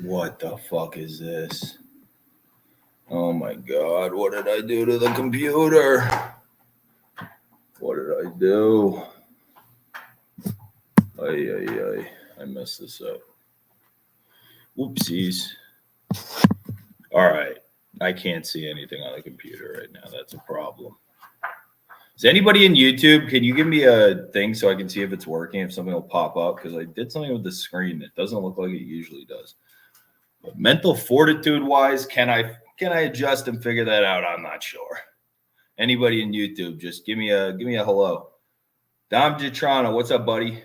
What the fuck is this? Oh my god, what did I do to the computer? What did I do? I messed this up. Whoopsies. All right. I can't see anything on the computer right now. That's a problem. Is anybody in YouTube? Can you give me a thing so I can see if it's working, if something will pop up? Because I did something with the screen that doesn't look like it usually does. But mental fortitude wise, can I adjust and figure that out? I'm not sure. Anybody in YouTube, just give me a hello. Dom Gitrano, what's up, buddy?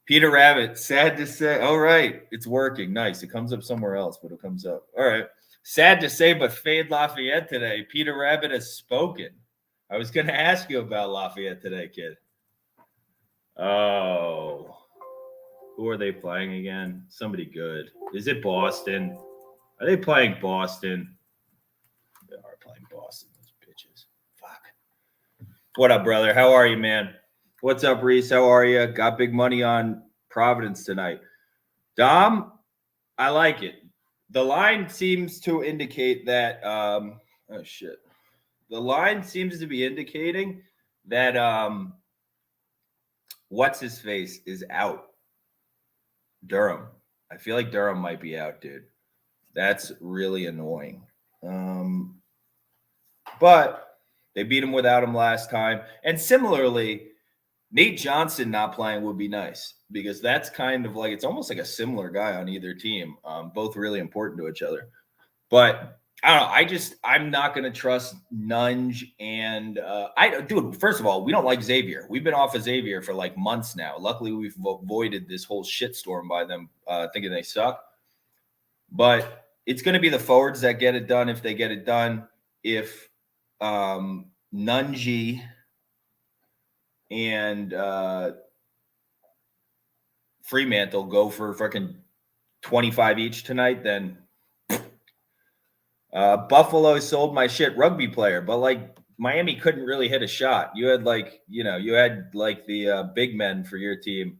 Peter Rabbit, sad to say. All right, it's working. Nice. It comes up somewhere else, but it comes up. All right. Sad to say, but fade Lafayette today. Peter Rabbit has spoken. I was going to ask you about Lafayette today, kid. Oh. Who are they playing again? Somebody good. Is it Boston? Are they playing Boston? They are playing Boston, those bitches. Fuck. What up, brother? How are you, man? What's up, Reese? How are you? Got big money on Providence tonight. Dom, I like it. The line seems to indicate that The line seems to be indicating that what's his face is out. Durham. I feel like Durham might be out, dude. That's really annoying. But they beat him without him last time. And similarly, Nate Johnson not playing would be nice because that's kind of like, it's almost like a similar guy on either team. Both really important to each other. But I don't know. I'm not going to trust Nunge. And dude, first of all, we don't like Xavier. We've been off of Xavier for like months now. Luckily, we've avoided this whole shitstorm by them thinking they suck. But it's going to be the forwards that get it done if they get it done. If Nunge and Fremantle go for fucking 25 each tonight, then Buffalo sold my shit rugby player, but like Miami couldn't really hit a shot. You had the big men for your team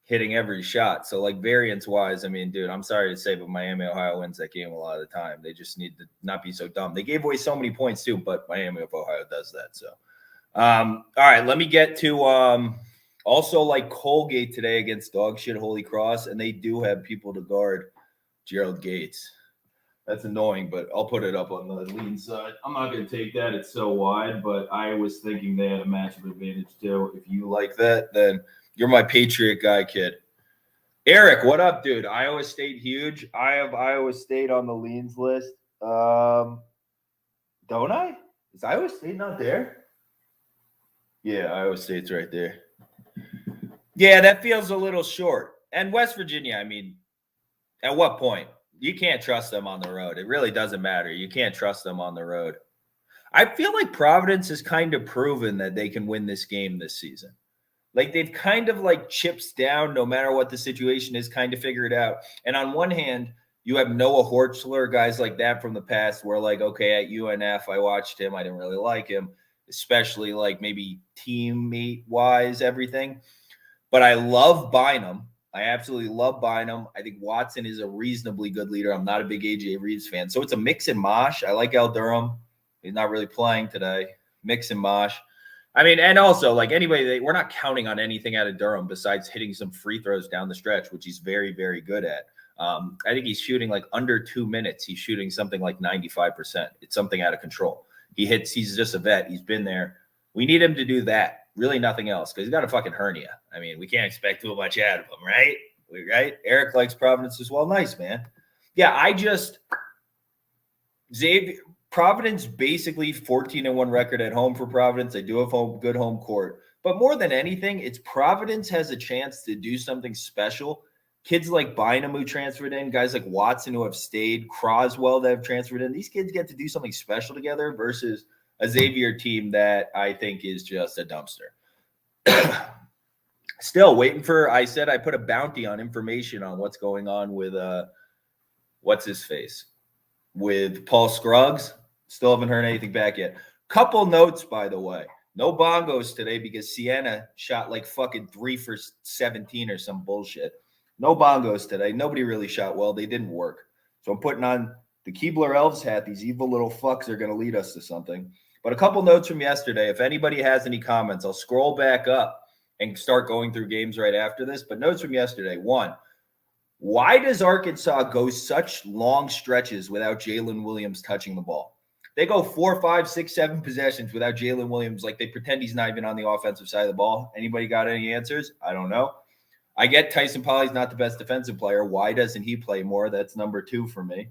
hitting every shot. So like variance wise, I mean, dude, I'm sorry to say, but Miami, Ohio wins that game a lot of the time. They just need to not be so dumb. They gave away so many points too, but Miami of Ohio does that. So, all right, let me get to also like Colgate today against dog shit Holy Cross, and they do have people to guard Gerald Gates. That's annoying, but I'll put it up on the lean side. I'm not going to take that. It's so wide, but I was thinking they had a matchup advantage too. If you like that, then you're my Patriot guy, kid. Eric, what up, dude? Iowa State huge. I have Iowa State on the leans list. Don't I? Is Iowa State not there? Yeah, Iowa State's right there. Yeah, that feels a little short. And West Virginia, I mean, at what point? You can't trust them on the road. It really doesn't matter. You can't trust them on the road. I feel like Providence has kind of proven that they can win this game this season. Like they've kind of like chips down no matter what the situation is, kind of figure it out. And on one hand, you have Noah Horchler, guys like that from the past where like, okay, at UNF, I watched him. I didn't really like him, especially like maybe teammate-wise, everything. But I love Bynum. I absolutely love Bynum. I think Watson is a reasonably good leader. I'm not a big AJ Reeves fan. So it's a mix and mosh. I like Al Durham. He's not really playing today. Mix and mosh. I mean, and also, like anybody, we're not counting on anything out of Durham besides hitting some free throws down the stretch, which he's very, very good at. I think he's shooting like under 2 minutes. He's shooting something like 95%. It's something out of control. He's just a vet. He's been there. We need him to do that. Really nothing else because he's got a fucking hernia. I mean, we can't expect too much out of him, right? Right? Eric likes Providence as well. Nice, man. Yeah, Providence basically 14-1 record at home for Providence. They do have good home court. But more than anything, it's Providence has a chance to do something special. Kids like Bynum who transferred in, guys like Watson who have stayed, Croswell that have transferred in. These kids get to do something special together versus a Xavier team that I think is just a dumpster. Still waiting for, I said I put a bounty on information on what's going on with, what's his face? With Paul Scruggs. Still haven't heard anything back yet. Couple notes, by the way. No bongos today because Sienna shot like fucking 3 for 17 or some bullshit. No bongos today. Nobody really shot well. They didn't work. So I'm putting on the Keebler Elves hat. These evil little fucks are going to lead us to something. But a couple notes from yesterday. If anybody has any comments, I'll scroll back up and start going through games right after this. But notes from yesterday. One, why does Arkansas go such long stretches without Jalen Williams touching the ball? They go 4, 5, 6, 7 possessions without Jalen Williams. Like they pretend he's not even on the offensive side of the ball. Anybody got any answers? I don't know. I get Tyson Polley's not the best defensive player. Why doesn't he play more? That's number 2 for me.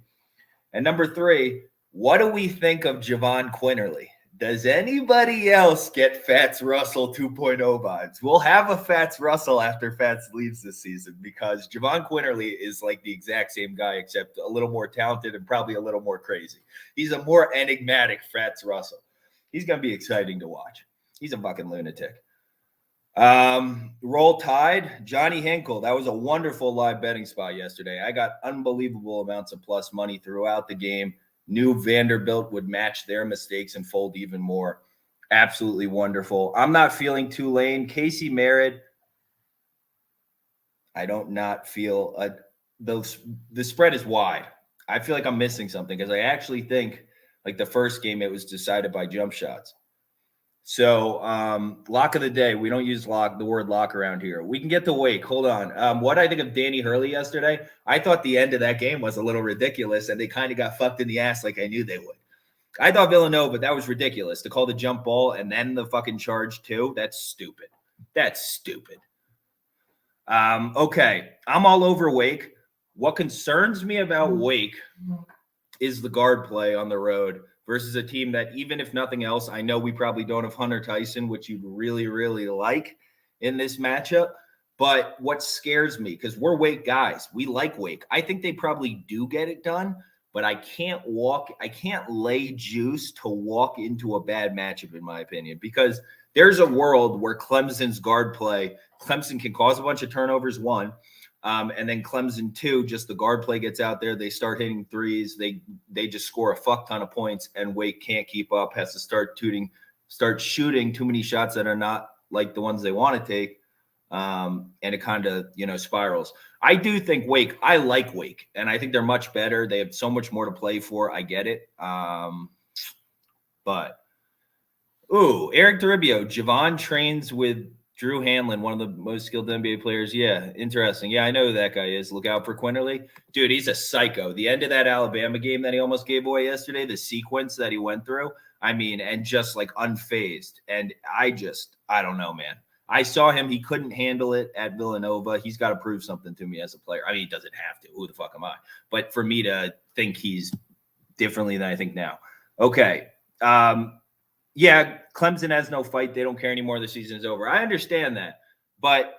And number 3, what do we think of Javon Quinterly? Does anybody else get Fats Russell 2.0 vibes? We'll have a Fats Russell after Fats leaves this season because Javon Quinterly is like the exact same guy, except a little more talented and probably a little more crazy. He's a more enigmatic Fats Russell. He's going to be exciting to watch. He's a fucking lunatic. Roll Tide, Johnny Hinkle. That was a wonderful live betting spot yesterday. I got unbelievable amounts of plus money throughout the game. Knew Vanderbilt would match their mistakes and fold even more. Absolutely wonderful. I'm not feeling Tulane. Casey Merritt, I don't not feel the spread is wide. I feel like I'm missing something because I actually think like the first game it was decided by jump shots. So lock of the day. We don't use the word lock around here. We can get to Wake. Hold on. What I think of Danny Hurley yesterday, I thought the end of that game was a little ridiculous, and they kind of got fucked in the ass like I knew they would. I thought Villanova, that was ridiculous. To call the jump ball and then the fucking charge too, that's stupid. That's stupid. Okay, I'm all over Wake. What concerns me about Wake is the guard play on the road versus a team that, even if nothing else, I know we probably don't have Hunter Tyson, which you'd really, really like in this matchup. But what scares me, because we're Wake guys, we like Wake. I think they probably do get it done, but I can't lay juice to walk into a bad matchup, in my opinion, because there's a world where Clemson's guard play, Clemson can cause a bunch of turnovers, one. And then Clemson, 2, just the guard play gets out there. They start hitting threes. They just score a fuck ton of points, and Wake can't keep up, has to start shooting too many shots that are not like the ones they want to take. And it kind of, spirals. I do think Wake, I like Wake, and I think they're much better. They have so much more to play for. I get it. But Eric Toribio, Javon trains with Drew Hanlon, one of the most skilled NBA players. Yeah, interesting. Yeah, I know who that guy is. Look out for Quinterly. Dude, he's a psycho. The end of that Alabama game that he almost gave away yesterday, the sequence that he went through, and just like unfazed. And I don't know, man. I saw him. He couldn't handle it at Villanova. He's got to prove something to me as a player. He doesn't have to. Who the fuck am I? But for me to think he's differently than I think now. Okay. Yeah, Clemson has no fight. They don't care anymore. The season is over. I understand that. But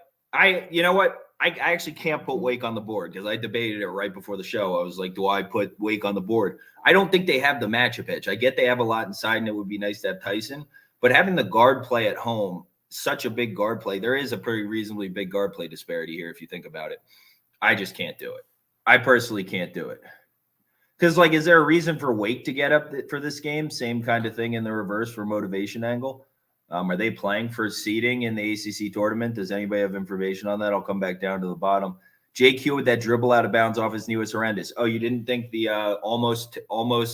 you know what? I actually can't put Wake on the board because I debated it right before the show. I was like, do I put Wake on the board? I don't think they have the matchup edge. I get they have a lot inside, and it would be nice to have Tyson. But having the guard play at home, such a big guard play, there is a pretty reasonably big guard play disparity here if you think about it. I just can't do it. I personally can't do it. Because, is there a reason for Wake to get up for this game? Same kind of thing in the reverse for motivation angle. Are they playing for seeding in the ACC tournament? Does anybody have information on that? I'll come back down to the bottom. JQ with that dribble out of bounds off his knee was horrendous. Oh, you didn't think the almost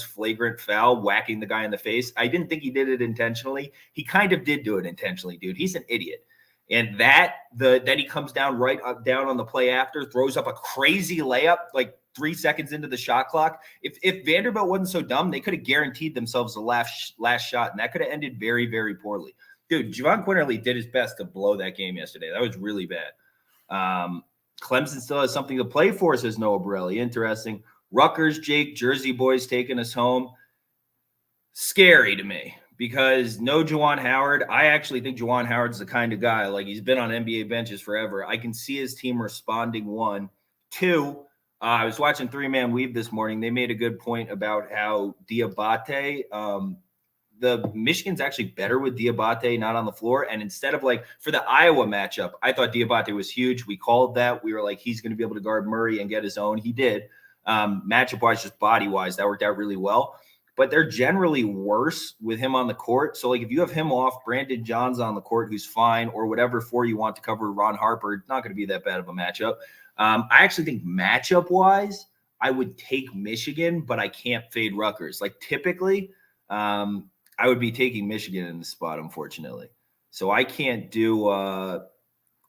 flagrant foul whacking the guy in the face? I didn't think he did it intentionally. He kind of did do it intentionally, dude. He's an idiot. And then he comes down down on the play after, throws up a crazy layup, 3 seconds into the shot clock. If Vanderbilt wasn't so dumb, they could have guaranteed themselves the last shot, and that could have ended very, very poorly. Dude, Javon Quinterly did his best to blow that game yesterday. That was really bad. Clemson still has something to play for, says Noah Borelli. Interesting. Rutgers, Jake, Jersey boys taking us home. Scary to me because no Juwan Howard. I actually think Juwan Howard's the kind of guy, he's been on NBA benches forever. I can see his team responding, 1. 2, I was watching 3-Man Weave this morning. They made a good point about how Diabate, the Michigan's actually better with Diabate not on the floor. And instead of for the Iowa matchup, I thought Diabate was huge. We called that. We were like, he's going to be able to guard Murray and get his own. He did. Matchup-wise, just body-wise, that worked out really well. but they're generally worse with him on the court. So, like, if you have him off, Brandon John's on the court, who's fine, or whatever four you want to cover Ron Harper, it's not going to be that bad of a matchup. I actually think matchup-wise, I would take Michigan, but I can't fade Rutgers. Like, typically, I would be taking Michigan in the spot, unfortunately. So I can't do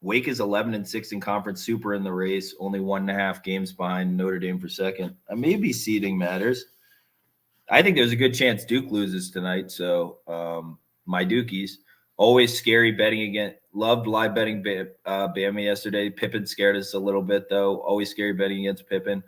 Wake is 11-6 in conference, super in the race, only 1.5 games behind Notre Dame for second. Maybe seeding matters. I think there's a good chance Duke loses tonight. So my Dukies, always scary betting again. Loved live betting Bama yesterday. Pippen scared us a little bit, though. Always scary betting against Pippen.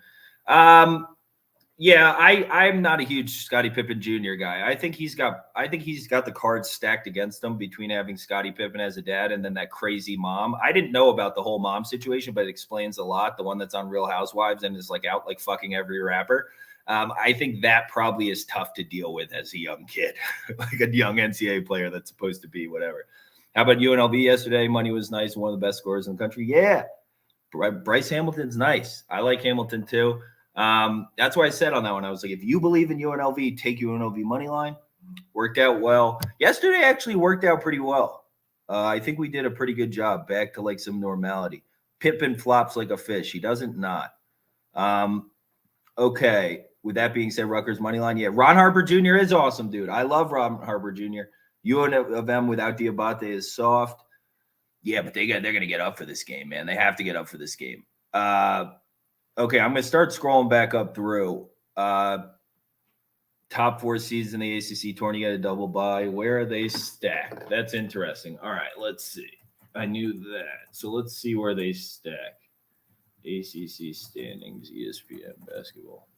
Yeah, I'm not a huge Scottie Pippen Jr. guy. I think he's got the cards stacked against him between having Scottie Pippen as a dad and then that crazy mom. I didn't know about the whole mom situation, but it explains a lot. The one that's on Real Housewives and is like out like fucking every rapper. I think that probably is tough to deal with as a young kid, like a young NCAA player that's supposed to be whatever. How about UNLV yesterday? Money was nice. One of the best scorers in the country. Yeah. Bryce Hamilton's nice. I like Hamilton too. That's why I said on that one, I was like, if you believe in UNLV, take UNLV money line. Worked out well. Yesterday actually worked out pretty well. I think we did a pretty good job, back to like some normality. Pippen flops like a fish. He doesn't not. Okay. With that being said, Rutgers money line. Yeah, Ron Harper Jr. is awesome, dude. I love Ron Harper Jr. UNM without Diabate is soft. Yeah, but they're gonna get up for this game, man. They have to get up for this game. Okay, I'm going to start scrolling back up through. Top 4 seeds in the ACC Tourney got a double bye. Where are they stacked? That's interesting. All right, let's see. I knew that. So let's see where they stack. ACC standings, ESPN basketball.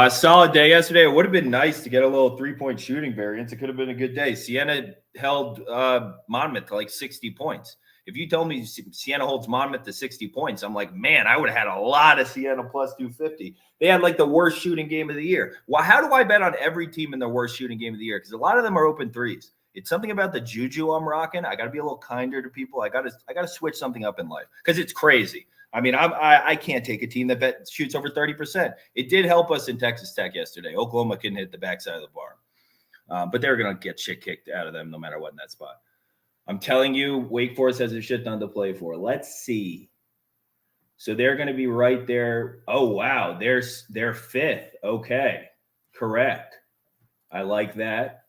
Solid day yesterday. It would have been nice to get a little 3-point shooting variance. It could have been a good day. Siena held Monmouth to like 60 points. If you told me Siena holds Monmouth to 60 points, I'm like, man, I would have had a lot of Siena plus 250. They had like the worst shooting game of the year. Well, how do I bet on every team in their worst shooting game of the year? Because a lot of them are open threes. It's something about the juju I'm rocking. I got to be a little kinder to people. I got to switch something up in life because it's crazy. I mean, I can't take a team that shoots over 30%. It did help us in Texas Tech yesterday. Oklahoma couldn't hit the backside of the bar, but they're going to get shit kicked out of them no matter what in that spot. I'm telling you, Wake Forest has a shit ton to play for. Let's see. So they're going to be right there. Oh, wow. They're 5th. Okay. Correct. I like that.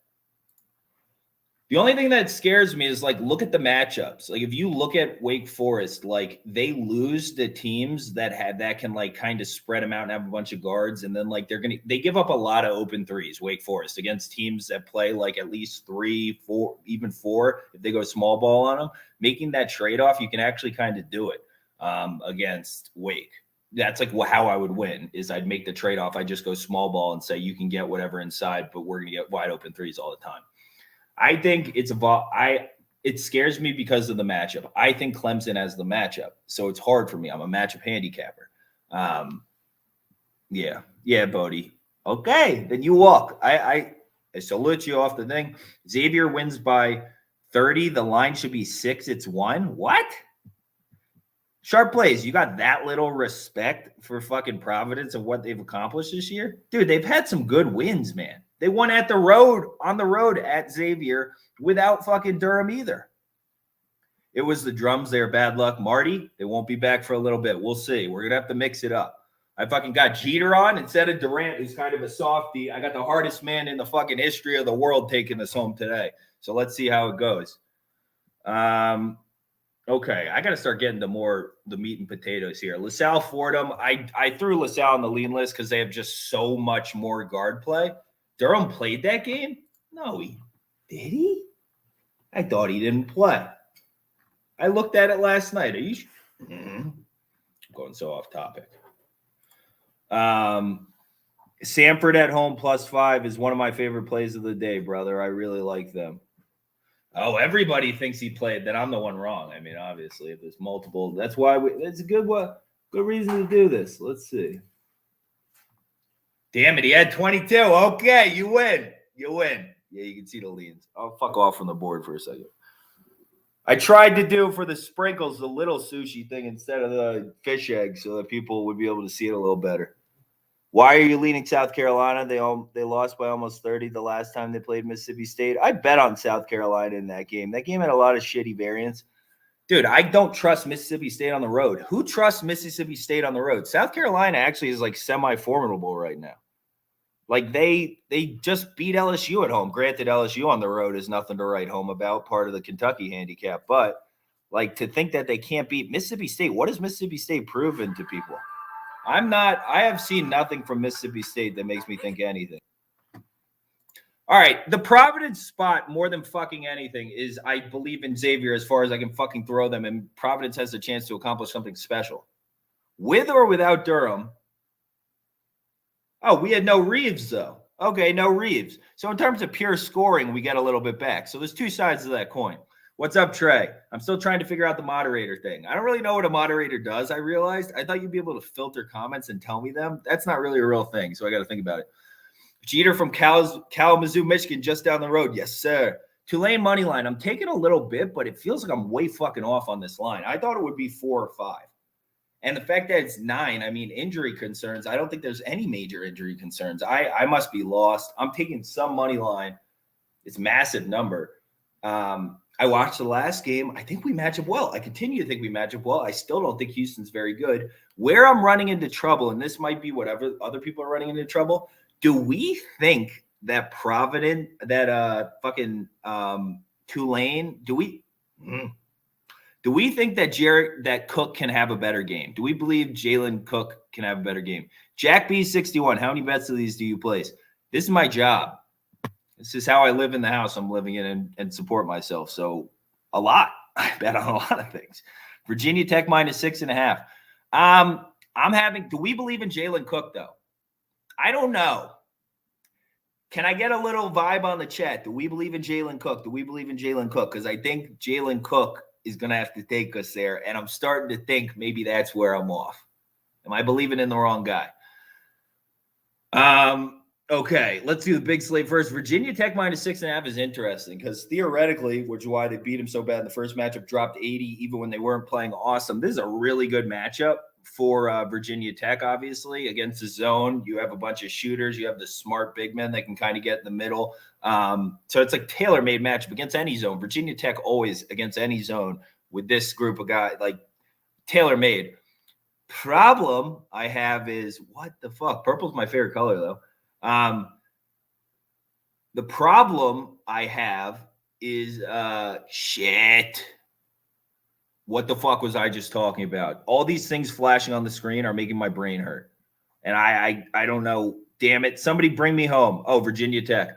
The only thing that scares me is, like, look at the matchups. Like, if you look at Wake Forest, like, they lose the teams that can, like, kind of spread them out and have a bunch of guards. And then, like, they give up a lot of open threes, Wake Forest, against teams that play, like, at least 3, 4, even 4. If they go small ball on them, making that trade-off, you can actually kind of do it against Wake. That's, like, how I would win, is I'd make the trade-off. I just go small ball and say, you can get whatever inside, but we're going to get wide open threes all the time. I think it scares me because of the matchup. I think Clemson has the matchup, so it's hard for me. I'm a matchup handicapper. Yeah, Bodie. Okay, then you walk. I salute you off the thing. Xavier wins by 30. The line should be 6. It's 1. What? Sharp plays. You got that little respect for fucking Providence and what they've accomplished this year? Dude, they've had some good wins, man. They won on the road at Xavier without fucking Durham either. It was the drums there. Bad luck. Marty, they won't be back for a little bit. We'll see. We're going to have to mix it up. I fucking got Jeter on instead of Durant, who's kind of a softie. I got the hardest man in the fucking history of the world taking us home today. So let's see how it goes. Okay, I got to start getting to the meat and potatoes here. LaSalle, Fordham. I threw LaSalle on the lean list because they have just so much more guard play. Durham played that game? No, did he? I thought he didn't play. I looked at it last night. Are you going so off topic? Samford at home +5 is one of my favorite plays of the day, brother. I really like them. Oh, everybody thinks he played. Then I'm the one wrong. I mean, obviously, if there's multiple, that's why it's a good reason to do this. Let's see. Damn it, he had 22. Okay, you win. Yeah, you can see the leans. I'll fuck off from the board for a second. I tried to do for the sprinkles the little sushi thing instead of the fish egg so that people would be able to see it a little better. Why are you leaning South Carolina? They lost by almost 30 the last time they played Mississippi State. I bet on South Carolina in that game. That game had a lot of shitty variance. Dude, I don't trust Mississippi State on the road. Who trusts Mississippi State on the road? South Carolina actually is like semi-formidable right now. Like they just beat LSU at home. Granted, LSU on the road is nothing to write home about, part of the Kentucky handicap. But like to think that they can't beat Mississippi State, what has Mississippi State proven to people? I have seen nothing from Mississippi State that makes me think anything. All right. The Providence spot, more than fucking anything, is I believe in Xavier as far as I can fucking throw them, and Providence has a chance to accomplish something special. With or without Durham. Oh, we had no Reeves, though. Okay, no Reeves. So in terms of pure scoring, we get a little bit back. So there's two sides of that coin. What's up, Trey? I'm still trying to figure out the moderator thing. I don't really know what a moderator does, I realized. I thought you'd be able to filter comments and tell me them. That's not really a real thing, so I got to think about it. Jeter from Kalamazoo, Michigan, just down the road. Yes, sir. Tulane money line. I'm taking a little bit, but it feels like I'm way fucking off on this line. I thought it would be 4 or 5. And the fact that it's 9, I mean, injury concerns, I don't think there's any major injury concerns. I must be lost. I'm taking some money line. It's a massive number. I watched the last game. I think we match up well. I continue to think we match up well. I still don't think Houston's very good. Where I'm running into trouble, and this might be whatever other people are running into trouble, do we think that Providence, that Tulane, do we think that Cook can have a better game? Do we believe Jalen Cook can have a better game? Jack B61, how many bets of these do you place? This is my job. This is how I live in the house I'm living in and support myself. So a lot. I bet on a lot of things. Virginia Tech minus 6.5. Do we believe in Jalen Cook, though? I don't know. Can I get a little vibe on the chat? Do we believe in Jalen Cook? Do we believe in Jalen Cook? Because I think Jalen Cook is going to have to take us there. And I'm starting to think maybe that's where I'm off. Am I believing in the wrong guy? Okay, let's do the big slate first. Virginia Tech minus 6.5 is interesting because theoretically, which is why they beat him so bad in the first matchup, dropped 80 even when they weren't playing awesome. This is a really good matchup for Virginia Tech, obviously. Against the zone, you have a bunch of shooters. You have the smart big men that can kind of get in the middle. So it's like tailor-made matchup against any zone. Virginia Tech always against any zone with this group of guys, like tailor-made. Problem I have is, what the fuck? Purple's my favorite color, though. The problem I have is shit. What the fuck was I just talking about? All these things flashing on the screen are making my brain hurt. And I don't know. Damn it. Somebody bring me home. Oh, Virginia Tech.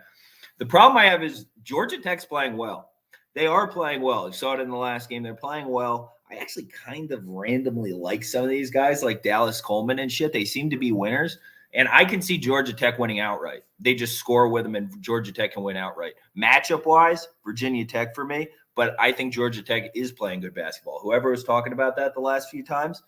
The problem I have is Georgia Tech's playing well. They are playing well. You saw it in the last game. They're playing well. I actually kind of randomly like some of these guys like Dallas Coleman and shit. They seem to be winners. And I can see Georgia Tech winning outright. They just score with them, and Georgia Tech can win outright. Matchup-wise, Virginia Tech for me, but I think Georgia Tech is playing good basketball. Whoever was talking about that the last few times,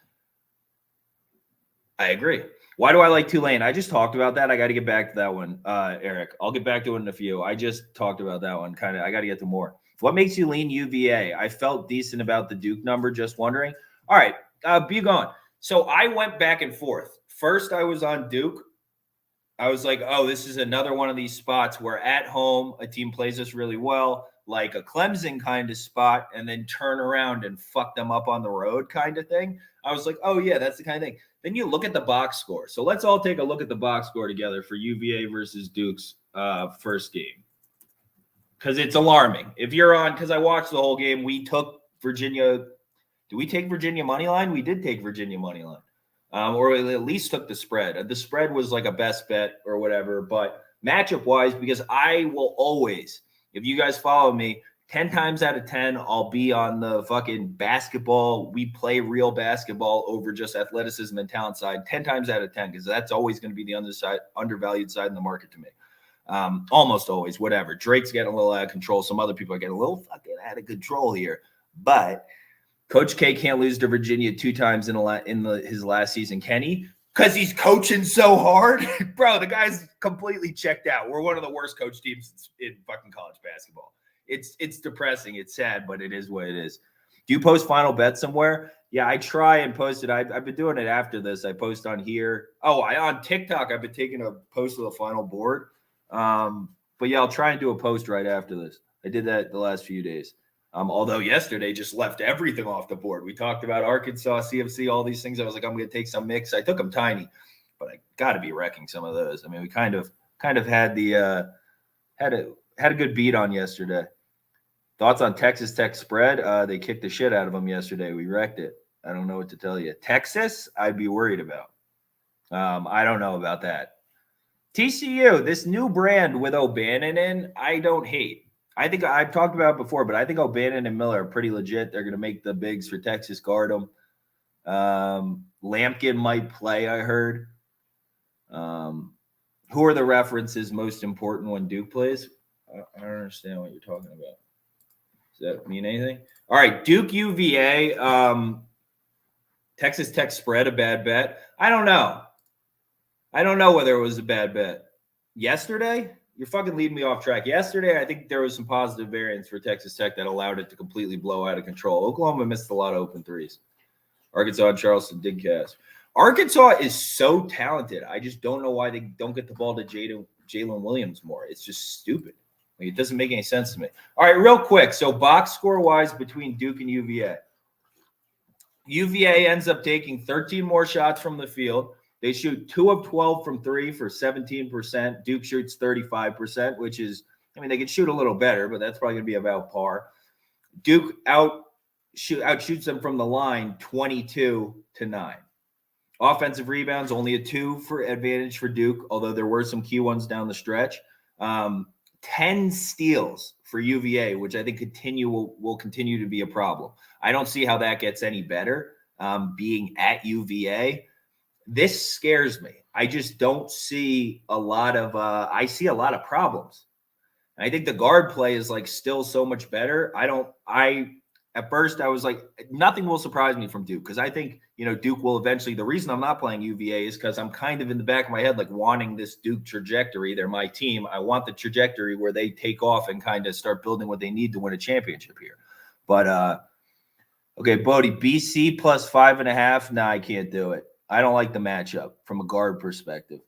I agree. Why do I like Tulane? I just talked about that. I got to get back to that one, Eric. I'll get back to it in a few. I just talked about that one. I got to get to more. What makes you lean UVA? I felt decent about the Duke number, just wondering. All right, be gone. So I went back and forth. First, I was on Duke. I was like, oh, this is another one of these spots where at home a team plays us really well, like a Clemson kind of spot, and then turn around and fuck them up on the road kind of thing. I was like, oh, yeah, that's the kind of thing. Then you look at the box score. So let's all take a look at the box score together for UVA versus Duke's first game. Because it's alarming. If you're on, because I watched the whole game, we took Virginia. Did we take Virginia money line? We did take Virginia money line. Or we at least took the spread. The spread was like a best bet or whatever. But matchup-wise, because I will always, if you guys follow me, 10 times out of 10, I'll be on the fucking basketball. We play real basketball over just athleticism and talent side 10 times out of 10, because that's always going to be the undervalued side in the market to me. Almost always, whatever. Drake's getting a little out of control. Some other people are getting a little fucking out of control here. But Coach K can't lose to Virginia 2 times in his last season, can he? Because he's coaching so hard? Bro, the guy's completely checked out. We're one of the worst coach teams in fucking college basketball. It's depressing. It's sad, but it is what it is. Do you post final bet somewhere? Yeah, I try and post it. I've been doing it after this. I post on here. Oh, on TikTok, I've been taking a post of the final board. But yeah, I'll try and do a post right after this. I did that the last few days. Although yesterday just left everything off the board. We talked about Arkansas, CFC, all these things. I was like, I'm going to take some mix. I took them tiny, but I got to be wrecking some of those. I mean, we kind of had the had a good beat on yesterday. Thoughts on Texas Tech spread? They kicked the shit out of them yesterday. We wrecked it. I don't know what to tell you. Texas, I'd be worried about. I don't know about that. TCU, this new brand with O'Bannon in, I don't hate. I think I've talked about it before, but I think O'Bannon and Miller are pretty legit. They're going to make the bigs for Texas guard them. Lampkin might play, I heard. Who are the references most important when Duke plays? I don't understand what you're talking about. Does that mean anything? All right, Duke UVA. Texas Tech spread, a bad bet. I don't know. I don't know whether it was a bad bet. Yesterday, you're fucking leading me off track. Yesterday, I think there was some positive variance for Texas Tech that allowed it to completely blow out of control. Oklahoma missed a lot of open threes. Arkansas and Charleston did cast. Arkansas is so talented. I just don't know why they don't get the ball to Jalen Williams more. It's just stupid. Like, it doesn't make any sense to me. All right, real quick. So box score-wise between Duke and UVA. UVA ends up taking 13 more shots from the field. They shoot 2 of 12 from 3 for 17%. Duke shoots 35%, which is, I mean, they can shoot a little better, but that's probably going to be about par. Duke outshoots them from the line 22-9. Offensive rebounds, only a 2 for advantage for Duke, although there were some key ones down the stretch. 10 steals for UVA, which I think will continue to be a problem. I don't see how that gets any better being at UVA. This scares me. I just don't see a lot of I see a lot of problems. And I think the guard play is like still so much better. At first I was like, nothing will surprise me from Duke, because I think, Duke will eventually. The reason I'm not playing UVA is because I'm kind of in the back of my head, like wanting this Duke trajectory. They're my team. I want the trajectory where they take off and kind of start building what they need to win a championship here. But okay, Bodie, BC plus 5.5. Nah, I can't do it. I don't like the matchup from a guard perspective.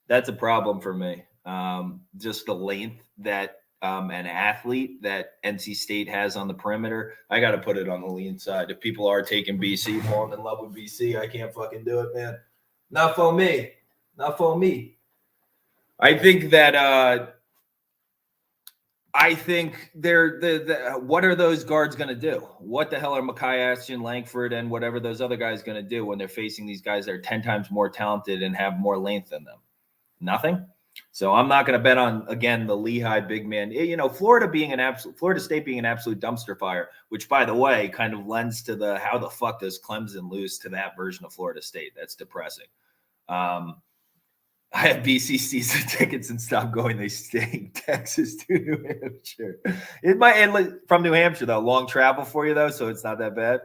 That's a problem for me. Just the length that an athlete that NC State has on the perimeter. I got to put it on the lean side. If people are taking BC, falling in love with BC, I can't fucking do it, man. Not for me. Not for me. I think that what are those guards going to do? What the hell are Mekhi Ashton, Langford, and whatever those other guys going to do when they're facing these guys that are 10 times more talented and have more length than them? Nothing. So I'm not going to bet on, again, the Lehigh big man. Florida State being an absolute dumpster fire, which, by the way, kind of lends to how the fuck does Clemson lose to that version of Florida State? That's depressing. I have BC season tickets and stopped going. They stay Texas to New Hampshire. It might end from New Hampshire, though. Long travel for you, though, so it's not that bad.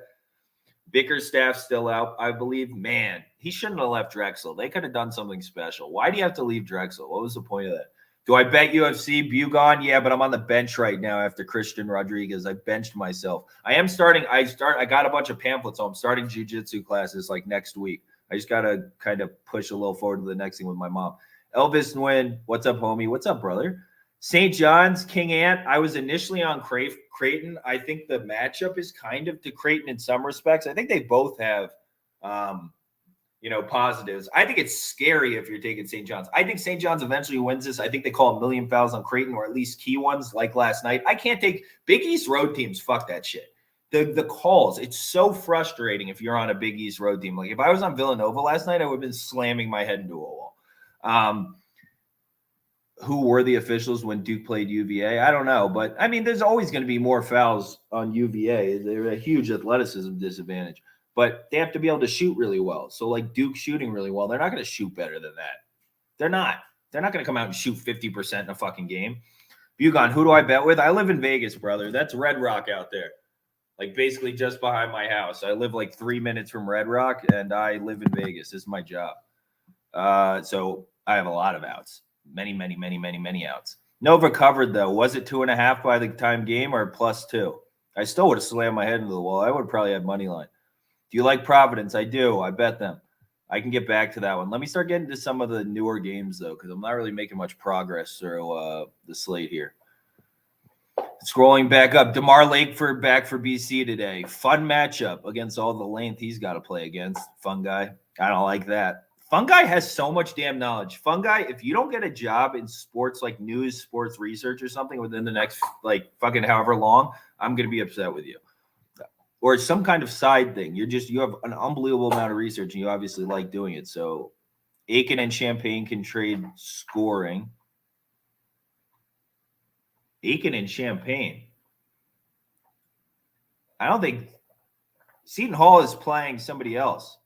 Bickerstaff's still out, I believe. Man, he shouldn't have left Drexel. They could have done something special. Why do you have to leave Drexel? What was the point of that? Do I bet UFC? Bugon? Yeah, but I'm on the bench right now after Christian Rodriguez. I benched myself. I got a bunch of pamphlets, so I'm starting jiu-jitsu classes like next week. I just got to kind of push a little forward to the next thing with my mom. Elvis Nguyen, what's up, homie? What's up, brother? St. John's, King Ant. I was initially on Creighton. I think the matchup is kind of to Creighton in some respects. I think they both have, positives. I think it's scary if you're taking St. John's. I think St. John's eventually wins this. I think they call a million fouls on Creighton, or at least key ones like last night. I can't take Big East road teams. Fuck that shit. The calls, it's so frustrating if you're on a Big East road team. Like if I was on Villanova last night, I would have been slamming my head into a wall. Who were the officials when Duke played UVA? I don't know. But, I mean, there's always going to be more fouls on UVA. They're a huge athleticism disadvantage. But they have to be able to shoot really well. So, like Duke shooting really well, they're not going to shoot better than that. They're not. They're not going to come out and shoot 50% in a fucking game. Bugon, who do I bet with? I live in Vegas, brother. That's Red Rock out there. Like basically just behind my house. I live like 3 minutes from Red Rock, and I live in Vegas. This is my job. So I have a lot of outs. Many outs. Nova covered, though. Was it 2.5 by the time game or +2? I still would have slammed my head into the wall. I would probably have money line. Do you like Providence? I do. I bet them. I can get back to that one. Let me start getting to some of the newer games, though, because I'm not really making much progress through the slate here. Scrolling back up, DeMar Lakeford back for BC today. Fun matchup against all the length he's got to play against. Fun guy. I don't like that. Fun guy has so much damn knowledge. Fun guy, if you don't get a job in sports, like news, sports research or something within the next, like, fucking however long, I'm going to be upset with you. Or some kind of side thing. You have an unbelievable amount of research and you obviously like doing it. So Aiken and Champaign can trade scoring. Aiken and Champaign. I don't think Seton Hall is playing somebody else.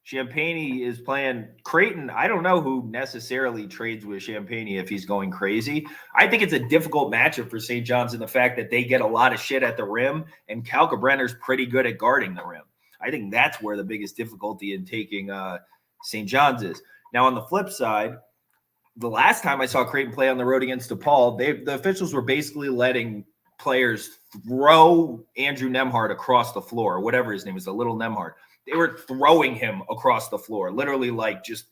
Champaign is playing Creighton. I don't know who necessarily trades with Champaign if he's going crazy. I think it's a difficult matchup for St. John's in the fact that they get a lot of shit at the rim, and Kalkbrenner's pretty good at guarding the rim. I think that's where the biggest difficulty in taking St. John's is. Now, on the flip side, the last time I saw Creighton play on the road against DePaul, the officials were basically letting players throw Andrew Nemhard across the floor, whatever his name is, the little Nemhard. They were throwing him across the floor, literally like just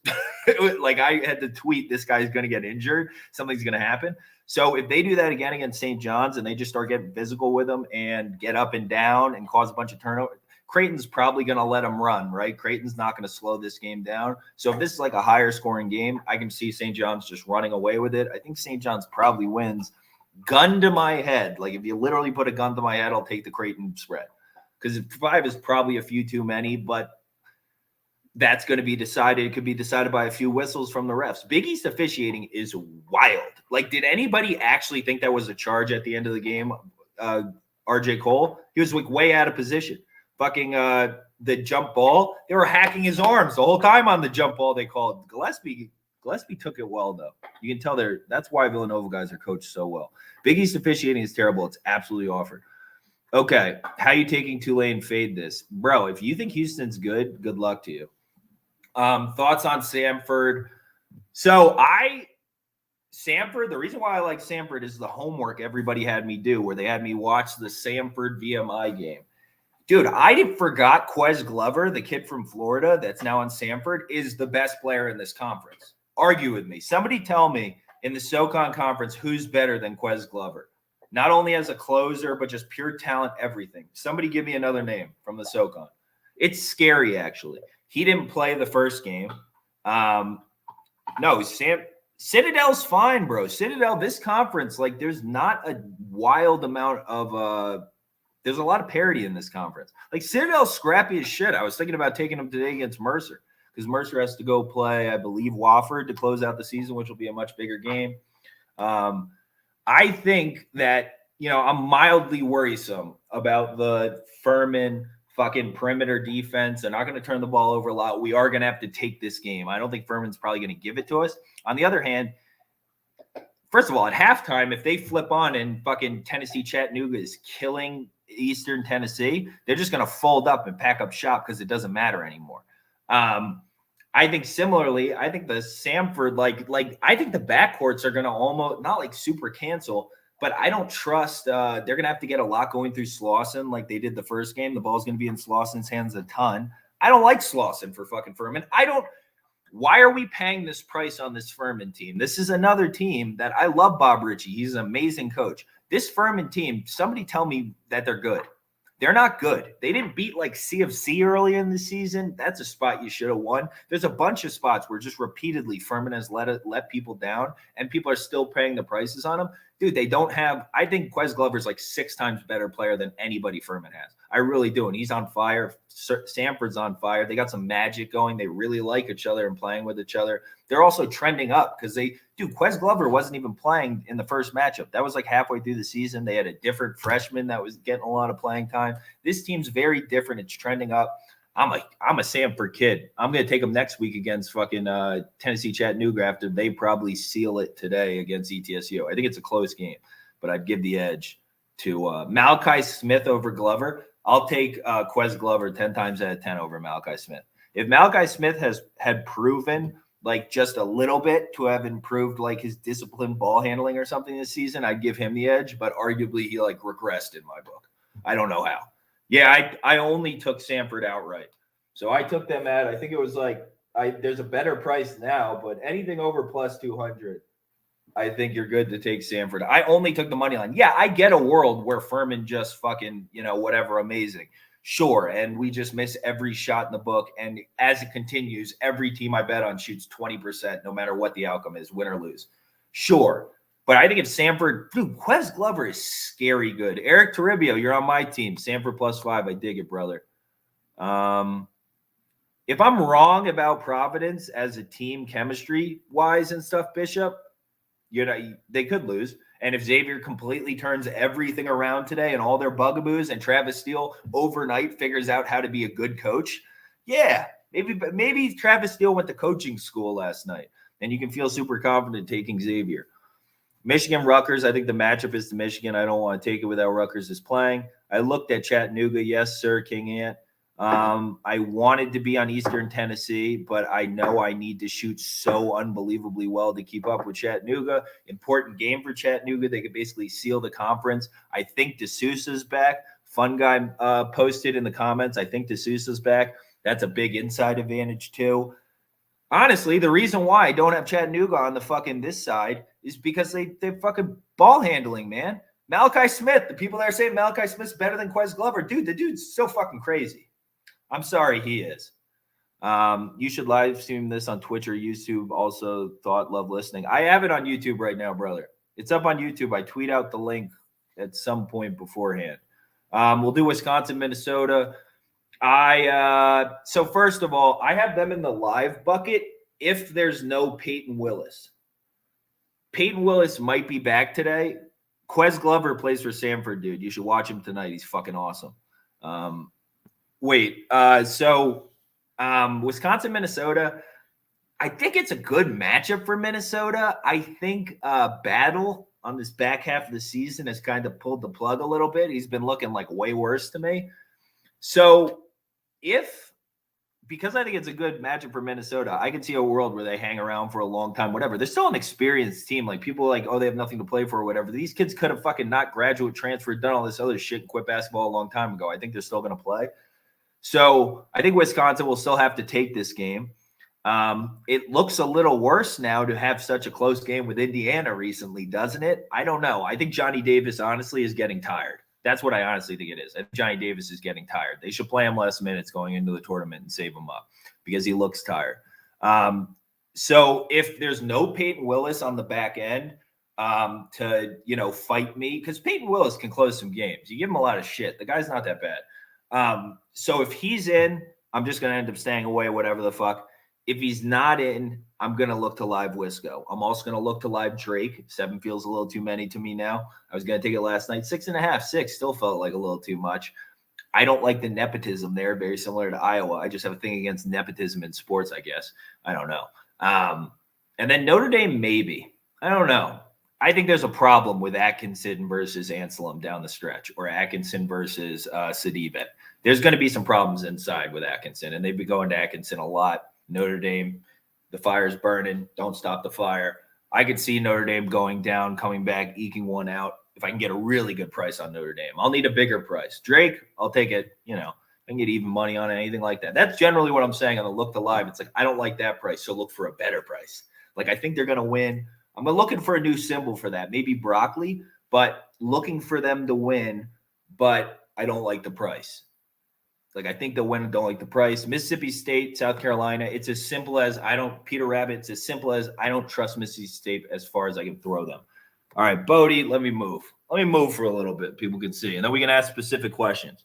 like I had to tweet, this guy's going to get injured. Something's going to happen. So if they do that again against St. John's and they just start getting physical with them and get up and down and cause a bunch of turnover, Creighton's probably going to let them run, right? Creighton's not going to slow this game down. So if this is like a higher scoring game, I can see St. John's just running away with it. I think St. John's probably wins. Gun to my head. Like if you literally put a gun to my head, I'll take the Creighton spread. Because 5 is probably a few too many, but that's going to be decided. It could be decided by a few whistles from the refs. Big East officiating is wild. Like, did anybody actually think that was a charge at the end of the game? RJ Cole, he was like way out of position. Fucking the jump ball, they were hacking his arms the whole time on the jump ball. They called Gillespie took it well, though. You can tell that's why Villanova guys are coached so well. Big East officiating is terrible. It's absolutely awful. Okay, how you taking Tulane? Fade this, bro. If you think Houston's good luck to you. Thoughts on Samford? So Samford. The reason why I like Samford is the homework everybody had me do, where they had me watch the Samford VMI game. Dude, I forgot Quez Glover, the kid from Florida that's now on Samford, is the best player in this conference. Argue with me. Somebody tell me in the SoCon conference who's better than Quez Glover. Not only as a closer, but just pure talent, everything. Somebody give me another name from the SoCon. It's scary, actually. He didn't play the first game. No, Citadel's fine, bro. Citadel, this conference, like there's not a wild amount of there's a lot of parity in this conference. Like Citadel's scrappy as shit. I was thinking about taking him today against Mercer because Mercer has to go play, I believe, Wofford to close out the season, which will be a much bigger game. I think that, I'm mildly worrisome about the Furman fucking perimeter defense. They're not going to turn the ball over a lot. We are going to have to take this game. I don't think Furman's probably going to give it to us. On the other hand, first of all, at halftime, if they flip on and fucking Tennessee Chattanooga is killing Eastern Tennessee, they're just going to fold up and pack up shop because it doesn't matter anymore. I think similarly, I think the Samford, I think the backcourts are going to almost not like super cancel, but I don't trust. They're going to have to get a lot going through Slauson like they did the first game. The ball's going to be in Slauson's hands a ton. I don't like Slauson for fucking Furman. Why are we paying this price on this Furman team? This is another team that I love Bob Ritchie. He's an amazing coach. This Furman team, somebody tell me that they're good. They're not good. They didn't beat like C of C early in the season. That's a spot you should have won. There's a bunch of spots where just repeatedly Furman has let people down and people are still paying the prices on them. Dude, they don't have – I think Quez Glover's like 6 times better player than anybody Furman has. I really do. And he's on fire. Samford's on fire. They got some magic going. They really like each other and playing with each other. They're also trending up because Quez Glover wasn't even playing in the first matchup. That was like halfway through the season. They had a different freshman that was getting a lot of playing time. This team's very different. It's trending up. I'm a Samford kid. I'm going to take them next week against fucking Tennessee Chattanooga after they probably seal it today against ETSU. I think it's a close game, but I'd give the edge to Malachi Smith over Glover. I'll take Quez Glover 10 times out of 10 over Malachi Smith. If Malachi Smith had proven like just a little bit to have improved like his disciplined ball handling or something this season, I'd give him the edge, but arguably he like regressed in my book. I don't know how. Yeah, I only took Samford outright. So I took them at, I think it was like, there's a better price now, but anything over plus 200, I think you're good to take Samford. I only took the money line. Yeah, I get a world where Furman just fucking, whatever, amazing. Sure. And we just miss every shot in the book. And as it continues, every team I bet on shoots 20%, no matter what the outcome is, win or lose. Sure. But I think if Samford, dude, Quez Glover is scary good. Eric Toribio, you're on my team. Samford +5. I dig it, brother. If I'm wrong about Providence as a team chemistry wise and stuff, Bishop, they could lose. And if Xavier completely turns everything around today and all their bugaboos, and Travis Steele overnight figures out how to be a good coach, yeah, maybe Travis Steele went to coaching school last night, and you can feel super confident taking Xavier. Michigan Rutgers, I think the matchup is to Michigan. I don't want to take it without Rutgers is playing. I looked at Chattanooga. Yes, sir, King Ant. I wanted to be on Eastern Tennessee, but I know I need to shoot so unbelievably well to keep up with Chattanooga. Important game for Chattanooga. They could basically seal the conference. I think DeSousa's back. Fun guy posted in the comments. I think DeSousa's back. That's a big inside advantage too. Honestly, the reason why I don't have Chattanooga on the fucking this side is because they're fucking ball handling, man. Malachi Smith, the people that are saying Malachi Smith's better than Quez Glover. Dude, the dude's so fucking crazy. I'm sorry, he is. You should live stream this on Twitch or YouTube. Also, love listening. I have it on YouTube right now, brother. It's up on YouTube. I tweet out the link at some point beforehand. We'll do Wisconsin, Minnesota. So first of all, I have them in the live bucket if there's no Peyton Willis. Peyton Willis might be back today. Quez Glover plays for Samford, dude. You should watch him tonight. He's fucking awesome. Wisconsin, Minnesota, I think it's a good matchup for Minnesota. I think Battle on this back half of the season has kind of pulled the plug a little bit. He's been looking like way worse to me. So because I think it's a good matchup for Minnesota, I can see a world where they hang around for a long time, whatever. They're still an experienced team. Like, people are like, oh, they have nothing to play for or whatever. These kids could have fucking not graduate transferred, done all this other shit, and quit basketball a long time ago. I think they're still going to play. So I think Wisconsin will still have to take this game. It looks a little worse now to have such a close game with Indiana recently, doesn't it? I don't know. I think Johnny Davis honestly is getting tired. That's what I honestly think it is. I think Johnny Davis is getting tired. They should play him last minutes going into the tournament and save him up because he looks tired. So if there's no Peyton Willis on the back end to, fight me, because Peyton Willis can close some games. You give him a lot of shit. The guy's not that bad. So if he's in, I'm just going to end up staying away, whatever the fuck. If he's not in, I'm going to look to live Wisco. I'm also going to look to live Drake. 7 feels a little too many to me now. I was going to take it last night. 6.5, 6 still felt like a little too much. I don't like the nepotism there. Very similar to Iowa. I just have a thing against nepotism in sports, I guess. I don't know. And then Notre Dame, maybe. I don't know. I think there's a problem with Atkinson versus Anselm down the stretch, or Atkinson versus Sadiven. There's going to be some problems inside with Atkinson, and they've been going to Atkinson a lot. Notre Dame, the fire's burning. Don't stop the fire. I could see Notre Dame going down, coming back, eking one out. If I can get a really good price on Notre Dame, I'll need a bigger price. Drake, I'll take it. I can get even money on it, anything like that. That's generally what I'm saying on the look to live. It's like, I don't like that price, so look for a better price. Like, I think they're going to win. I'm looking for a new symbol for that. Maybe broccoli, but looking for them to win, but I don't like the price. Like, I think they'll win and don't like the price. Mississippi State, South Carolina, it's as simple as Peter Rabbit, it's as simple as I don't trust Mississippi State as far as I can throw them. All right, Bodie, let me move. Let me move for a little bit. People can see. And then we can ask specific questions.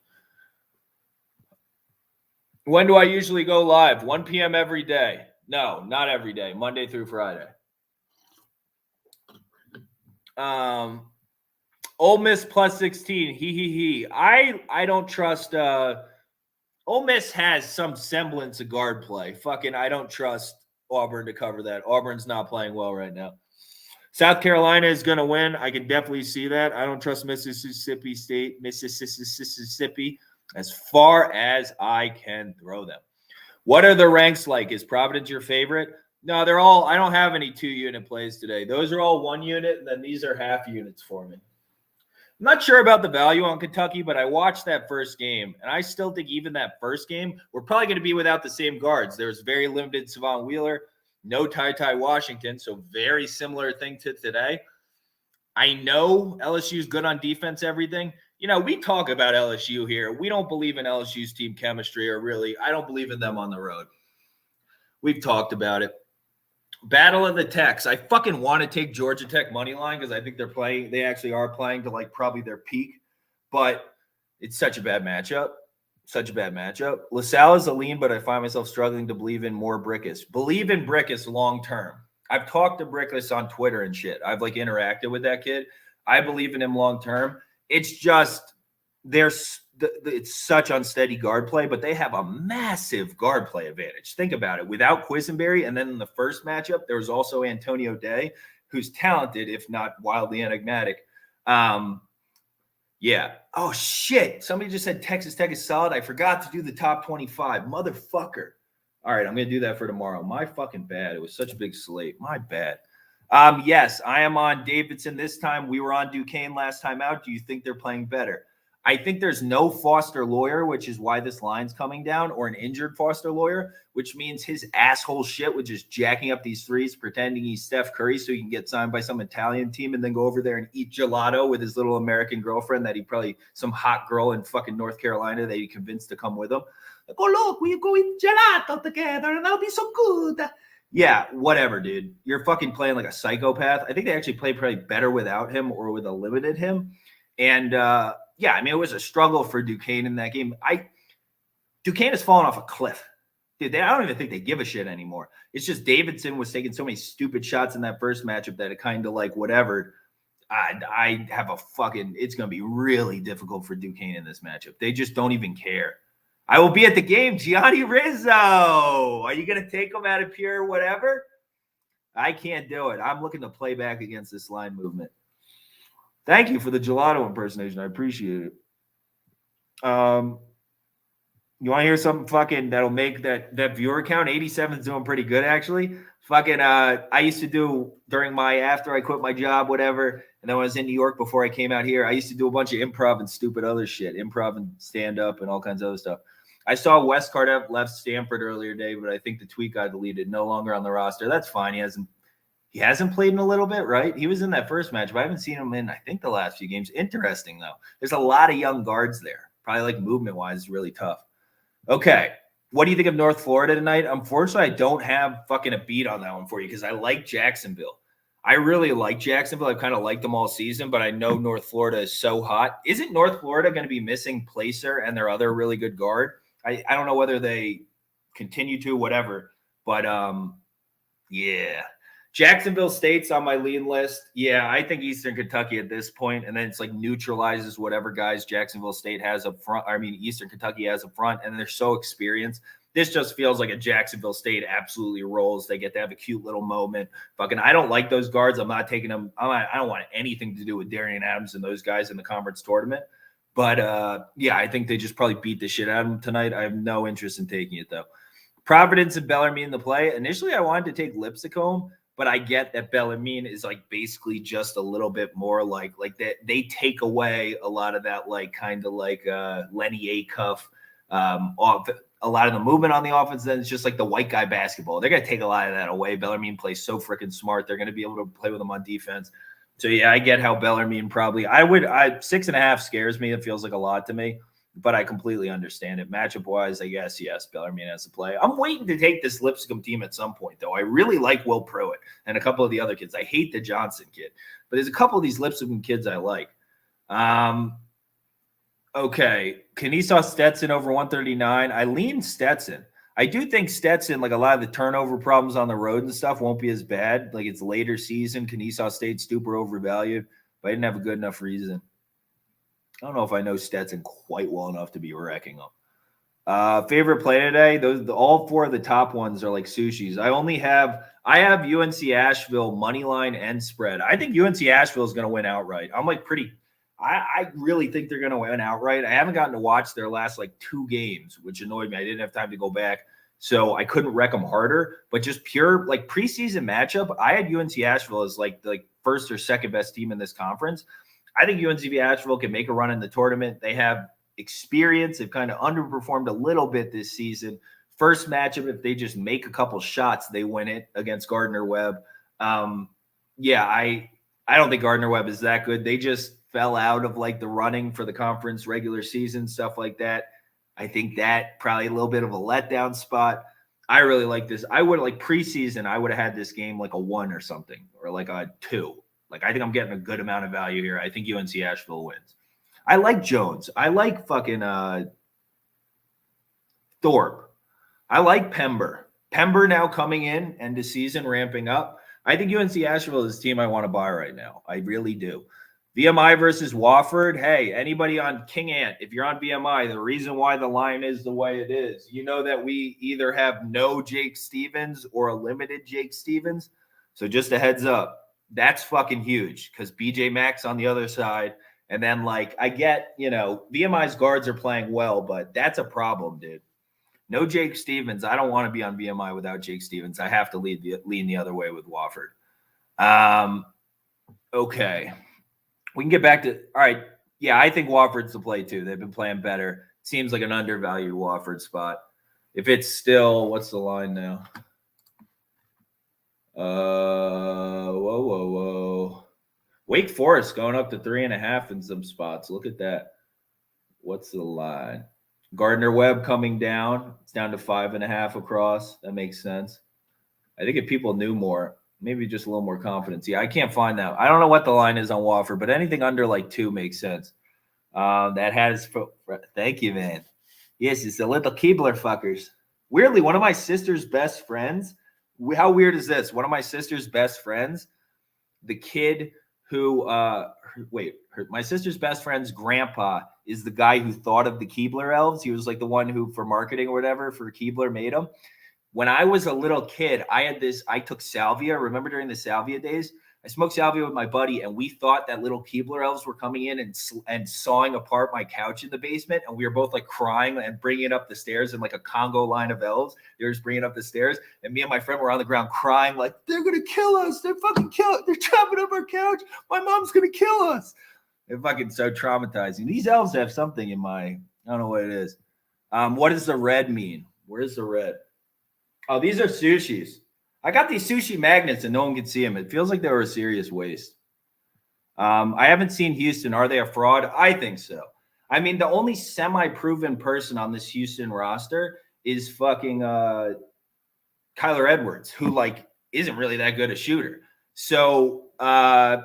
When do I usually go live? 1 p.m. every day. No, not every day. Monday through Friday. Ole Miss +16. I don't trust Ole Miss has some semblance of guard play. I don't trust Auburn to cover that. Auburn's not playing well right now. South Carolina is going to win. I can definitely see that. I don't trust Mississippi State, Mississippi, as far as I can throw them. What are the ranks like? Is Providence your favorite? No, they're all – I don't have any 2-unit plays today. Those are all 1 unit, and then these are half units for me. I'm not sure about the value on Kentucky, but I watched that first game, and I still think even that first game, we're probably going to be without the same guards. There was very limited Savon Wheeler, no Ty Washington, so very similar thing to today. I know LSU's good on defense, everything. You know, we talk about LSU here. We don't believe in LSU's team chemistry, or really, I don't believe in them on the road. We've talked about it. Battle of the Techs. I fucking want to take Georgia Tech money line because I think they actually are playing to like probably their peak, but it's such a bad matchup. Such a bad matchup. LaSalle is a lean, but I find myself struggling to believe in more Brickus. Believe in Brickus long term. I've talked to Brickus on Twitter and shit. I've like interacted with that kid. I believe in him long term. It's just it's such unsteady guard play, but they have a massive guard play advantage. Think about it. Without Quisenberry, and then in the first matchup, there was also Antonio Day, who's talented, if not wildly enigmatic. Yeah. Oh, shit. Somebody just said Texas Tech is solid. I forgot to do the top 25. Motherfucker. All right, I'm going to do that for tomorrow. My fucking bad. It was such a big slate. My bad. Yes, I am on Davidson this time. We were on Duquesne last time out. Do you think they're playing better? I think there's no Foster Lawyer, which is why this line's coming down, or an injured Foster Lawyer, which means his asshole shit with just jacking up these threes, pretending he's Steph Curry so he can get signed by some Italian team and then go over there and eat gelato with his little American girlfriend that he probably, some hot girl in fucking North Carolina that he convinced to come with him. Like, oh, look, we go eat gelato together and that'll be so good. Yeah, whatever, dude. You're fucking playing like a psychopath. I think they actually played probably better without him or with a limited him. And, yeah, I mean, it was a struggle for Duquesne in that game. Duquesne has fallen off a cliff. Dude, I don't even think they give a shit anymore. It's just Davidson was taking so many stupid shots in that first matchup that it kind of like whatever. I have a fucking – it's going to be really difficult for Duquesne in this matchup. They just don't even care. I will be at the game. Gianni Rizzo. Are you going to take him out of pure whatever? I can't do it. I'm looking to play back against this line movement. Thank you for the gelato impersonation. I appreciate it. You want to hear something fucking that'll make that viewer count? 87 is doing pretty good, actually. Fucking, I used to do during after I quit my job, whatever, and then when I was in New York before I came out here, I used to do a bunch of improv and stupid other shit, improv and stand-up and all kinds of other stuff. I saw Wes Cardet left Samford earlier today, but I think the tweet got deleted. No longer on the roster. That's fine. He hasn't played in a little bit, right? He was in that first match, but I haven't seen him in, I think, the last few games. Interesting, though. There's a lot of young guards there. Probably like movement-wise, it's really tough. Okay. What do you think of North Florida tonight? Unfortunately, I don't have fucking a beat on that one for you because I like Jacksonville. I really like Jacksonville. I've kind of liked them all season, but I know North Florida is so hot. Isn't North Florida going to be missing Placer and their other really good guard? I don't know whether they continue to, whatever. But, yeah. Jacksonville State's on my lean list. Yeah, I think Eastern Kentucky at this point, and then it's like neutralizes whatever guys Jacksonville State has up front. I mean, Eastern Kentucky has up front, and they're so experienced. This just feels like a Jacksonville State absolutely rolls. They get to have a cute little moment. Fucking, I don't like those guards. I'm not taking them. I don't want anything to do with Darian Adams and those guys in the conference tournament. But, yeah, I think they just probably beat the shit out of them tonight. I have no interest in taking it, though. Providence and Bellarmine in the play. Initially, I wanted to take Lipscomb, but I get that Bellarmine is like basically just a little bit more like that. They take away a lot of that, like kind of like Lenny Acuff, off a lot of the movement on the offense. Then it's just like the white guy basketball. They're going to take a lot of that away. Bellarmine plays so freaking smart. They're going to be able to play with them on defense. So yeah, I get how Bellarmine probably 6.5 scares me. It feels like a lot to me, but I completely understand it. Matchup wise, I guess, yes, Bellarmine has to play. I'm waiting to take this Lipscomb team at some point, though. I really like Will Pruitt and a couple of the other kids. I hate the Johnson kid, but there's a couple of these Lipscomb kids I like. Okay. Kennesaw Stetson over 139. I lean Stetson. I do think Stetson, like a lot of the turnover problems on the road and stuff, won't be as bad. Like it's later season. Kennesaw State's super overvalued, but I didn't have a good enough reason. I don't know if I know Stetson quite well enough to be wrecking them. Favorite play today? All four of the top ones are like sushis. I have UNC Asheville money line and spread. I think UNC Asheville is going to win outright. I really think they're going to win outright. I haven't gotten to watch their last like 2 games, which annoyed me. I didn't have time to go back, so I couldn't wreck them harder. But just pure like preseason matchup, I had UNC Asheville as like the first or second best team in this conference. I think UNCV Asheville can make a run in the tournament. They have experience. They've kind of underperformed a little bit this season. First matchup, if they just make a couple shots, they win it against Gardner-Webb. I don't think Gardner-Webb is that good. They just fell out of like the running for the conference regular season, stuff like that. I think that probably a little bit of a letdown spot. I really like this. I would like preseason, I would have had this game like a 1 or something, or like a 2. Like, I think I'm getting a good amount of value here. I think UNC Asheville wins. I like Jones. I like fucking Thorpe. I like Pember. Pember now coming in, end of season, ramping up. I think UNC Asheville is the team I want to buy right now. I really do. VMI versus Wofford. Hey, anybody on King Ant, if you're on VMI, the reason why the line is the way it is, you know that we either have no Jake Stevens or a limited Jake Stevens. So just a heads up, that's fucking huge because BJ Mack's on the other side. And then, like, I get, VMI's guards are playing well, but that's a problem, dude. No Jake Stevens. I don't want to be on VMI without Jake Stevens. I have to lean the other way with Wofford. Okay. We can get back to – all right. Yeah, I think Wofford's the play too. They've been playing better. Seems like an undervalued Wofford spot. If it's still – what's the line now? Whoa. Wake Forest going up to 3.5 in some spots. Look at that. What's the line? Gardner-Webb coming down. It's down to 5.5 across. That makes sense. I think if people knew more – maybe just a little more confidence. Yeah, I can't find that. I don't know what the line is on Wofford, but anything under like 2 makes sense. That has – thank you, man. Yes, it's the little Keebler fuckers. Weirdly, one of my sister's best friends – how weird is this? One of my sister's best friends, the kid who my sister's best friend's grandpa is the guy who thought of the Keebler elves. He was like the one who, for marketing or whatever, for Keebler made them. When I was a little kid, I took salvia. Remember during the salvia days? I smoked salvia with my buddy, and we thought that little Keebler elves were coming in and sawing apart my couch in the basement, and we were both like crying and bringing it up the stairs in like a Congo line of elves. They were just bringing it up the stairs, and me and my friend were on the ground crying like, they're going to kill us. They're fucking they're chopping up our couch. My mom's going to kill us. They're fucking so traumatizing. These elves have something in I don't know what it is. What does the red mean? Where's the red? Oh, these are sushis. I got these sushi magnets and no one can see them. It feels like they were a serious waste. I haven't seen Houston. Are they a fraud? I think so. I mean, the only semi-proven person on this Houston roster is fucking Kyler Edwards, who like isn't really that good a shooter. So I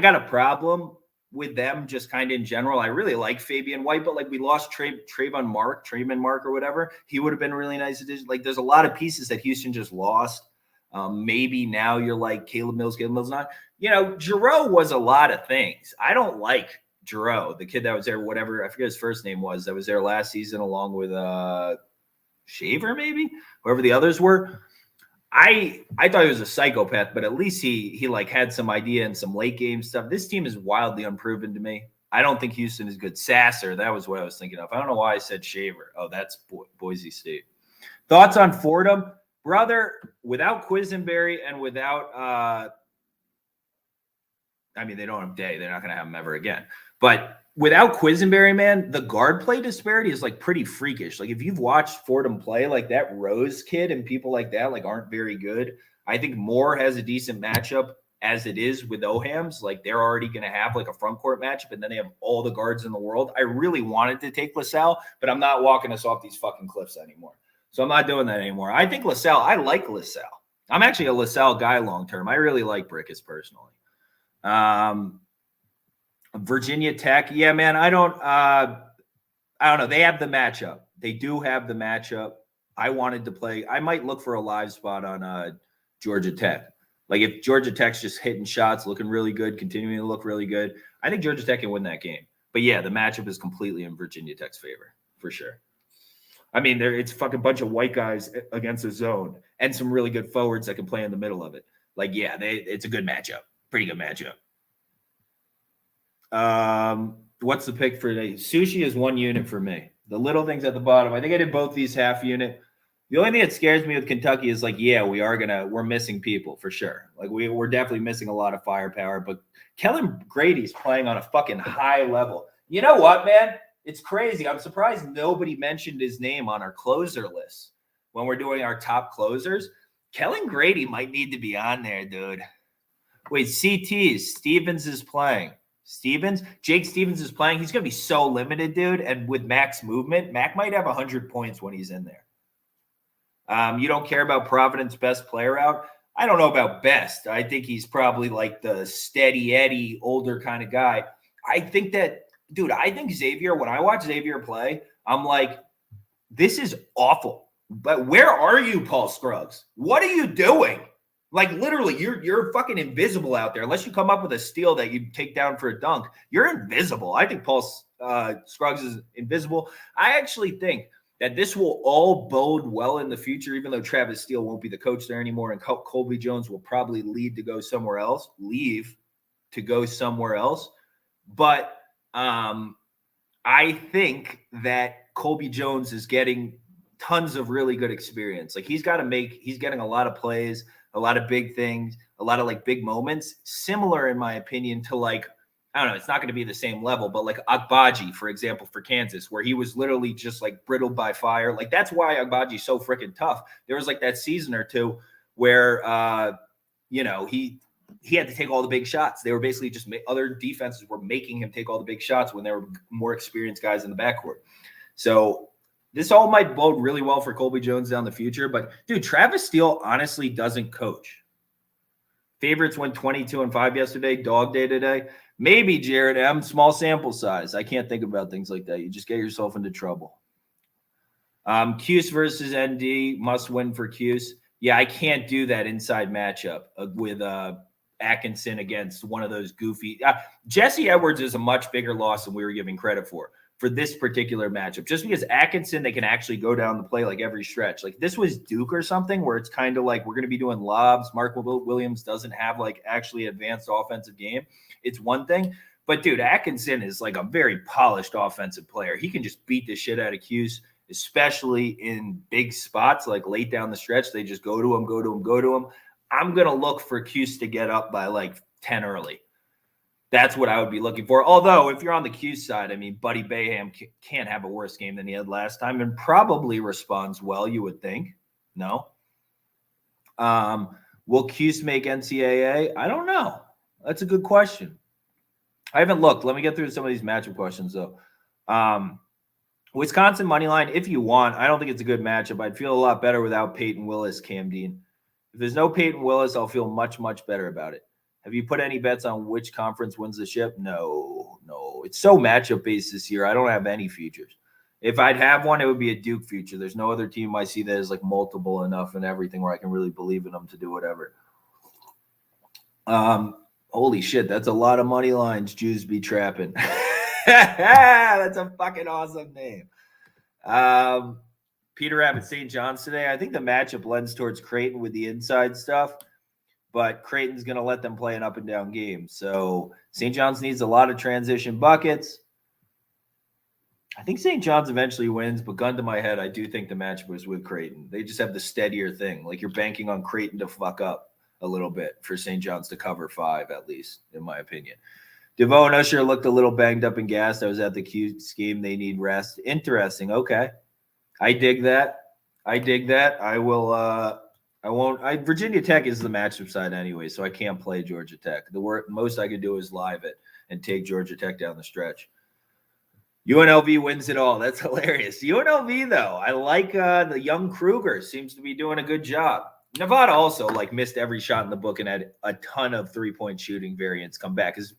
got a problem with them just kind of in general. I really like Fabian White, but like we lost Trayvon Mark or whatever. He would have been a really nice addition. Like there's a lot of pieces that Houston just lost. Maybe now you're like Caleb Mills not. Giroux was a lot of things. I don't like Giroux, the kid that was there, whatever, I forget his first name was, that was there last season along with Shaver, maybe? Whoever the others were. I thought he was a psychopath, but at least he like had some idea and some late game stuff. This team is wildly unproven to me. I don't think Houston is good. Sasser, that was what I was thinking of. I don't know why I said Shaver. Oh, that's Boise State. Thoughts on Fordham? Brother, without Quisenberry and without they don't have Day. They're not going to have him ever again. But without Quisenberry, man, the guard play disparity is like pretty freakish. Like if you've watched Fordham play, like that Rose kid and people like that like aren't very good. I think Moore has a decent matchup as it is with Ohams. Like they're already going to have like a front court matchup, and then they have all the guards in the world. I really wanted to take LaSalle, but I'm not walking us off these fucking cliffs anymore. So I'm not doing that anymore. I think I like LaSalle. I'm actually a LaSalle guy long-term. I really like Brickus personally. Virginia Tech. Yeah, man, I don't know. They have the matchup. They do have the matchup. I wanted to play. I might look for a live spot on Georgia Tech. Like if Georgia Tech's just hitting shots, looking really good, continuing to look really good, I think Georgia Tech can win that game. But yeah, the matchup is completely in Virginia Tech's favor for sure. I mean, it's a fucking bunch of white guys against a zone and some really good forwards that can play in the middle of it. Like, yeah, it's a good matchup. Pretty good matchup. What's the pick for today? Sushi is 1 unit for me. The little things at the bottom. I think I did both these half unit. The only thing that scares me with Kentucky is like, yeah, we're missing people for sure. Like we're definitely missing a lot of firepower, but Kellen Grady's playing on a fucking high level. You know what, man? It's crazy. I'm surprised nobody mentioned his name on our closer list when we're doing our top closers. Kellen Grady might need to be on there, dude. Wait, CTs. Stevens is playing. Jake Stevens is playing. He's going to be so limited, dude. And with Mac's movement, Mac might have 100 points when he's in there. You don't care about Providence best player out? I don't know about best. I think he's probably like the steady Eddie, older kind of guy. I think Xavier, when I watch Xavier play, I'm like, this is awful. But where are you, Paul Scruggs? What are you doing? Like literally, you're fucking invisible out there. Unless you come up with a steal that you take down for a dunk, you're invisible. I think Paul Scruggs is invisible. I actually think that this will all bode well in the future, even though Travis Steele won't be the coach there anymore, and Colby Jones will probably leave to go somewhere else. But I think that Colby Jones is getting tons of really good experience. Like he's getting a lot of plays, a lot of big things, a lot of like big moments, similar in my opinion to like, I don't know, it's not going to be the same level, but like Agbaji, for example, for Kansas, where he was literally just like brittled by fire. Like that's why Agbaji's so freaking tough. There was like that season or two where, he had to take all the big shots. They were basically just other defenses were making him take all the big shots when there were more experienced guys in the backcourt. So this all might bode really well for Colby Jones down the future. But dude, Travis Steele honestly doesn't coach. Favorites went 22-5 yesterday. Dog day today. Maybe, Jared M. Small sample size. I can't think about things like that. You just get yourself into trouble. Cuse versus ND. Must win for Cuse. Yeah, I can't do that inside matchup with Atkinson against one of those goofy. Jesse Edwards is a much bigger loss than we were giving credit for this particular matchup. Just because Atkinson, they can actually go down the play like every stretch. Like this was Duke or something where it's kind of like we're going to be doing lobs. Mark Williams doesn't have like actually advanced offensive game. It's one thing. But dude, Atkinson is like a very polished offensive player. He can just beat the shit out of Cuse, especially in big spots like late down the stretch. They just go to him. I'm going to look for Cuse to get up by like 10 early. That's what I would be looking for. Although, if you're on the Cuse side, I mean, Buddy Bayham can't have a worse game than he had last time and probably responds well, you would think. No? Will Cuse make NCAA? I don't know. That's a good question. I haven't looked. Let me get through some of these matchup questions, though. Wisconsin money line, if you want. I don't think it's a good matchup. I'd feel a lot better without Peyton Willis, Cam Dean. If there's no Peyton Willis, I'll feel much, much better about it. Have you put any bets on which conference wins the ship? No. It's so matchup based this year. I don't have any futures. If I'd have one, it would be a Duke future. There's no other team I see that is like multiple enough and everything where I can really believe in them to do whatever. Holy shit, that's a lot of money lines. Jews be trapping. That's a fucking awesome name. Peter Rabbit St. John's today. I think the matchup lends towards Creighton with the inside stuff. But Creighton's going to let them play an up and down game. So St. John's needs a lot of transition buckets. I think St. John's eventually wins, but gun to my head, I do think the matchup was with Creighton. They just have the steadier thing. Like you're banking on Creighton to fuck up a little bit for St. John's to cover 5, at least, in my opinion. DeVoe and Usher looked a little banged up and gassed. I was at the Q scheme. They need rest. Interesting. Okay. I dig that. I will Virginia Tech is the matchup side anyway, so I can't play Georgia Tech. The most I could do is live it and take Georgia Tech down the stretch. UNLV wins it all. That's hilarious. UNLV, though, I like the young Kruger. Seems to be doing a good job. Nevada also missed every shot in the book and had a ton of three-point shooting variants come back. Because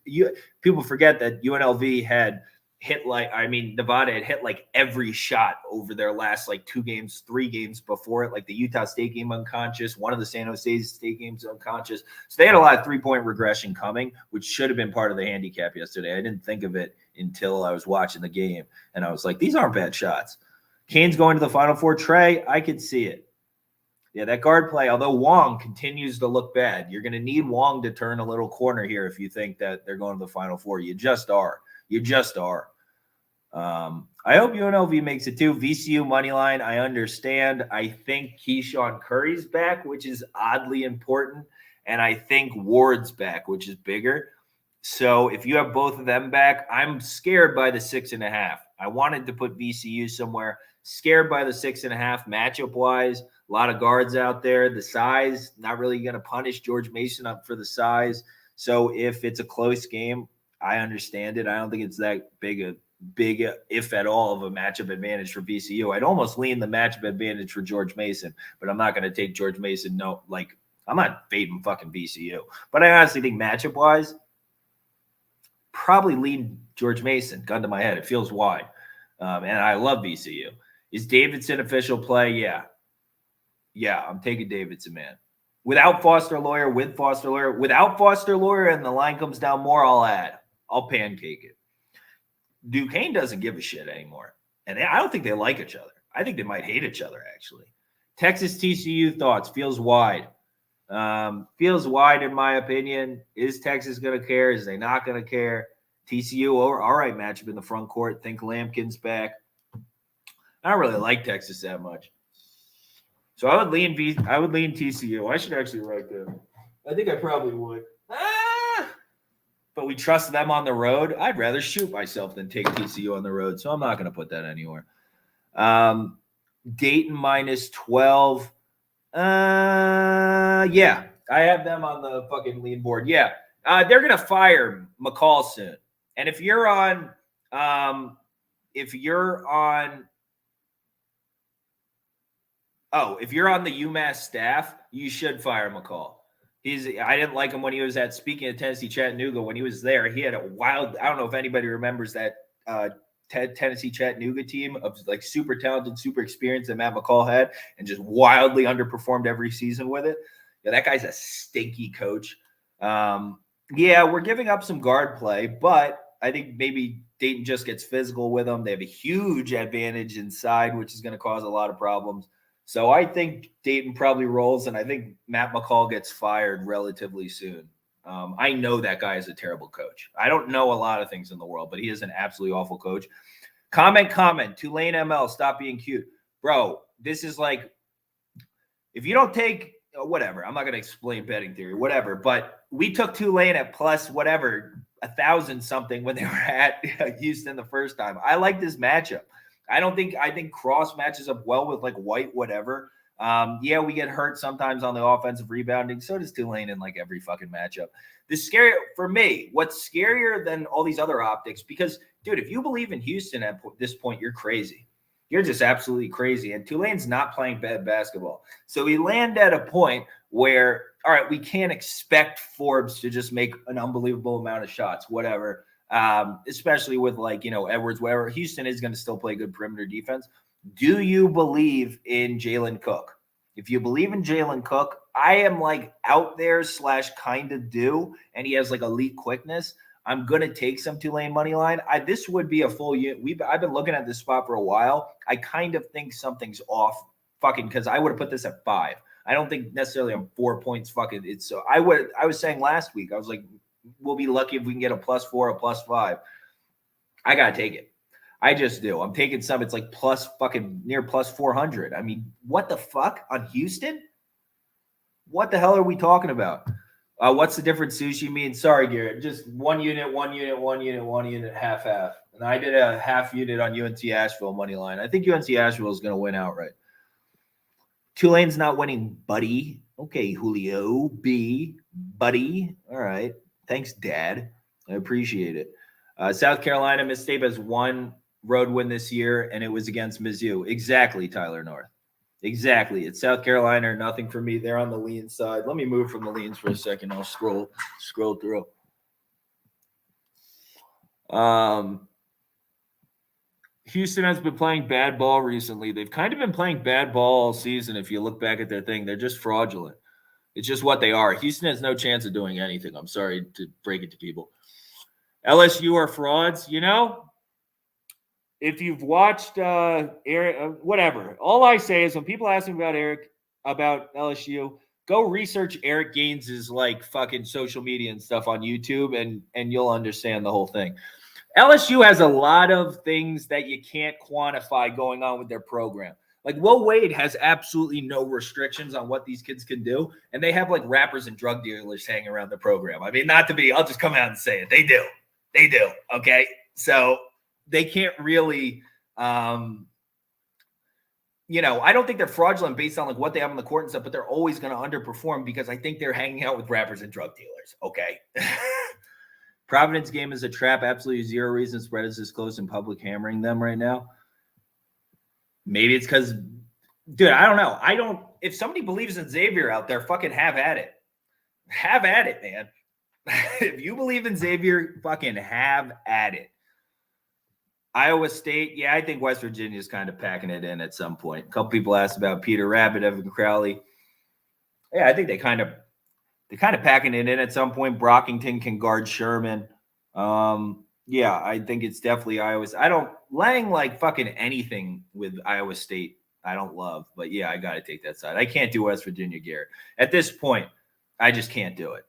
people forget that UNLV had Nevada had hit every shot over their last 2 games, 3 games before it, the Utah State game unconscious, one of the San Jose State games unconscious. So they had a lot of 3-point regression coming, which should have been part of the handicap yesterday. I didn't think of it until I was watching the game, and I was like, these aren't bad shots. Kane's going to the Final Four. Trey, I could see it. Yeah, that guard play, although Wong continues to look bad, you're going to need Wong to turn a little corner here if you think that they're going to the Final Four. You just are. I hope UNLV makes it too. VCU money line, I understand. I think Keyshawn Curry's back, which is oddly important. And I think Ward's back, which is bigger. So if you have both of them back, I'm scared by the 6.5. I wanted to put VCU somewhere. Scared by the 6.5 matchup wise. A lot of guards out there. The size, not really going to punish George Mason up for the size. So if it's a close game, I understand it. I don't think it's that big, if at all, of a matchup advantage for VCU. I'd almost lean the matchup advantage for George Mason, but I'm not going to take George Mason. No, like, I'm not fading fucking VCU. But I honestly think matchup wise, probably lean George Mason. Gun to my head. It feels wide. And I love VCU. Is Davidson official play? Yeah. Yeah, I'm taking Davidson, man. Without Foster Lawyer, with Foster Lawyer, without Foster Lawyer, and the line comes down more, I'll add. I'll pancake it. Duquesne doesn't give a shit anymore. And I don't think they like each other. I think they might hate each other, actually. Texas TCU thoughts. Feels wide. Feels wide, in my opinion. Is Texas going to care? Is they not going to care? TCU, all right matchup in the front court. Think Lampkin's back. I don't really like Texas that much. So I would lean TCU. I should actually write that. I think I probably would. But we trust them on the road. I'd rather shoot myself than take TCU on the road. So I'm not going to put that anywhere. Dayton minus 12. Yeah. I have them on the fucking lean board. Yeah. They're going to fire McCall soon. And if you're on the UMass staff, you should fire McCall. I didn't like him when he was at, speaking of Tennessee Chattanooga, when he was there, he had a wild, I don't know if anybody remembers that Tennessee Chattanooga team of like super talented, super experienced that Matt McCall had, and just wildly underperformed every season with it. Yeah, that guy's a stinky coach. Yeah, we're giving up some guard play, but I think maybe Dayton just gets physical with them. They have a huge advantage inside, which is going to cause a lot of problems. So I think Dayton probably rolls, and I think Matt McCall gets fired relatively soon. I know that guy is a terrible coach. I don't know a lot of things in the world, but he is an absolutely awful coach. Comment. Tulane ML, stop being cute. Bro, this is like, if you don't take whatever, I'm not going to explain betting theory, whatever, but we took Tulane at plus whatever, 1,000 something when they were at Houston the first time. I like this matchup. I think Cross matches up well with like White, whatever. Yeah, we get hurt sometimes on the offensive rebounding. So does Tulane in like every fucking matchup. For me, what's scarier than all these other optics, because, dude, if you believe in Houston at this point, you're crazy. You're just absolutely crazy. And Tulane's not playing bad basketball. So we land at a point where, all right, we can't expect Forbes to just make an unbelievable amount of shots, whatever. Especially with like, Edwards, wherever. Houston is going to still play good perimeter defense. Do you believe in Jalen Cook? If you believe in Jalen Cook, I am like out there / kind of do, and he has like elite quickness. I'm going to take some Tulane money line. This would be a full unit. I've been looking at this spot for a while. I kind of think something's off fucking, because I would have put this at 5. I don't think necessarily I'm 4 points fucking. I was saying last week, I was like, we'll be lucky if we can get a +4, a +5. I got to take it. I just do. I'm taking some. It's like plus fucking near +400. I mean, what the fuck on Houston? What the hell are we talking about? What's the difference, Sushi means? Sorry, Garrett. Just one unit, half. And I did a half unit on UNC Asheville money line. I think UNC Asheville is going to win outright. Tulane's not winning, buddy. Okay, Julio B, buddy. All right. Thanks, Dad. I appreciate it. South Carolina, Miss State has one road win this year, and it was against Mizzou. Exactly, Tyler North. Exactly. It's South Carolina or nothing for me. They're on the lean side. Let me move from the leans for a second. I'll scroll through. Houston has been playing bad ball recently. They've kind of been playing bad ball all season. If you look back at their thing, they're just fraudulent. It's just what they are. Houston has no chance of doing anything. I'm sorry to break it to people. LSU are frauds, If you've watched Eric, whatever. All I say is when people ask me about LSU, go research Eric Gaines's like fucking social media and stuff on YouTube, and you'll understand the whole thing. LSU has a lot of things that you can't quantify going on with their program. Like Will Wade has absolutely no restrictions on what these kids can do. And they have like rappers and drug dealers hanging around the program. I mean, not to be, I'll just come out and say it. They do. They do. Okay. So they can't really, I don't think they're fraudulent based on like what they have on the court and stuff, but they're always going to underperform because I think they're hanging out with rappers and drug dealers. Okay. Providence game is a trap. Absolutely zero reason spread is this close in public hammering them right now. Maybe it's because, dude, I don't know. If somebody believes in Xavier out there, fucking have at it. Have at it, man. If you believe in Xavier, fucking have at it. Iowa State, yeah, I think West Virginia is kind of packing it in at some point. A couple people asked about Peter Rabbit, Evan Crowley. Yeah, I think they kind of packing it in at some point. Brockington can guard Sherman. Yeah, I think it's definitely Iowa. Lang like fucking anything with Iowa State. I don't love, but yeah, I got to take that side. I can't do West Virginia, Garrett. At this point, I just can't do it.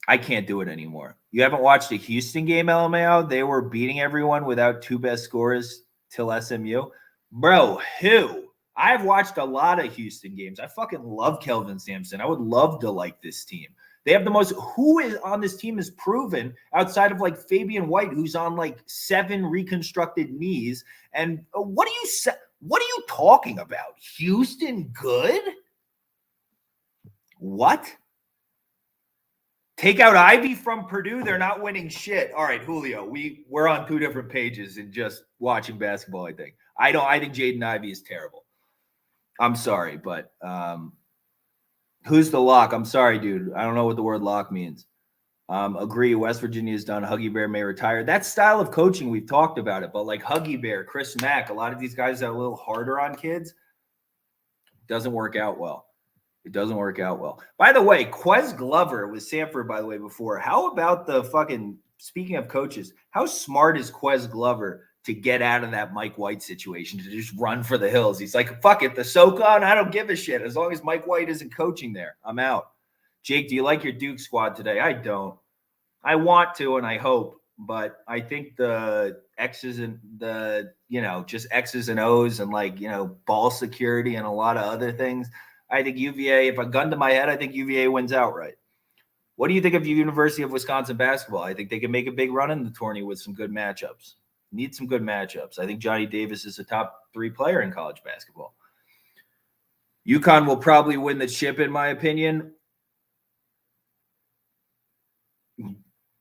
I can't do it anymore. You haven't watched a Houston game, LMAO? They were beating everyone without two best scorers till SMU. Bro, who? I've watched a lot of Houston games. I fucking love Kelvin Sampson. I would love to like this team. They have the most, who is on this team is proven outside of like Fabian White, who's on like 7 reconstructed knees. And what are you talking about? Houston good? What? Take out Ivy from Purdue. They're not winning shit. All right, Julio, we're on 2 different pages in just watching basketball, I think. I think Jaden Ivey is terrible. I'm sorry, but who's the lock? I'm sorry, dude. I don't know what the word lock means. Agree. West Virginia is done. Huggy Bear may retire. That style of coaching, we've talked about it, but like Huggy Bear, Chris Mack, a lot of these guys that are a little harder on kids, doesn't work out well. It doesn't work out well. By the way, Quez Glover was Samford, by the way, before. How about the fucking, speaking of coaches, how smart is Quez Glover to get out of that Mike White situation, to just run for the hills? He's like, fuck it, the SoCon, I don't give a shit. As long as Mike White isn't coaching there, I'm out. Jake, do you like your Duke squad today? I don't. I want to, and I hope, but I think the X's and the, just X's and O's and like, ball security and a lot of other things. I think UVA, if a gun to my head, I think UVA wins outright. What do you think of University of Wisconsin basketball? I think they can make a big run in the tourney with some good matchups. Need some good matchups. I think Johnny Davis is a top 3 player in college basketball. UConn will probably win the chip, in my opinion.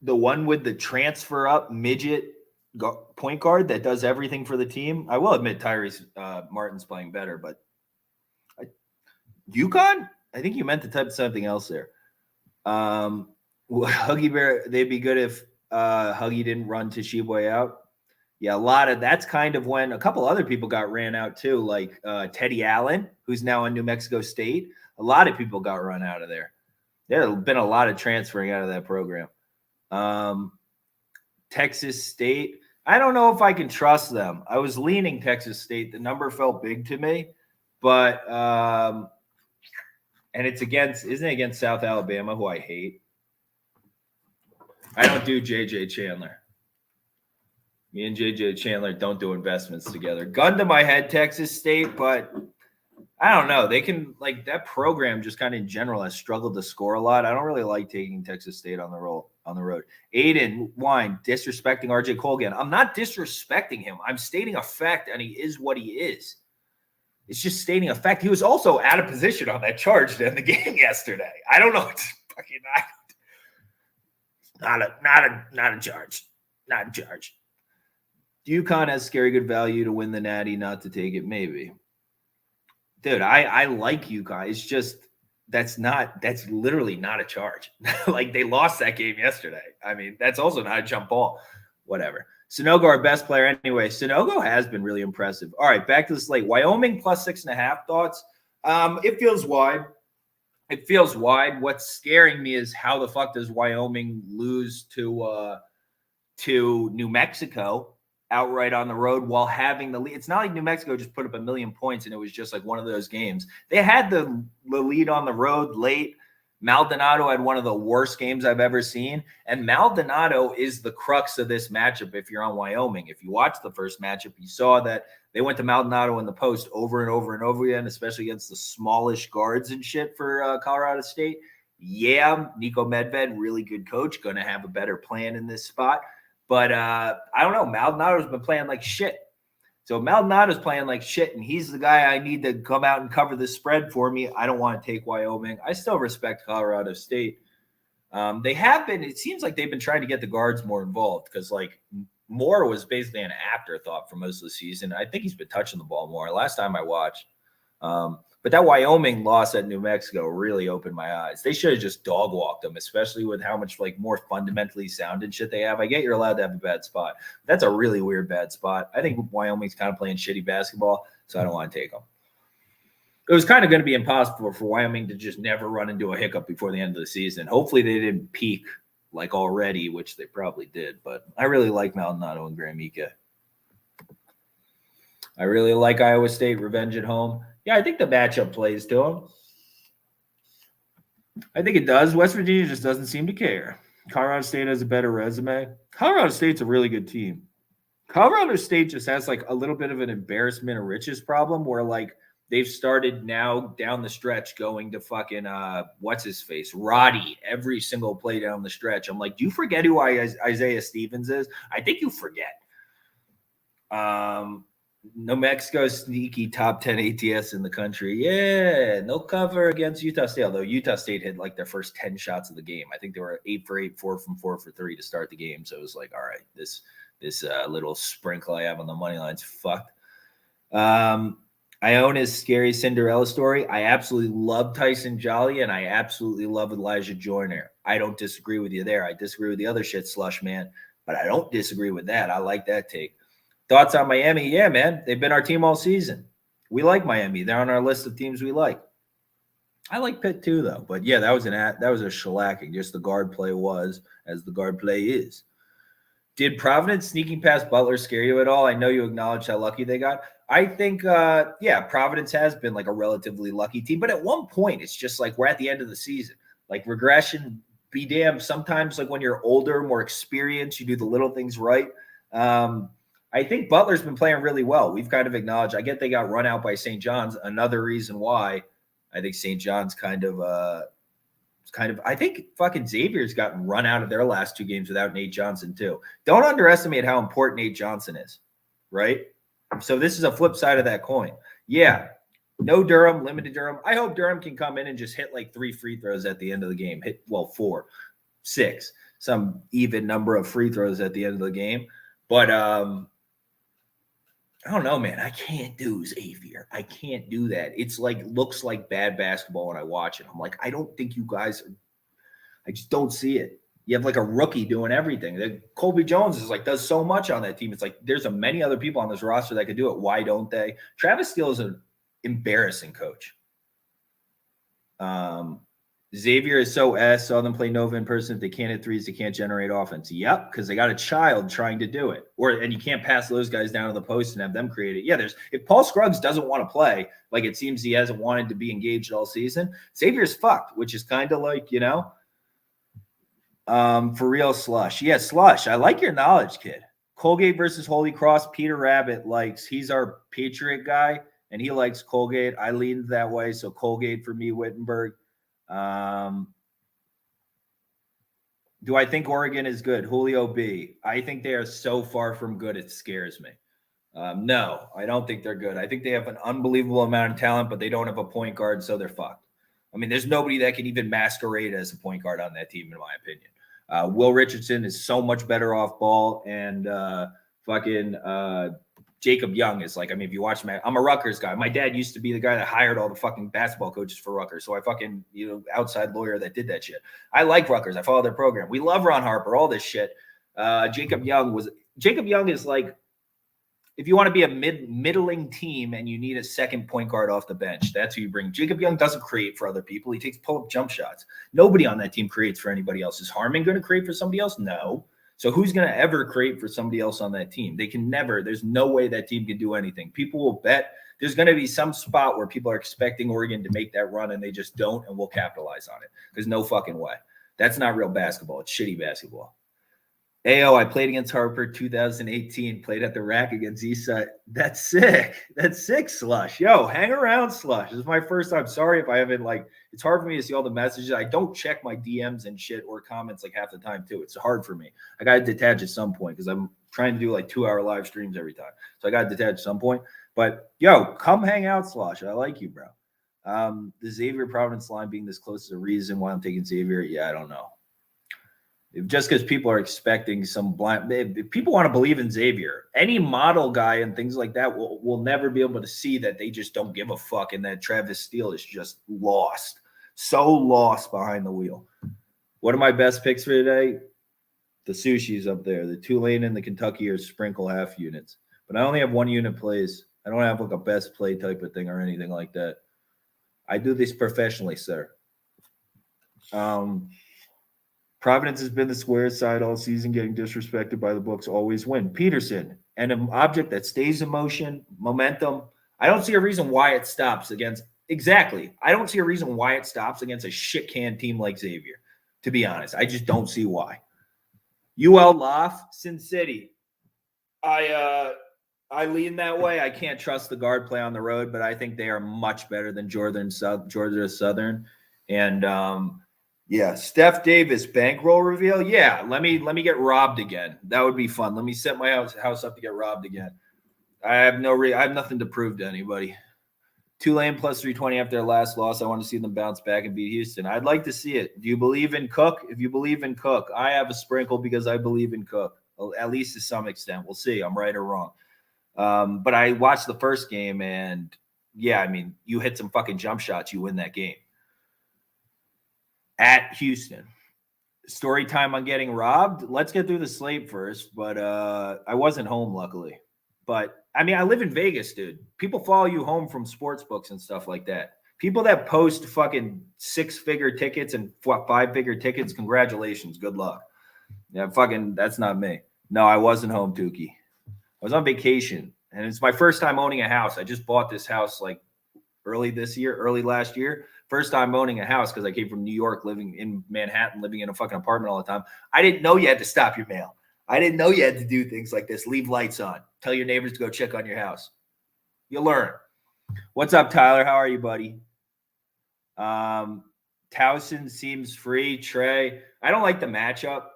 The one with the transfer up midget point guard that does everything for the team. I will admit Tyrese Martin's playing better, but UConn? I think you meant to type something else there. Huggy Bear, they'd be good if Huggy didn't run Tshiebwe out. Yeah, a lot of that's kind of when a couple other people got ran out too, like Teddy Allen, who's now in New Mexico State. A lot of people got run out of there. There have been a lot of transferring out of that program. Texas State, I don't know if I can trust them. I was leaning Texas State. The number felt big to me, but and it's isn't it against South Alabama, who I hate. I don't do JJ Chandler. Me and JJ Chandler don't do investments together. Gun to my head, Texas State, but I don't know. They can, like, that program just kind of in general has struggled to score a lot. I don't really like taking Texas State on the road. Aiden Wine, disrespecting RJ Colgan. I'm not disrespecting him. I'm stating a fact, and he is what he is. It's just stating a fact. He was also out of position on that charge to end the game yesterday. I don't know. It's fucking not a charge. Not a charge. UConn has scary good value to win the Natty, not to take it, maybe. Dude, I like UConn. It's just that's literally not a charge. Like, they lost that game yesterday. I mean, that's also not a jump ball. Whatever. Sunogo, our best player anyway. Sunogo has been really impressive. All right, back to the slate. Wyoming plus 6.5 thoughts. It feels wide. It feels wide. What's scaring me is how the fuck does Wyoming lose to New Mexico outright on the road while having the lead? It's not like New Mexico just put up 1 million points and it was just like one of those games. They had the lead on the road late. Maldonado had one of the worst games I've ever seen. And Maldonado is the crux of this matchup if you're on Wyoming. If you watched the first matchup, you saw that they went to Maldonado in the post over and over and over again, especially against the smallish guards and shit for Colorado State. Yeah, Nico Medved, really good coach, going to have a better plan in this spot. But I don't know. Maldonado's been playing like shit. So Maldonado's playing like shit, and he's the guy I need to come out and cover the spread for me. I don't want to take Wyoming. I still respect Colorado State. They have been, it seems like they've been trying to get the guards more involved because, like, Moore was basically an afterthought for most of the season. I think he's been touching the ball more last time I watched. But that Wyoming loss at New Mexico really opened my eyes. They should have just dog walked them, especially with how much like more fundamentally sound and shit they have. I get you're allowed to have a bad spot. That's a really weird bad spot. I think Wyoming's kind of playing shitty basketball, so I don't want to take them. It was kind of going to be impossible for Wyoming to just never run into a hiccup before the end of the season. Hopefully they didn't peak like already, which they probably did. But I really like Maldonado and Graham Ike. I really like Iowa State revenge at home. Yeah, I think the matchup plays to them. I think it does. West Virginia just doesn't seem to care. Colorado State has a better resume. Colorado State's a really good team. Colorado State just has like a little bit of an embarrassment of riches problem where like they've started now down the stretch going to fucking what's his face, Roddy, every single play down the stretch. I'm like, do you forget who Isaiah Stevens is? I think you forget. New Mexico sneaky top 10 ATS in the country. Yeah, no cover against Utah State, although Utah State had like their first 10 shots of the game. I think they were 8 for 8, 4 from 4 for 3 to start the game. So it was like, all right, this little sprinkle I have on the money line's fucked. Iona's scary Cinderella story. I absolutely love Tyson Jolly, and I absolutely love Elijah Joyner. I don't disagree with you there. I disagree with the other shit, Slush Man, but I don't disagree with that. I like that take. Thoughts on Miami? Yeah, man. They've been our team all season. We like Miami. They're on our list of teams we like. I like Pitt too, though. But yeah, that was a shellacking. Just the guard play was as the guard play is. Did Providence sneaking past Butler scare you at all? I know you acknowledged how lucky they got. I think, Providence has been like a relatively lucky team. But at one point, it's just like we're at the end of the season. Like regression, be damned. Sometimes like when you're older, more experienced, you do the little things right. I think Butler's been playing really well. We've kind of acknowledged. I get they got run out by St. John's. Another reason why I think St. John's kind of. I think fucking Xavier's gotten run out of their last 2 games without Nate Johnson too. Don't underestimate how important Nate Johnson is, right? So this is a flip side of that coin. Yeah, no Durham, limited Durham. I hope Durham can come in and just hit like 3 free throws at the end of the game. 4, 6, some even number of free throws at the end of the game. But I don't know, man. I can't do Xavier. I can't do that. It's like looks like bad basketball when I watch it. I'm like, I don't think you guys are. I just don't see it. You have like a rookie doing everything. Colby Jones is like does so much on that team. It's like there's many other people on this roster that could do it. Why don't they? Travis Steele is an embarrassing coach. Xavier is so saw them play Nova in person. If they can't hit threes, they can't generate offense. Yep, because they got a child trying to do it. And you can't pass those guys down to the post and have them create it. Yeah, if Paul Scruggs doesn't want to play, like it seems he hasn't wanted to be engaged all season, Xavier's fucked, which is kind of like, for real, Slush. Yeah, Slush. I like your knowledge, kid. Colgate versus Holy Cross. Peter Rabbit he's our Patriot guy, and he likes Colgate. I leaned that way, so Colgate for me, Wittenberg. Do I think Oregon is good? Julio B. I think they are so far from good, it scares me. No, I don't think they're good. I think they have an unbelievable amount of talent, but they don't have a point guard, so they're fucked. I mean, there's nobody that can even masquerade as a point guard on that team, in my opinion. Will Richardson is so much better off ball, and Jacob Young is like, I mean, if you watch him, I'm a Rutgers guy. My dad used to be the guy that hired all the fucking basketball coaches for Rutgers. So I fucking, outside lawyer that did that shit. I like Rutgers. I follow their program. We love Ron Harper, all this shit. Jacob Young is like, if you want to be a middling team and you need a second point guard off the bench, that's who you bring. Jacob Young doesn't create for other people. He takes pull-up jump shots. Nobody on that team creates for anybody else. Is Harmon going to create for somebody else? No. So who's going to ever create for somebody else on that team? They can never. There's no way that team can do anything. People will bet there's going to be some spot where people are expecting Oregon to make that run and they just don't, and we'll capitalize on it. There's no fucking way. That's not real basketball. It's shitty basketball. AO, I played against Harper 2018, played at the rack against Eastside. That's sick. That's sick, Slush. Yo, hang around, Slush. This is my first time. Sorry if I haven't, it's hard for me to see all the messages. I don't check my DMs and shit or comments half the time, too. It's hard for me. I got to detach at some point because I'm trying to do 2-hour live streams every time. So I got to detach at some point. But, yo, come hang out, Slush. I like you, bro. The Xavier Providence line being this close is a reason why I'm taking Xavier. Yeah, I don't know. Just because people are expecting some blind, if people want to believe in Xavier, any model guy and things like that will never be able to see that they just don't give a fuck and that Travis Steele is just lost, so lost behind the wheel. What are my best picks for today? The sushi's up there. The Tulane and the Kentucky are sprinkle half units, but I only have 1 unit plays. I don't have a best play type of thing or anything like that. I do this professionally, sir. Providence has been the square side all season, getting disrespected by the books, always win. Peterson, and an object that stays in motion, momentum. I don't see a reason why it stops against – exactly. I don't see a reason why it stops against a shit-can team like Xavier, to be honest. I just don't see why. UL Loft, Sin City. I lean that way. I can't trust the guard play on the road, but I think they are much better than Georgia Southern. And yeah, Steph Davis bankroll reveal. Yeah, let me get robbed again. That would be fun. Let me set my house up to get robbed again. I have nothing to prove to anybody. Tulane plus 320 after their last loss. I want to see them bounce back and beat Houston. I'd like to see it. Do you believe in Cook? If you believe in Cook, I have a sprinkle because I believe in Cook, at least to some extent. We'll see. I'm right or wrong. But I watched the first game, and yeah, I mean, you hit some fucking jump shots, you win that game. At Houston. Story time on getting robbed. Let's get through the slate first, but I wasn't home, luckily. But, I mean, I live in Vegas, dude. People follow you home from sports books and stuff like that. People that post fucking 6-figure tickets and 5-figure tickets, congratulations. Good luck. Yeah, that's not me. No, I wasn't home, Tukey. I was on vacation, and it's my first time owning a house. I just bought this house early last year. First time owning a house because I came from New York, living in Manhattan, living in a fucking apartment all the time. I didn't know you had to stop your mail. I didn't know you had to do things like this. Leave lights on. Tell your neighbors to go check on your house. You learn. What's up, Tyler? How are you, buddy? Towson seems free. Trey. I don't like the matchup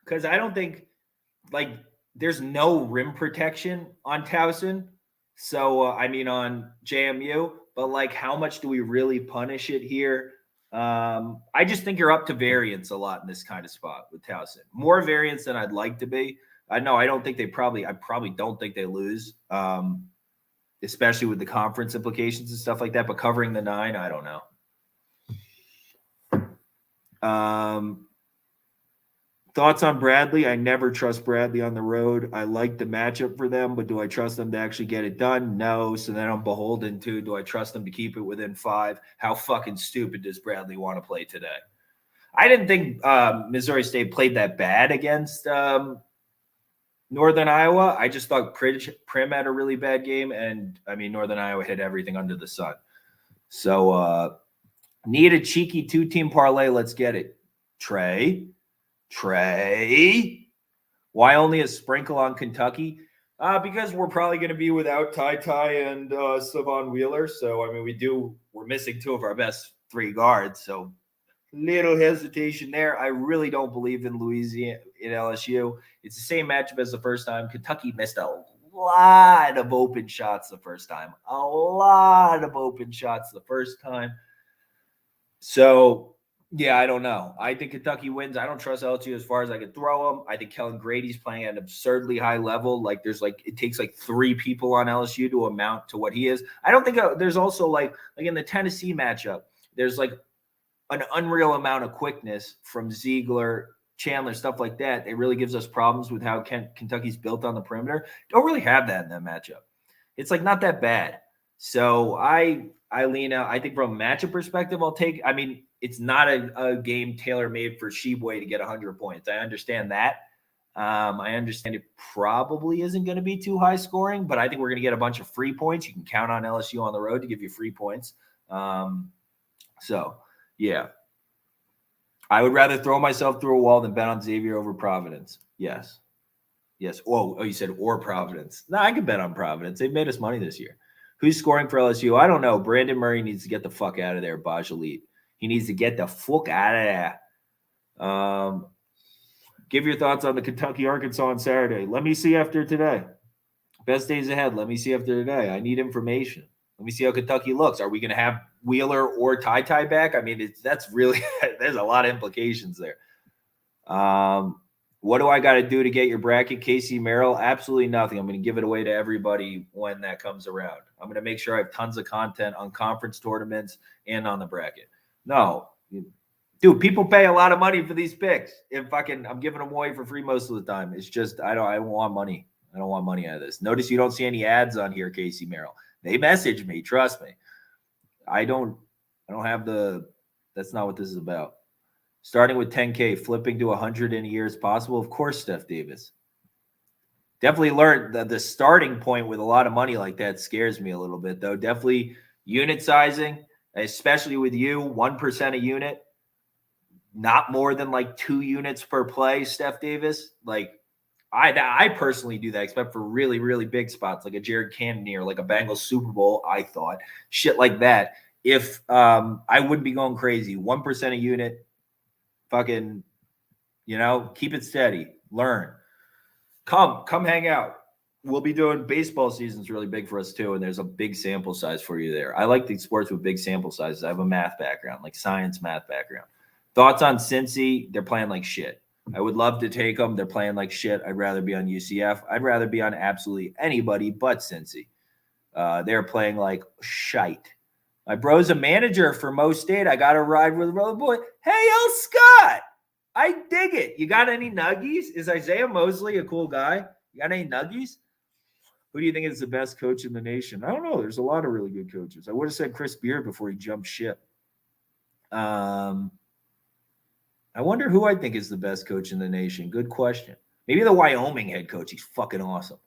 because I don't think there's no rim protection on Towson. So, on JMU. But how much do we really punish it here? I just think you're up to variance a lot in this kind of spot with Towson. More variance than I'd like to be. I don't think I probably don't think they lose, especially with the conference implications and stuff like that. But covering the 9, I don't know. Thoughts on Bradley? I never trust Bradley on the road. I like the matchup for them, but do I trust them to actually get it done? No. So then I'm beholden to, do I trust them to keep it within 5? How fucking stupid does Bradley want to play today? I didn't think Missouri State played that bad against Northern Iowa. I just thought Prim had a really bad game, and, Northern Iowa hit everything under the sun. So need a cheeky 2-team parlay. Let's get it. Trey, why only a sprinkle on Kentucky? Because we're probably going to be without Ty and Savon Wheeler. So, we're missing 2 of our best 3 guards. So, little hesitation there. I really don't believe in Louisiana in LSU. It's the same matchup as the first time. Kentucky missed a lot of open shots the first time. So, yeah, I don't know. I think Kentucky wins. I don't trust LSU as far as I can throw them. I think Kellen Grady's playing at an absurdly high level. It takes 3 people on LSU to amount to what he is. I don't think there's also in the Tennessee matchup, there's an unreal amount of quickness from Ziegler, Chandler, stuff like that. It really gives us problems with how Kentucky's built on the perimeter. Don't really have that in that matchup. It's not that bad. So I lean out. I think from a matchup perspective, I'll take. It's not a game tailor-made for Sheboy to get 100 points. I understand that. I understand it probably isn't going to be too high scoring, but I think we're going to get a bunch of free points. You can count on LSU on the road to give you free points. So, yeah. I would rather throw myself through a wall than bet on Xavier over Providence. Yes. Oh, you said or Providence. No, I could bet on Providence. They've made us money this year. Who's scoring for LSU? I don't know. Brandon Murray needs to get the fuck out of there, Baj Elite. He needs to get the fuck out of there. Give your thoughts on the Kentucky-Arkansas on Saturday. Let me see after today. Best days ahead. Let me see after today. I need information. Let me see how Kentucky looks. Are we going to have Wheeler or Ty back? I mean, that's really – there's a lot of implications there. What do I got to do to get your bracket, Casey Merrill? Absolutely nothing. I'm going to give it away to everybody when that comes around. I'm going to make sure I have tons of content on conference tournaments and on the bracket. No. Dude, people pay a lot of money for these picks. I'm giving them away for free most of the time. It's just I don't want money. I don't want money out of this. Notice you don't see any ads on here, Casey Merrill. They message me, trust me. I don't have that's not what this is about. Starting with 10K, flipping to 100 in a year is possible. Of course, Steph Davis. Definitely learned that the starting point with a lot of money like that scares me a little bit, though. Definitely unit sizing, especially with you, 1% a unit. Not more than like 2 units per play, Steph Davis. Like, I personally do that, except for really, really big spots, like a Jared Cannonier, like a Bengals Super Bowl, I thought. Shit like that. If I wouldn't be going crazy. 1% a unit, fucking, keep it steady. Learn. Come hang out. We'll be doing baseball season's really big for us too, and there's a big sample size for you there. I like the sports with big sample sizes. I have a math background, like science math background. Thoughts on Cincy? They're playing like shit. I would love to take them. They're playing like shit. I'd rather be on UCF. I'd rather be on absolutely anybody but Cincy. They're playing like shite. My bro's a manager for Mo State. I got to ride with Road Boy. Hey, L. Scott. I dig it. You got any nuggies? Is Isaiah Mosley a cool guy? You got any nuggies? Who do you think is the best coach in the nation? I don't know. There's a lot of really good coaches. I would have said Chris Beard before he jumped ship. I wonder who I think is the best coach in the nation. Good question. Maybe the Wyoming head coach. He's fucking awesome.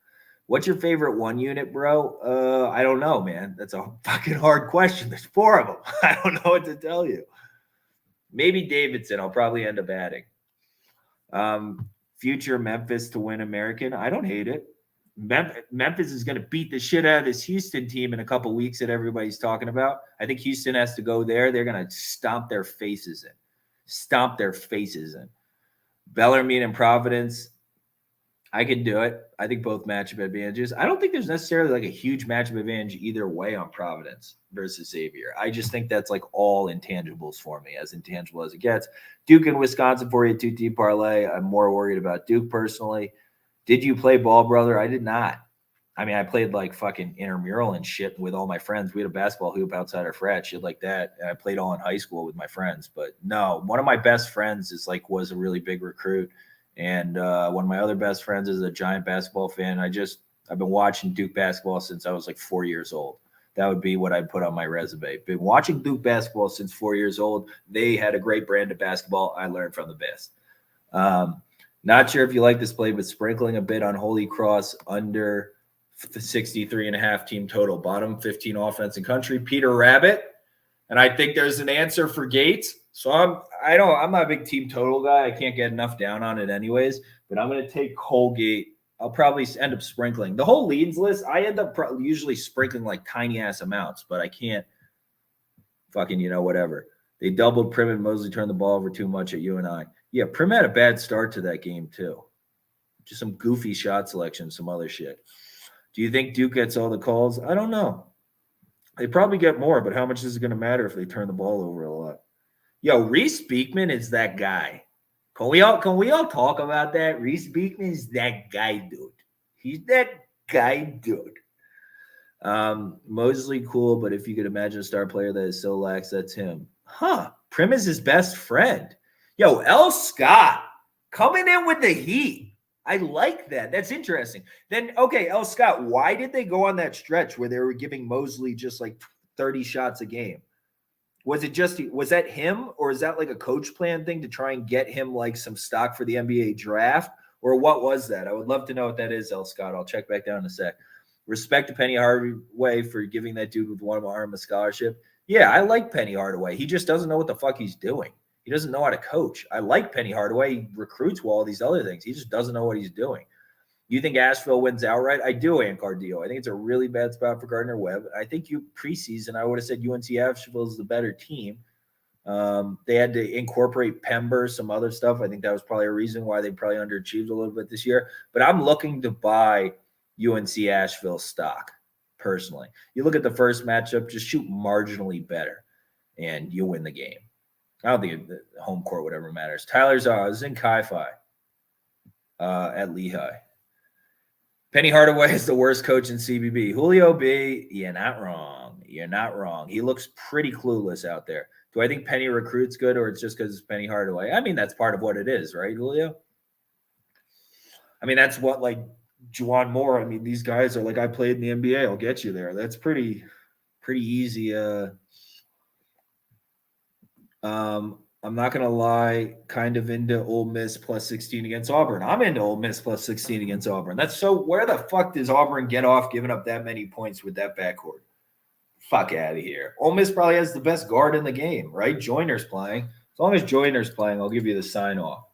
What's your favorite one unit, bro? I don't know, man. That's a fucking hard question. There's 4 of them. I don't know what to tell you. Maybe Davidson. I'll probably end up adding. Future Memphis to win American. I don't hate it. Memphis is going to beat the shit out of this Houston team in a couple weeks that everybody's talking about. I think Houston has to go there. They're going to stomp their faces in. Bellarmine and Providence, I can do it. I think both matchup advantages. I don't think there's necessarily like a huge matchup advantage either way on Providence versus Xavier. I just think that's like all intangibles for me, as intangible as it gets. Duke and Wisconsin for you, 2-team parlay. I'm more worried about Duke personally. Did you play ball, brother? I did not. I mean, I played like fucking intramural and shit with all my friends. We had a basketball hoop outside our frat, shit like that. And I played all in high school with my friends. But no, one of my best friends was a really big recruit. And one of my other best friends is a giant basketball fan. I've been watching Duke basketball since I was like 4 years old. That would be what I'd put on my resume. Been watching Duke basketball since 4 years old. They had a great brand of basketball. I learned from the best. Not sure if you like this play, but sprinkling a bit on Holy Cross under the 63.5 team total. Bottom 15 offense in country. Peter Rabbit. And I think there's an answer for Gates. So I'm not a big team total guy. I can't get enough down on it anyways, but I'm going to take Colgate. I'll probably end up sprinkling. The whole leads list, I end up usually sprinkling like tiny ass amounts, but I can't fucking, whatever. They doubled Prim and Mosley, turned the ball over too much at UNI. Yeah, Prim had a bad start to that game too. Just some goofy shot selection, some other shit. Do you think Duke gets all the calls? I don't know. They probably get more, but how much is it going to matter if they turn the ball over a lot? Yo, Reese Beekman is that guy. Can we all talk about that? Reese Beekman is that guy, dude. He's that guy, dude. Mosley, cool, but if you could imagine a star player that is so lax, that's him. Huh. Prim is his best friend. Yo, L. Scott coming in with the heat. I like that. That's interesting. Then, okay, L. Scott, why did they go on that stretch where they were giving Mosley just like 30 shots a game? Was that him, or is that like a coach plan thing to try and get him like some stock for the NBA draft? Or what was that? I would love to know what that is, El Scott. I'll check back down in a sec. Respect to Penny Hardaway for giving that dude with one arm a scholarship. Yeah, I like Penny Hardaway. He just doesn't know what the fuck he's doing. He doesn't know how to coach. I like Penny Hardaway. He recruits well, all these other things. He just doesn't know what he's doing. You think Asheville wins outright? I do, Ancardio. I think it's a really bad spot for Gardner-Webb. I think preseason, I would have said UNC Asheville is the better team. They had to incorporate Pember, some other stuff. I think that was probably a reason why they probably underachieved a little bit this year. But I'm looking to buy UNC Asheville stock, personally. You look at the first matchup, just shoot marginally better, and you'll win the game. I don't think the home court would ever matters. Tyler Zaw, Zinc Hi-Fi at Lehigh. Penny Hardaway is the worst coach in CBB. Julio B, you're not wrong. You're not wrong. He looks pretty clueless out there. Do I think Penny recruits good, or it's just because it's Penny Hardaway? I mean, that's part of what it is, right, Julio? I mean, that's what, like, Juwan Moore, I mean, these guys are like, I played in the NBA. I'll get you there. That's pretty easy. I'm not going to lie, kind of into Ole Miss plus 16 against Auburn. I'm into Ole Miss plus 16 against Auburn. That's so, where the fuck does Auburn get off giving up that many points with that backcourt? Fuck out of here. Ole Miss probably has the best guard in the game, right? Joyner's playing. As long as Joyner's playing, I'll give you the sign off.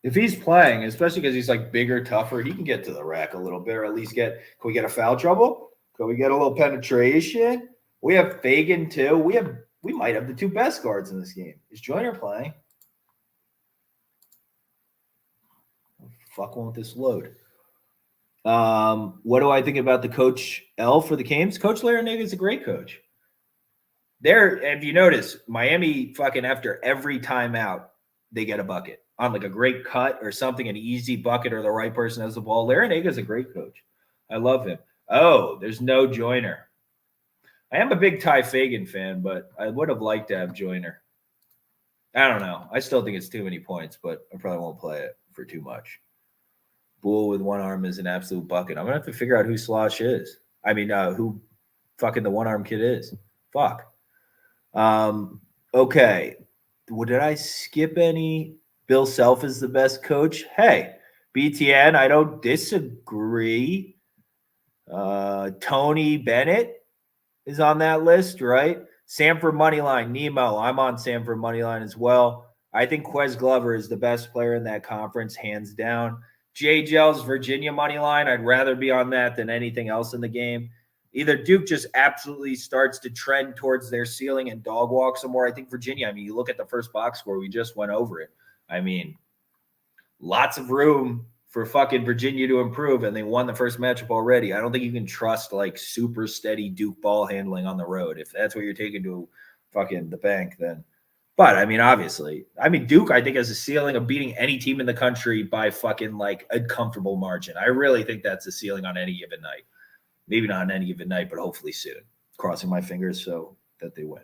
If he's playing, especially because he's like bigger, tougher, he can get to the rack a little bit, or at least can we get a foul trouble? Can we get a little penetration? We have Fagan too. We might have the two best guards in this game. Is Joyner playing? Fuck won't this load? What do I think about the coach L for the Canes? Coach Larinaga is a great coach. If you notice, Miami fucking after every timeout, they get a bucket on like a great cut or something, an easy bucket, or the right person has the ball. Larinaga is a great coach. I love him. Oh, there's no Joyner. I am a big Ty Fagan fan, but I would have liked to have Joyner. I don't know. I still think it's too many points, but I probably won't play it for too much. Bull with one arm is an absolute bucket. I'm going to have to figure out who Slosh is. I mean, who fucking the one-arm kid is. Fuck. Okay. Did I skip any? Bill Self is the best coach. Hey, BTN, I don't disagree. Tony Bennett is on that list, right? Samford Moneyline, Nemo. I'm on Samford Moneyline as well. I think Quez Glover is the best player in that conference, hands down. J. Gels, Virginia Moneyline. I'd rather be on that than anything else in the game. Either Duke just absolutely starts to trend towards their ceiling and dog walk some more. I think Virginia, I mean, you look at the first box score, we just went over it. I mean, lots of room for fucking Virginia to improve, and they won the first matchup already. I don't think you can trust like super steady Duke ball handling on the road. If that's what you're taking to fucking the bank, then. But I mean, obviously, Duke, I think, has a ceiling of beating any team in the country by fucking like a comfortable margin. I really think that's a ceiling on any given night. Maybe not on any given night, but hopefully soon. Crossing my fingers so that they win.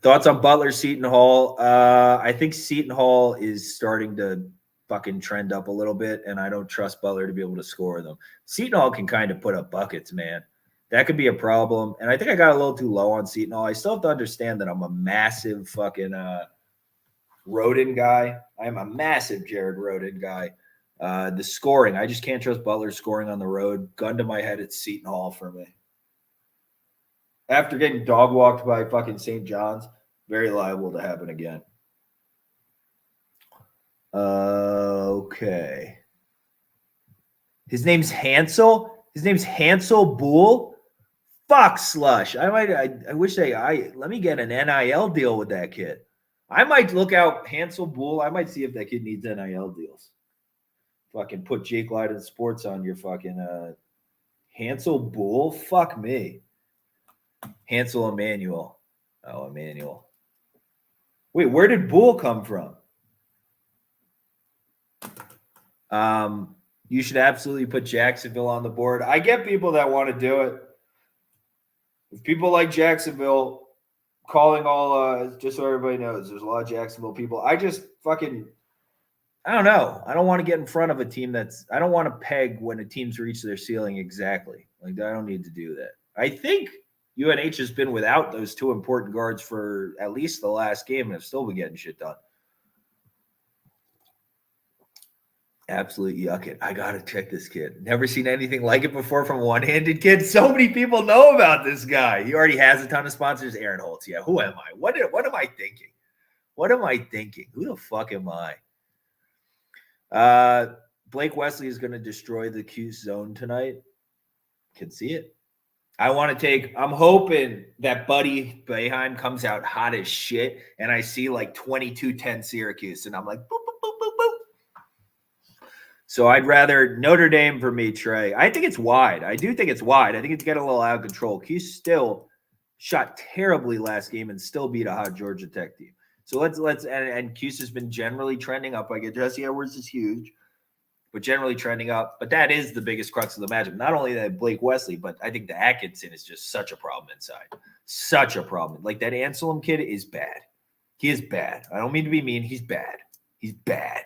Thoughts on Butler, Seton Hall? I think Seton Hall is starting to fucking trend up a little bit, and I don't trust Butler to be able to score them. Seton Hall can kind of put up buckets, man. That could be a problem. And I think I got a little too low on Seton Hall. I still have to understand that I'm a massive fucking Roden guy. I'm a massive Jared Roden guy. The scoring, I just can't trust Butler scoring on the road. Gun to my head, it's Seton Hall for me. After getting dog walked by fucking St. John's, very liable to happen again. Okay. His name's Hansel. His name's Hansel Boole. Fuck Slush. I wish let me get an NIL deal with that kid. I might look out Hansel Boole. I might see if that kid needs NIL deals. Fucking put Jake Lyden Sports on your fucking Hansel Boole. Fuck me. Hansel Emmanuel. Oh, Emmanuel. Wait, where did Boole come from? You should absolutely put Jacksonville on the board. I get people that want to do it. If people like Jacksonville, calling all, just so everybody knows, there's a lot of Jacksonville people. I just fucking, I don't know. I don't want to get in front of a team I don't want to peg when a team's reached their ceiling exactly. Like, I don't need to do that. I think UNH has been without those two important guards for at least the last game and have still been getting shit done. Absolute yuck it. I got to check this kid. Never seen anything like it before from a one-handed kid. So many people know about this guy. He already has a ton of sponsors. Aaron Holtz. Yeah, who am I? What am I thinking? What am I thinking? Who the fuck am I? Blake Wesley is going to destroy the Cuse zone tonight. Can see it. I'm hoping that Buddy Boeheim comes out hot as shit, and I see like 22-10 Syracuse, and I'm like, boop, boop, boop, boop, boop. So I'd rather Notre Dame for me, Trey. I think it's wide. I do think it's wide. I think it's getting a little out of control. Cuse still shot terribly last game and still beat a hot Georgia Tech team. So and Cuse has been generally trending up. I get Jesse Edwards is huge, but generally trending up. But that is the biggest crux of the matchup. Not only that Blake Wesley, but I think the Atkinson is just such a problem inside. Such a problem. Like that Anselm kid is bad. He is bad. I don't mean to be mean. He's bad. He's bad.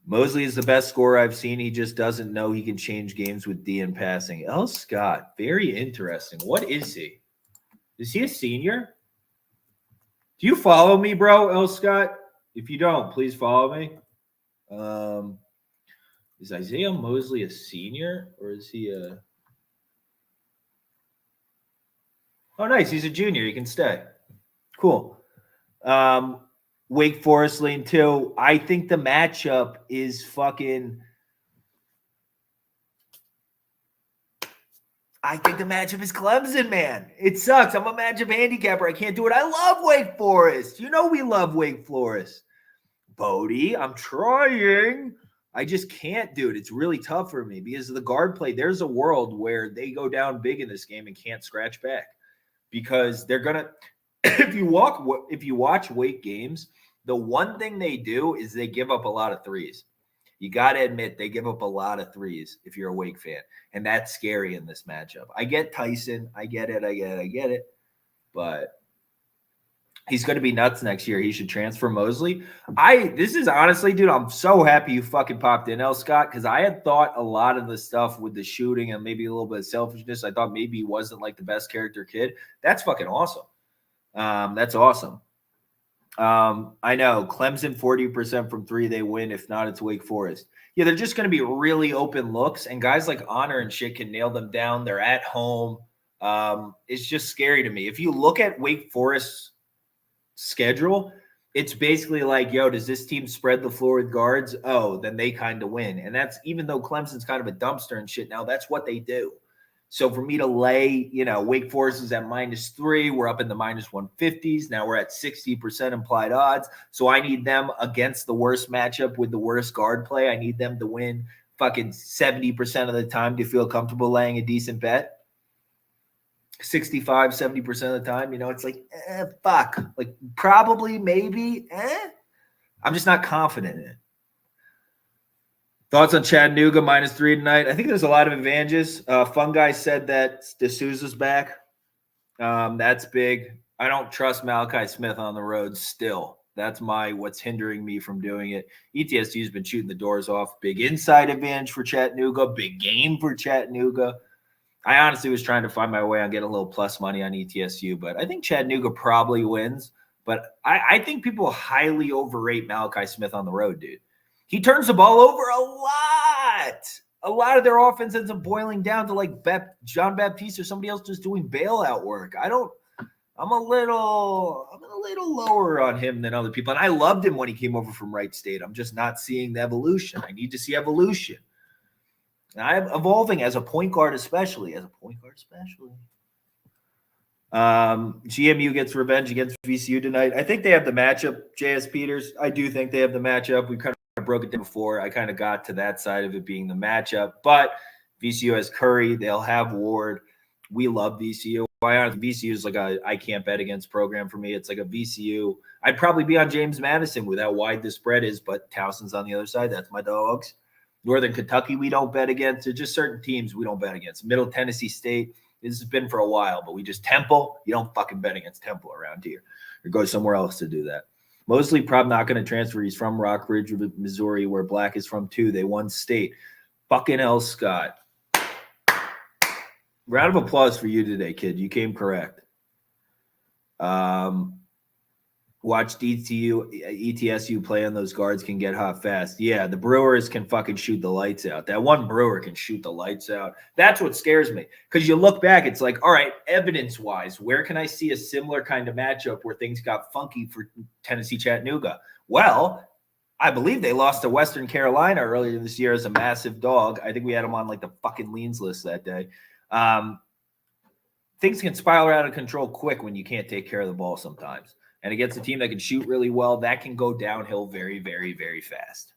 Mosley is the best scorer I've seen. He just doesn't know he can change games with D in passing. L. Scott, very interesting. What is he? Is he a senior? Do you follow me, bro, L. Scott? If you don't, please follow me. Is Isaiah Mosley a senior or is he a? Oh, nice. He's a junior. He can stay. Cool. Wake Forest lane 2. I think the matchup is fucking. I think the matchup is Clemson, man. It sucks. I'm a matchup handicapper. I can't do it. I love Wake Forest. You know we love Wake Forest. Bodie, I'm trying. I just can't do it. It's really tough for me because of the guard play. There's a world where they go down big in this game and can't scratch back because they're gonna. If you watch Wake games, the one thing they do is they give up a lot of threes. You got to admit they give up a lot of threes if you're a Wake fan, and that's scary in this matchup. I get Tyson, I get it, but he's going to be nuts next year. He should transfer Mosley. This is honestly, dude, I'm so happy you fucking popped in, L. Scott, because I had thought a lot of the stuff with the shooting and maybe a little bit of selfishness. I thought maybe he wasn't like the best character kid. That's fucking awesome. That's awesome. I know Clemson 40% from 3, they win. If not, it's Wake Forest. Yeah, they're just going to be really open looks, and guys like Honor and shit can nail them down. They're at home. It's just scary to me. If you look at Wake Forest's schedule, it's basically like, yo, does this team spread the floor with guards? Oh, then they kind of win. And that's even though Clemson's kind of a dumpster and shit now, that's what they do. So for me to lay, Wake Forest is at -3. We're up in the -150s. Now we're at 60% implied odds. So I need them against the worst matchup with the worst guard play. I need them to win fucking 70% of the time to feel comfortable laying a decent bet. 65, 70% of the time, it's like, fuck. Like probably, maybe, I'm just not confident in it. Thoughts on Chattanooga -3 tonight? I think there's a lot of advantages. Fun Guy said that D'Souza's back. That's big. I don't trust Malachi Smith on the road still. That's what's hindering me from doing it. ETSU's been shooting the doors off. Big inside advantage for Chattanooga. Big game for Chattanooga. I honestly was trying to find my way on getting a little plus money on ETSU, but I think Chattanooga probably wins. But I think people highly overrate Malachi Smith on the road, dude. He turns the ball over a lot. A lot of their offense ends up boiling down to like John Baptiste or somebody else just doing bailout work. I'm a little lower on him than other people. And I loved him when he came over from Wright State. I'm just not seeing the evolution. I need to see evolution. And I'm evolving as a point guard, especially. GMU gets revenge against VCU tonight. I think they have the matchup, JS Peters. I do think they have the matchup. We kind of broke it down before. I kind of got to that side of it being the matchup. But VCU has Curry. They'll have Ward. We love VCU. VCU is like I can't bet against program for me. It's like a VCU. I'd probably be on James Madison with how wide the spread is, but Towson's on the other side. That's my dogs. Northern Kentucky we don't bet against. There's just certain teams we don't bet against. Middle Tennessee State. This has been for a while, but we just Temple. You don't fucking bet against Temple around here. Or go somewhere else to do that. Mostly probably not going to transfer. He's from Rockridge, Missouri, where Black is from too. They won state. Fucking L. Scott. Round of applause for you today, kid. You came correct. Where Watch ETSU play on those guards can get hot fast. Yeah, the Brewers can fucking shoot the lights out. That one Brewer can shoot the lights out. That's what scares me. Because you look back, it's like, all right, evidence-wise, where can I see a similar kind of matchup where things got funky for Tennessee Chattanooga? Well, I believe they lost to Western Carolina earlier this year as a massive dog. I think we had them on like the fucking leans list that day. Things can spiral out of control quick when you can't take care of the ball sometimes. And against a team that can shoot really well, that can go downhill very, very, very fast.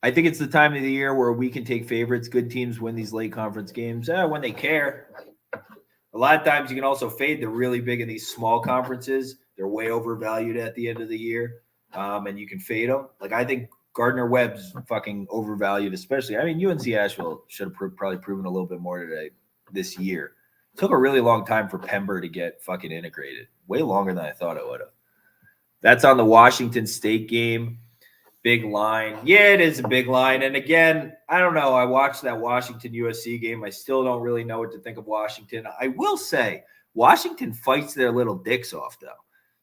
I think it's the time of the year where we can take favorites. Good teams win these late conference games when they care. A lot of times you can also fade the really big in these small conferences. They're way overvalued at the end of the year, and you can fade them. Like I think Gardner-Webb's fucking overvalued, especially. I mean, UNC Asheville should have probably proven a little bit more today this year. It took a really long time for Pember to get fucking integrated. Way longer than I thought it would have. That's on the Washington State game. Big line. Yeah, it is a big line. And again, I don't know. I watched that Washington USC game. I still don't really know what to think of Washington. I will say Washington fights their little dicks off, though.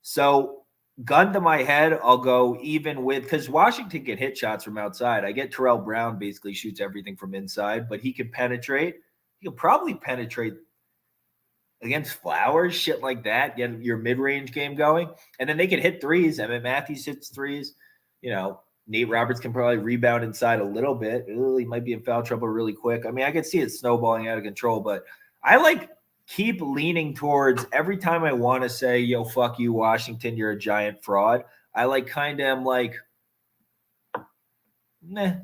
So gun to my head, I'll go even with – because Washington can hit shots from outside. I get Terrell Brown basically shoots everything from inside, but he can penetrate. He can probably penetrate – against Flowers, shit like that, get your mid-range game going. And then they can hit threes. Emmett Matthews hits threes. You know, Nate Roberts can probably rebound inside a little bit. Ooh, he might be in foul trouble really quick. I mean, I could see it snowballing out of control, but I keep leaning towards every time I want to say, yo, fuck you, Washington, you're a giant fraud. I kind of am like, meh.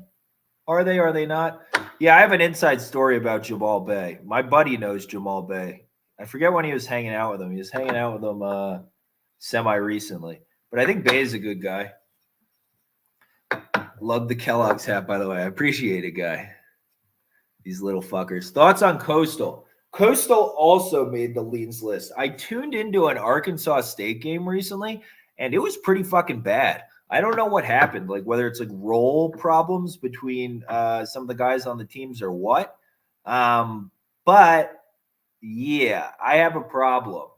Are they not? Yeah, I have an inside story about Jamal Bay. My buddy knows Jamal Bay. I forget when he was hanging out with him. He was hanging out with him semi-recently. But I think Bay is a good guy. Love the Kellogg's hat, by the way. I appreciate it, guy. These little fuckers. Thoughts on Coastal? Coastal also made the leans list. I tuned into an Arkansas State game recently, and it was pretty fucking bad. I don't know what happened, like whether it's like role problems between some of the guys on the teams or what. But yeah, I have a problem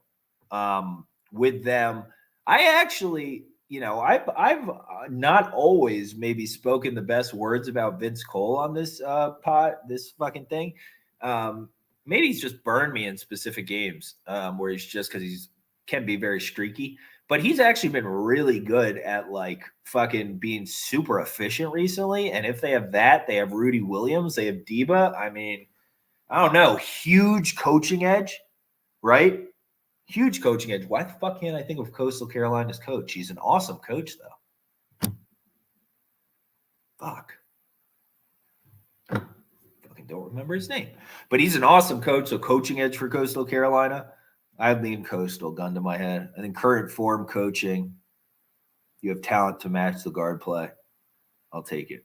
with them. I actually, I've not always maybe spoken the best words about Vince Cole on this this fucking thing. Maybe he's just burned me in specific games where he's just because he's can be very streaky. But he's actually been really good at fucking being super efficient recently. And if they have that, they have Rudy Williams, they have Deba. I mean, I don't know. Huge coaching edge, right? Huge coaching edge. Why the fuck can't I think of Coastal Carolina's coach? He's an awesome coach, though. Fuck. Fucking don't remember his name. But he's an awesome coach. So coaching edge for Coastal Carolina. I'd lean Coastal, gun to my head. I think current form coaching, you have talent to match the guard play. I'll take it.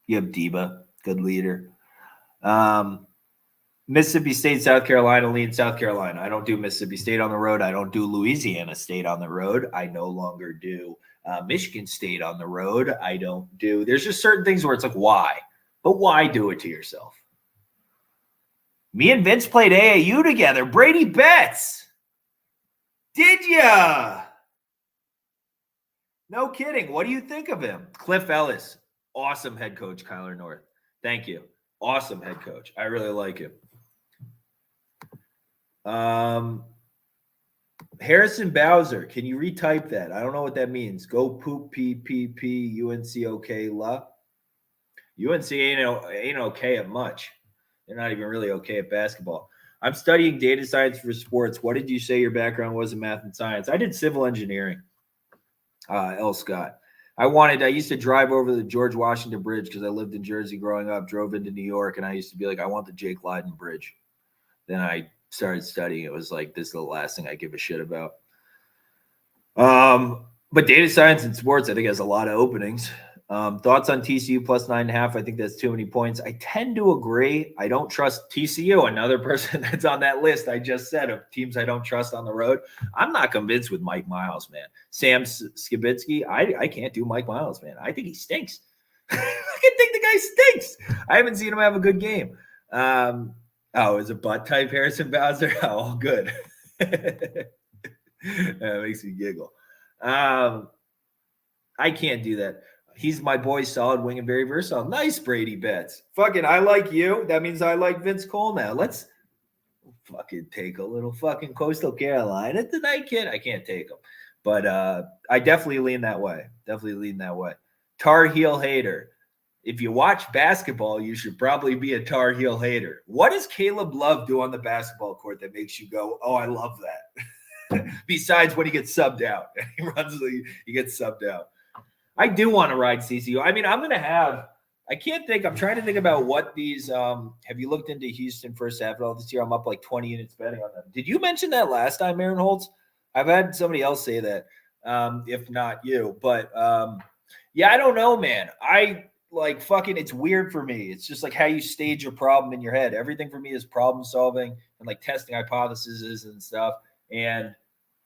You have Deba, good leader. Mississippi State, South Carolina, lean South Carolina. I don't do Mississippi State on the road. I don't do Louisiana State on the road. I no longer do Michigan State on the road. I don't do – there's just certain things where it's like, why? But why do it to yourself? Me and Vince played AAU together. Brady Betts. Did ya? No kidding. What do you think of him? Cliff Ellis. Awesome head coach, Kyler North. Thank you. Awesome head coach. I really like him. Harrison Bowser. Can you retype that? I don't know what that means. Go poop PPP UNC okay la. UNC ain't okay at much. They're not even really okay at basketball. I'm studying data science for sports. What did you say your background was in math and science? I did civil engineering. L. Scott. I used to drive over the George Washington Bridge because I lived in Jersey growing up, drove into New York, and I used to be like, I want the Jake Leiden Bridge. Then I started studying. It was like, this is the last thing I give a shit about. But data science and sports, I think, has a lot of openings. Thoughts on TCU plus 9.5? I think that's too many points. I tend to agree. I don't trust TCU. Another person that's on that list I just said of teams I don't trust on the road. I'm not convinced with Mike Miles, man. Sam Skibitsky, I can't do Mike Miles, man. I think he stinks. I think the guy stinks. I haven't seen him have a good game. Is it butt type Harrison Bowser? Oh, good. That makes me giggle. I can't do that. He's my boy, solid wing and very versatile. Nice, Brady Betts. Fucking, I like you. That means I like Vince Cole now. Let's fucking take a little fucking Coastal Carolina tonight, kid. I can't take them. But I definitely lean that way. Tar Heel hater. If you watch basketball, you should probably be a Tar Heel hater. What does Caleb Love do on the basketball court that makes you go, oh, I love that? Besides when he gets subbed out. He gets subbed out. I do want to ride CCU. I mean, I'm trying to think about what these, have you looked into Houston first half at all this year? I'm up like 20 units betting on them. Did you mention that last time, Aaron Holtz? I've had somebody else say that, if not you. But, yeah, I don't know, man. It's weird for me. It's just like how you stage a problem in your head. Everything for me is problem solving and like testing hypotheses and stuff. And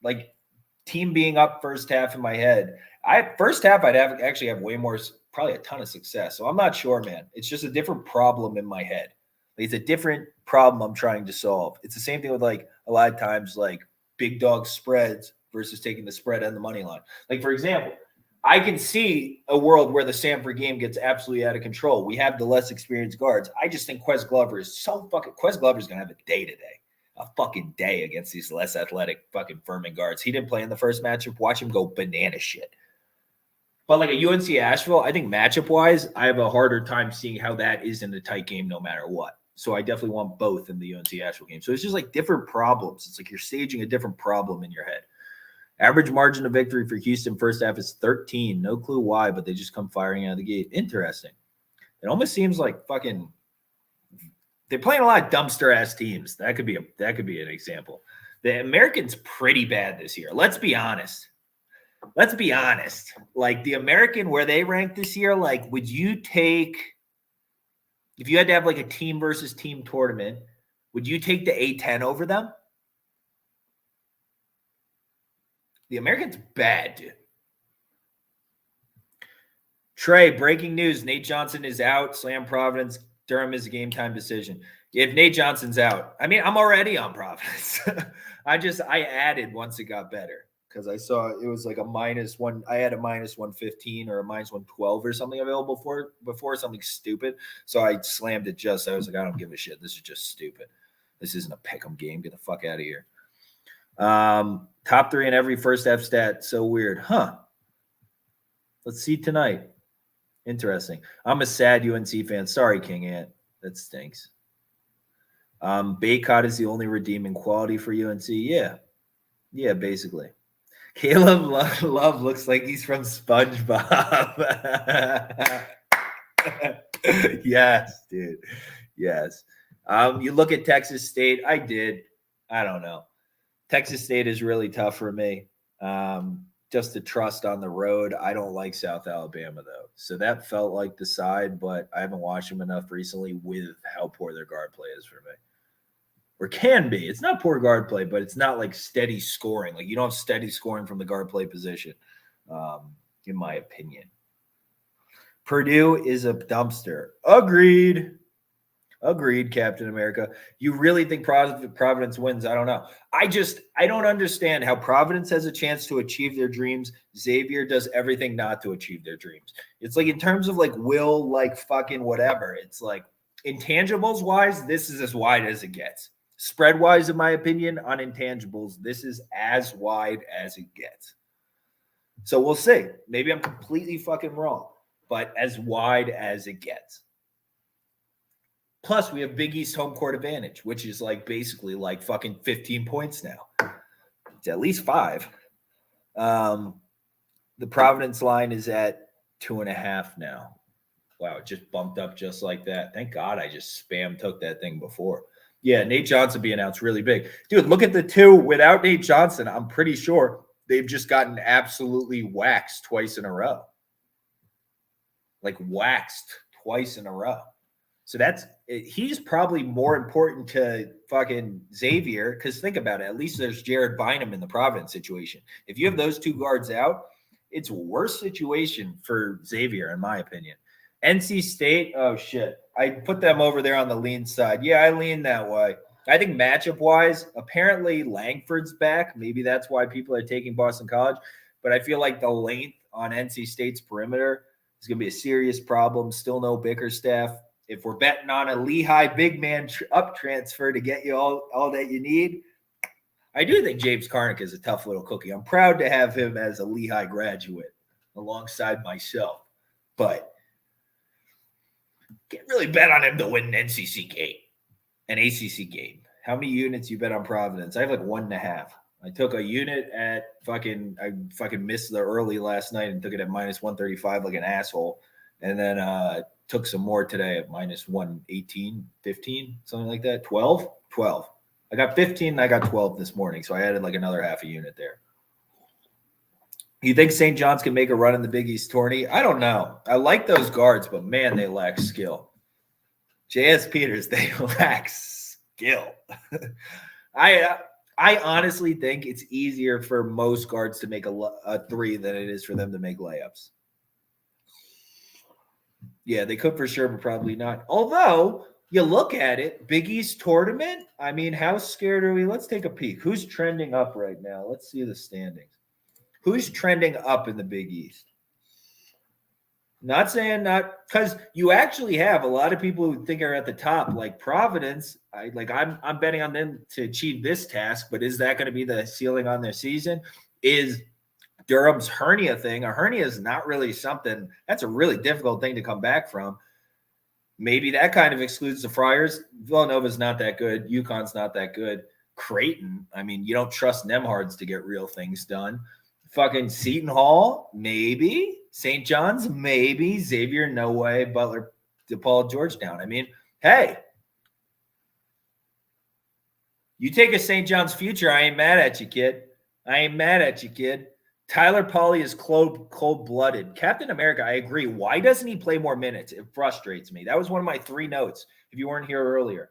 like team being up first half in my head. First half, I'd actually have way more, probably a ton of success. So I'm not sure, man. It's just a different problem in my head. Like, it's a different problem I'm trying to solve. It's the same thing with like a lot of times like big dog spreads versus taking the spread and the money line. Like, for example, I can see a world where the Samford game gets absolutely out of control. We have the less experienced guards. I just think Quez Glover is Quez Glover's going to have a day today. A fucking day against these less athletic fucking Furman guards. He didn't play in the first matchup. Watch him go banana shit. But like a UNC Asheville, I think matchup-wise, I have a harder time seeing how that is in a tight game no matter what. So I definitely want both in the UNC Asheville game. So it's just like different problems. It's like you're staging a different problem in your head. Average margin of victory for Houston first half is 13. No clue why, but they just come firing out of the gate. Interesting. It almost seems like fucking they're playing a lot of dumpster-ass teams. That could be an example. The Americans pretty bad this year. Let's be honest. Like the American, where they rank this year, like would you take, if you had to have like a team versus team tournament, would you take the A10 over them? The Americans bad, dude. Trey, breaking news. Nate Johnson is out. Slam Providence. Durham is a game time decision. If Nate Johnson's out, I mean, I'm already on Providence. I added once it got better because I saw it was like a -1. I had a -115 or a -112 or something available before something stupid. So I slammed it just. I was like, I don't give a shit. This is just stupid. This isn't a pick'em game. Get the fuck out of here. Top 3 in every first half stat. So weird. Huh. Let's see tonight. Interesting. I'm a sad UNC fan. Sorry, King Ant. That stinks. Baycott is the only redeeming quality for UNC. Yeah. Yeah, basically. Caleb Love looks like he's from SpongeBob. Yes, dude. Yes. You look at Texas State. I don't know. Texas State is really tough for me. Just to trust on the road. I don't like South Alabama, though. So that felt like the side, but I haven't watched them enough recently with how poor their guard play is for me. Or can be. It's not poor guard play, but it's not like steady scoring. Like you don't have steady scoring from the guard play position, in my opinion. Purdue is a dumpster. Agreed, Captain America. You really think Providence wins? I don't know. I don't understand how Providence has a chance to achieve their dreams. Xavier does everything not to achieve their dreams. It's like in terms of like will, like fucking whatever. It's like intangibles wise, this is as wide as it gets. Spread wise, in my opinion, on intangibles, this is as wide as it gets. So we'll see. Maybe I'm completely fucking wrong, but as wide as it gets. Plus, we have Big East home court advantage, which is like basically like fucking 15 points now. It's at least 5. The Providence line is at 2.5 now. Wow, it just bumped up just like that. Thank God I just spam took that thing before. Yeah, Nate Johnson being out's really big. Dude, look at the 2 without Nate Johnson. I'm pretty sure they've just gotten absolutely waxed twice in a row. Like waxed twice in a row. So he's probably more important to fucking Xavier because think about it. At least there's Jared Bynum in the Providence situation. If you have those 2 guards out, it's a worse situation for Xavier, in my opinion. NC State, oh shit. I put them over there on the lean side. Yeah, I lean that way. I think matchup-wise, apparently Langford's back. Maybe that's why people are taking Boston College. But I feel like the length on NC State's perimeter is going to be a serious problem. Still no Bickerstaff. If we're betting on a Lehigh big man up transfer to get you all that you need, I do think James Karnick is a tough little cookie. I'm proud to have him as a Lehigh graduate alongside myself. But can't really bet on him to win an NCC game, an ACC game. How many units you bet on Providence? I have like 1.5. I took a unit at I missed the early last night and took it at minus 135 like an asshole. And then took some more today at minus 118, 15, something like that. 12. I got 15 and I got 12 this morning. So I added like another half a unit there. You think St. John's can make a run in the Big East tourney? I don't know. I like those guards, but man, they lack skill. J.S. Peters, they lack skill. I honestly think it's easier for most guards to make a three than it is for them to make layups. Yeah, they could for sure, but probably not. Although, you look at it, Big East tournament, I mean, how scared are we? Let's take a peek. Who's trending up right now? Let's see the standings. Who's trending up in the Big East? Not saying not, because you actually have a lot of people who think are at the top, like Providence. I'm betting on them to achieve this task, but is that going to be the ceiling on their season? Is Durham's hernia thing? A hernia is not really something, that's a really difficult thing to come back from. Maybe that kind of excludes the Friars. Villanova's not that good. UConn's not that good. Creighton, I mean, you don't trust Nemhards to get real things done. Fucking Seton Hall, maybe. St. John's, maybe. Xavier, no way. Butler, DePaul, Georgetown. I mean, hey, you take a St. John's future, I ain't mad at you, kid. Tyler Polley is cold-blooded. Captain America, I agree. Why doesn't he play more minutes? It frustrates me. That was one of my 3 notes, if you weren't here earlier.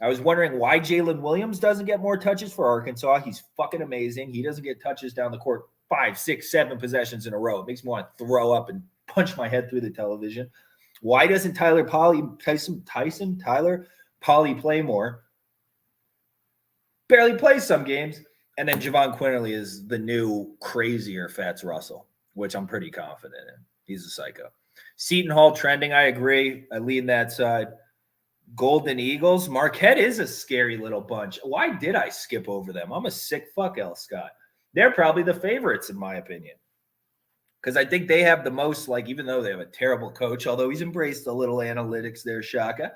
I was wondering why Jalen Williams doesn't get more touches for Arkansas. He's fucking amazing. He doesn't get touches down the court 5, 6, 7 possessions in a row. It makes me want to throw up and punch my head through the television. Why doesn't Tyler Polley play more? Barely plays some games. And then Javon Quinterly is the new crazier Fats Russell, which I'm pretty confident in. He's a psycho. Seton Hall trending, I agree. I lean that side. Golden Eagles. Marquette is a scary little bunch. Why did I skip over them? I'm a sick fuck, L. Scott. They're probably the favorites, in my opinion. Because I think they have the most, like, even though they have a terrible coach, although he's embraced a little analytics there, Shaka,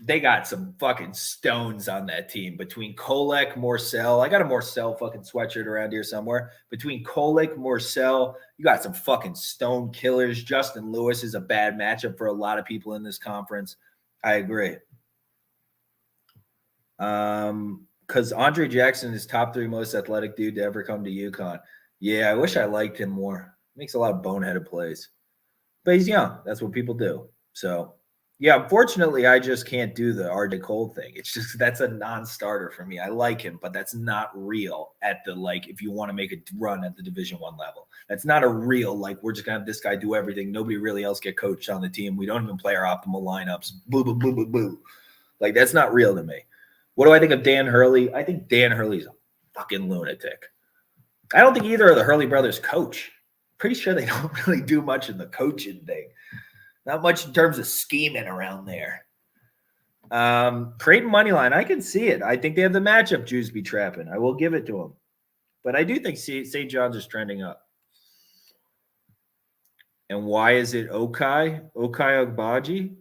they got some fucking stones on that team. Between Kolek, Morcell, I got a Morcell fucking sweatshirt around here somewhere. Between Kolek, Morcell, you got some fucking stone killers. Justin Lewis is a bad matchup for a lot of people in this conference. I agree. Because Andre Jackson is top 3 most athletic dude to ever come to UConn. Yeah, I wish I liked him more. Makes a lot of boneheaded plays. But he's young. That's what people do. So, yeah, unfortunately, I just can't do the RJ Cole thing. It's just that's a non-starter for me. I like him, but that's not real at the, like, if you want to make a run at the Division I level. That's not a real, like, we're just going to have this guy do everything. Nobody really else get coached on the team. We don't even play our optimal lineups. Boo, boo, boo, boo, boo. Like, that's not real to me. What do I think of Dan Hurley? I think Dan Hurley's a fucking lunatic. I don't think either of the Hurley brothers coach. Pretty sure they don't really do much in the coaching thing. Not much in terms of scheming around there. Creighton money line, I can see it. I think they have the matchup Jews be trapping. I will give it to them. But I do think St. John's is trending up. And why is it Okai Agbaji?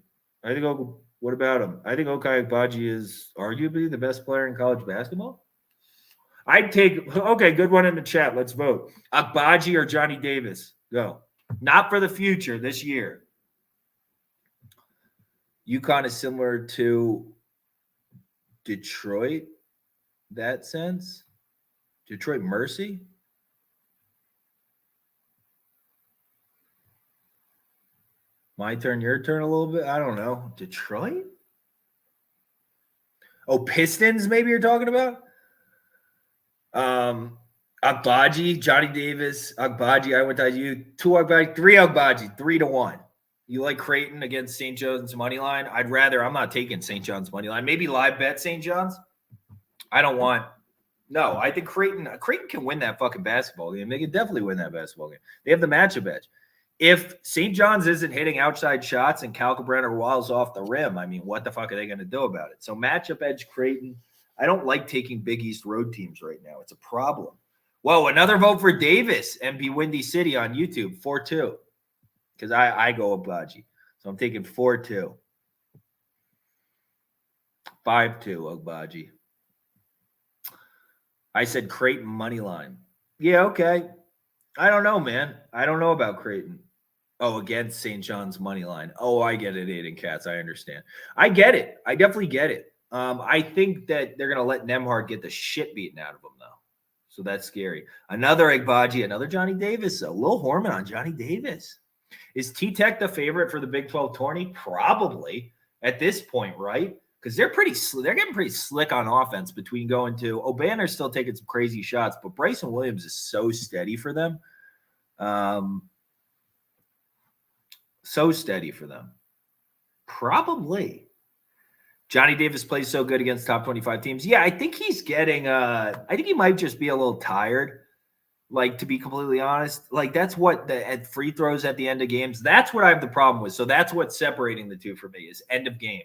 What about him? I think Okai Agbaji is arguably the best player in college basketball. I'd take, okay, good one in the chat. Let's vote. Agbaji or Johnny Davis? Go. Not for the future, this year. UConn is similar to Detroit, that sense. Detroit Mercy. My turn, your turn a little bit. I don't know. Detroit? Oh, Pistons maybe you're talking about? Agbaji, Johnny Davis, Agbaji. I went to you. 2 Agbaji, 3 Agbaji, 3-1. You like Creighton against St. John's money line? I'm not taking St. John's money line. Maybe live bet St. John's. No, I think Creighton can win that fucking basketball game. They can definitely win that basketball game. They have the matchup edge. If St. John's isn't hitting outside shots and Kalkbrenner walls off the rim, I mean, what the fuck are they going to do about it? So matchup edge Creighton. I don't like taking Big East road teams right now. It's a problem. Whoa, another vote for Davis, MB Windy City on YouTube, 4-2. Because I go Agbaji. So I'm taking 4-2. 5-2 Agbaji. I said Creighton money line. Yeah, okay. I don't know, man. I don't know about Creighton. Oh, against St. John's money line. Oh, I get it, Aiden Katz. I understand. I get it. I definitely get it. I think that they're going to let Nembhard get the shit beaten out of them, though. So that's scary. Another Agbaji, another Johnny Davis. A little Horman on Johnny Davis. Is T-Tech the favorite for the Big 12 tourney? Probably at this point, right? Because they're getting pretty slick on offense between going to O'Banner's still taking some crazy shots, but Bryson Williams is so steady for them. So steady for them. Probably. Johnny Davis plays so good against top 25 teams. Yeah, I think he's getting I think he might just be a little tired. Like, to be completely honest, like that's what at free throws at the end of games, that's what I have the problem with. So that's what's separating the two for me is end of game.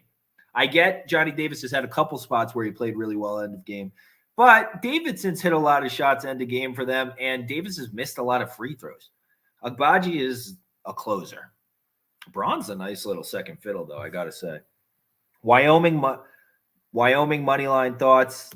I get Johnny Davis has had a couple spots where he played really well end of game, but Davidson's hit a lot of shots end of game for them, and Davis has missed a lot of free throws. Agbaji is a closer. Braun's a nice little second fiddle, though, I got to say. Wyoming money line thoughts.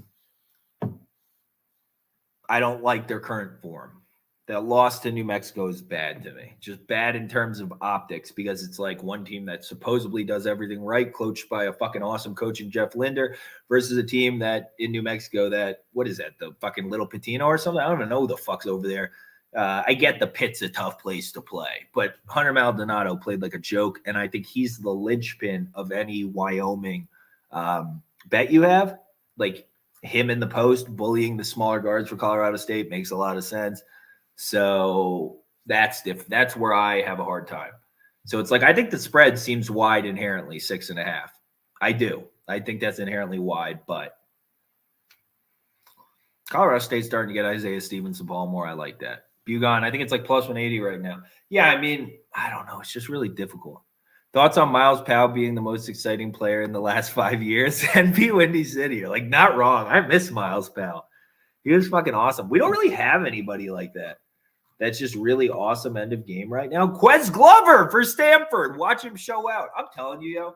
I don't like their current form. That loss to New Mexico is bad to me. Just bad in terms of optics because it's like one team that supposedly does everything right, coached by a fucking awesome coach in Jeff Linder, versus a team that in New Mexico that, what is that, the fucking Little Patino or something? I don't even know who the fuck's over there. I get the Pit's a tough place to play, but Hunter Maldonado played like a joke, and I think he's the linchpin of any Wyoming bet you have. Like him in the post, bullying the smaller guards for Colorado State makes a lot of sense. So that's different. That's where I have a hard time. So it's like I think the spread seems wide inherently, 6.5. I do. I think that's inherently wide, but Colorado State's starting to get Isaiah Stevenson ball more. I like that. Bugon, I think it's like plus 180 right now. Yeah, I mean, I don't know. It's just really difficult. Thoughts on Miles Powell being the most exciting player in the last 5 years? NB Windy City. You're like, not wrong. I miss Miles Powell. He was fucking awesome. We don't really have anybody like that. That's just really awesome end of game right now. Quez Glover for Samford. Watch him show out. I'm telling you, yo.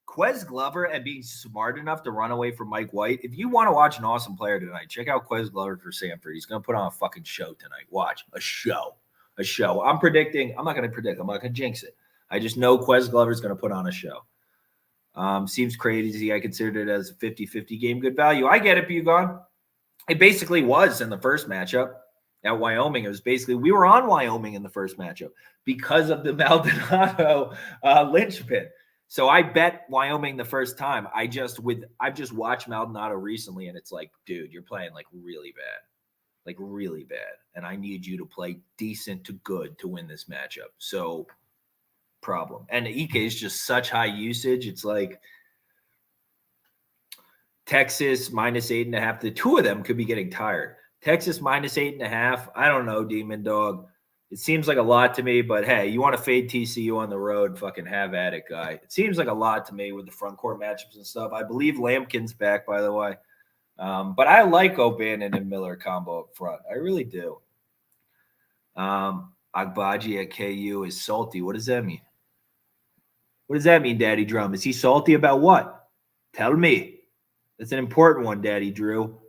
Quez Glover and being smart enough to run away from Mike White. If you want to watch an awesome player tonight, check out Quez Glover for Samford. He's going to put on a fucking show tonight. Watch. A show. I'm not going to predict. I'm not going to jinx it. I just know Quez Glover is going to put on a show. Seems crazy. I considered it as a 50-50 game. Good value. I get it, Bugon. It basically was in the first matchup. At Wyoming, it was basically we were on Wyoming in the first matchup because of the Maldonado linchpin. So I bet Wyoming the first time. I've just watched Maldonado recently, and it's like, dude, you're playing like really bad, and I need you to play decent to good to win this matchup. So problem, and Ike is just such high usage. It's like Texas minus 8.5. The two of them could be getting tired. Texas minus 8.5. I don't know, Demon Dog. It seems like a lot to me, but hey, you want to fade TCU on the road, fucking have at it, guy. It seems like a lot to me with the front court matchups and stuff. I believe Lampkin's back, by the way. But I like O'Bannon and Miller combo up front. I really do. Agbaji at KU is salty. What does that mean? What does that mean, Daddy Drum? Is he salty about what? Tell me. That's an important one, Daddy Drew.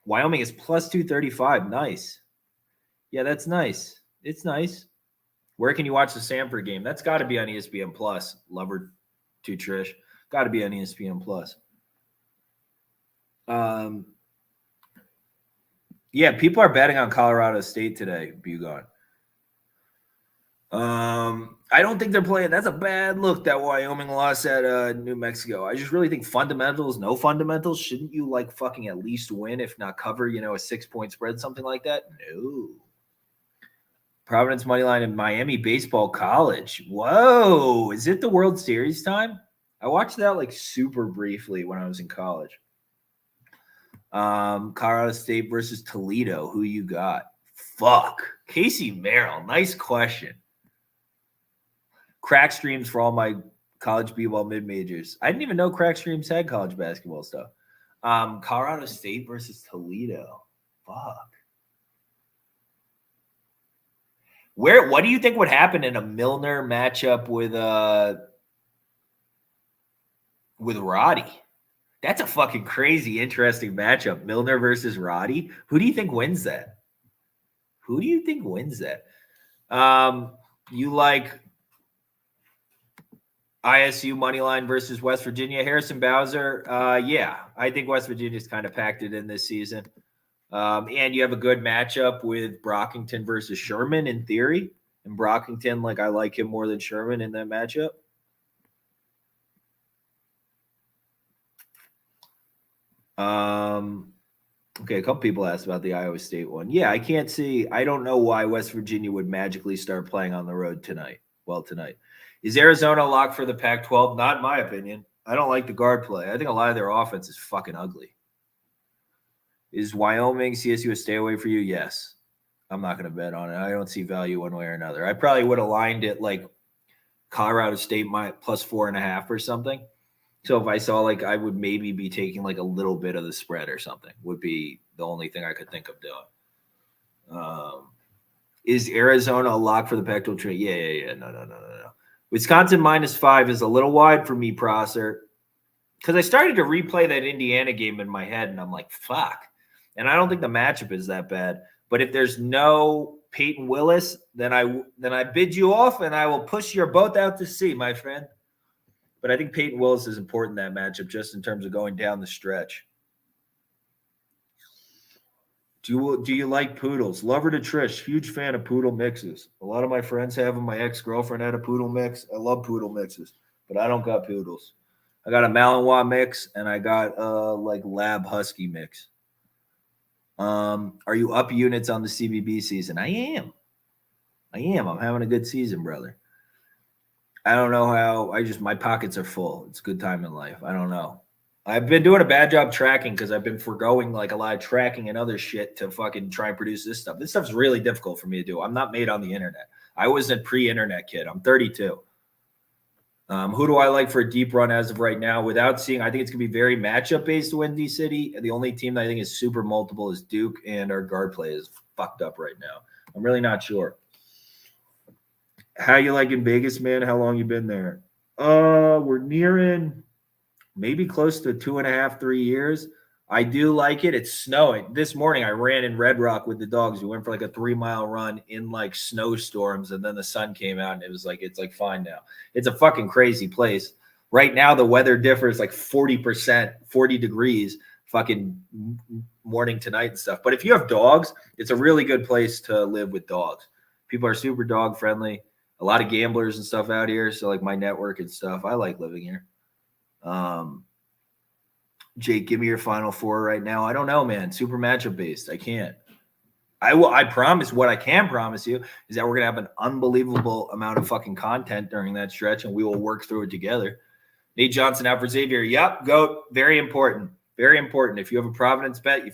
Wyoming is plus 235. Nice. Yeah, that's nice. It's nice. Where can you watch the Samford game? That's got to be on ESPN Plus. Lover to Trish. Got to be on ESPN Plus. Yeah, people are betting on Colorado State today, Bugon. I don't think they're playing. That's a bad look, that Wyoming loss at New Mexico. I just really think fundamentals, no fundamentals. Shouldn't you like fucking at least win, if not cover, a 6-point spread, something like that? No. Providence money line in Miami baseball college. Whoa, is it the World Series time? I watched that like super briefly when I was in college. Colorado State versus Toledo. Who you got? Fuck. Casey Merrill. Nice question. Crack streams for all my college b-ball mid-majors. I didn't even know crack streams had college basketball stuff. Colorado State versus Toledo. Fuck. What do you think would happen in a Milner matchup with Roddy? That's a fucking crazy, interesting matchup. Milner versus Roddy. Who do you think wins that? You like ISU moneyline versus West Virginia? Harrison Bowser. Yeah, I think West Virginia's kind of packed it in this season. And you have a good matchup with Brockington versus Sherman in theory. And Brockington, like I like him more than Sherman in that matchup. Okay, a couple people asked about the Iowa State one. Yeah, I don't know why West Virginia would magically start playing on the road tonight. Is Arizona locked for the Pac-12? Not in my opinion. I don't like the guard play. I think a lot of their offense is fucking ugly. Is Wyoming CSU a stay away for you? Yes. I'm not going to bet on it. I don't see value one way or another. I probably would have lined it like Colorado State plus 4.5 or something. So if I saw like I would maybe be taking like a little bit of the spread or something would be the only thing I could think of doing. Is Arizona a lock for the Pac-12 trade? Yeah. No. Wisconsin -5 is a little wide for me, Prosser, because I started to replay that Indiana game in my head and I'm like, fuck. And I don't think the matchup is that bad. But if there's no Peyton Willis, then I bid you off and I will push your boat out to sea, my friend. But I think Peyton Willis is important in that matchup just in terms of going down the stretch. Do you like poodles? Lover to Trish, huge fan of poodle mixes. A lot of my friends have them. My ex-girlfriend had a poodle mix. I love poodle mixes, but I don't got poodles. I got a Malinois mix and I got like lab husky mix. Are you up units on the CBB season? I am. I'm having a good season, brother. I don't know how. My pockets are full. It's a good time in life. I don't know. I've been doing a bad job tracking because I've been foregoing like a lot of tracking and other shit to fucking try and produce this stuff. This stuff's really difficult for me to do. I'm not made on the internet. I was a pre-internet kid. I'm 32. Who do I like for a deep run as of right now? Without seeing, I think it's going to be very matchup based to Windy City. The only team that I think is super multiple is Duke, and our guard play is fucked up right now. I'm really not sure. How you like in Vegas, man? How long you been there? We're nearing maybe close to 2.5, 3 years. I do like it. It's snowing. This morning I ran in Red Rock with the dogs. We went for like a 3-mile run in like snowstorms, and then the sun came out and it's like fine now. It's a fucking crazy place. Right now the weather differs like 40%, 40 degrees fucking morning to night and stuff. But if you have dogs, it's a really good place to live with dogs. People are super dog friendly. A lot of gamblers and stuff out here. So like my network and stuff, I like living here. Jake, give me your final four right now. I don't know, man. Super matchup based. I can't. I promise. What I can promise you is that we're gonna have an unbelievable amount of fucking content during that stretch, and we will work through it together. Nate Johnson out for Xavier. Yep, go. Very important. Very important. If you have a Providence bet, you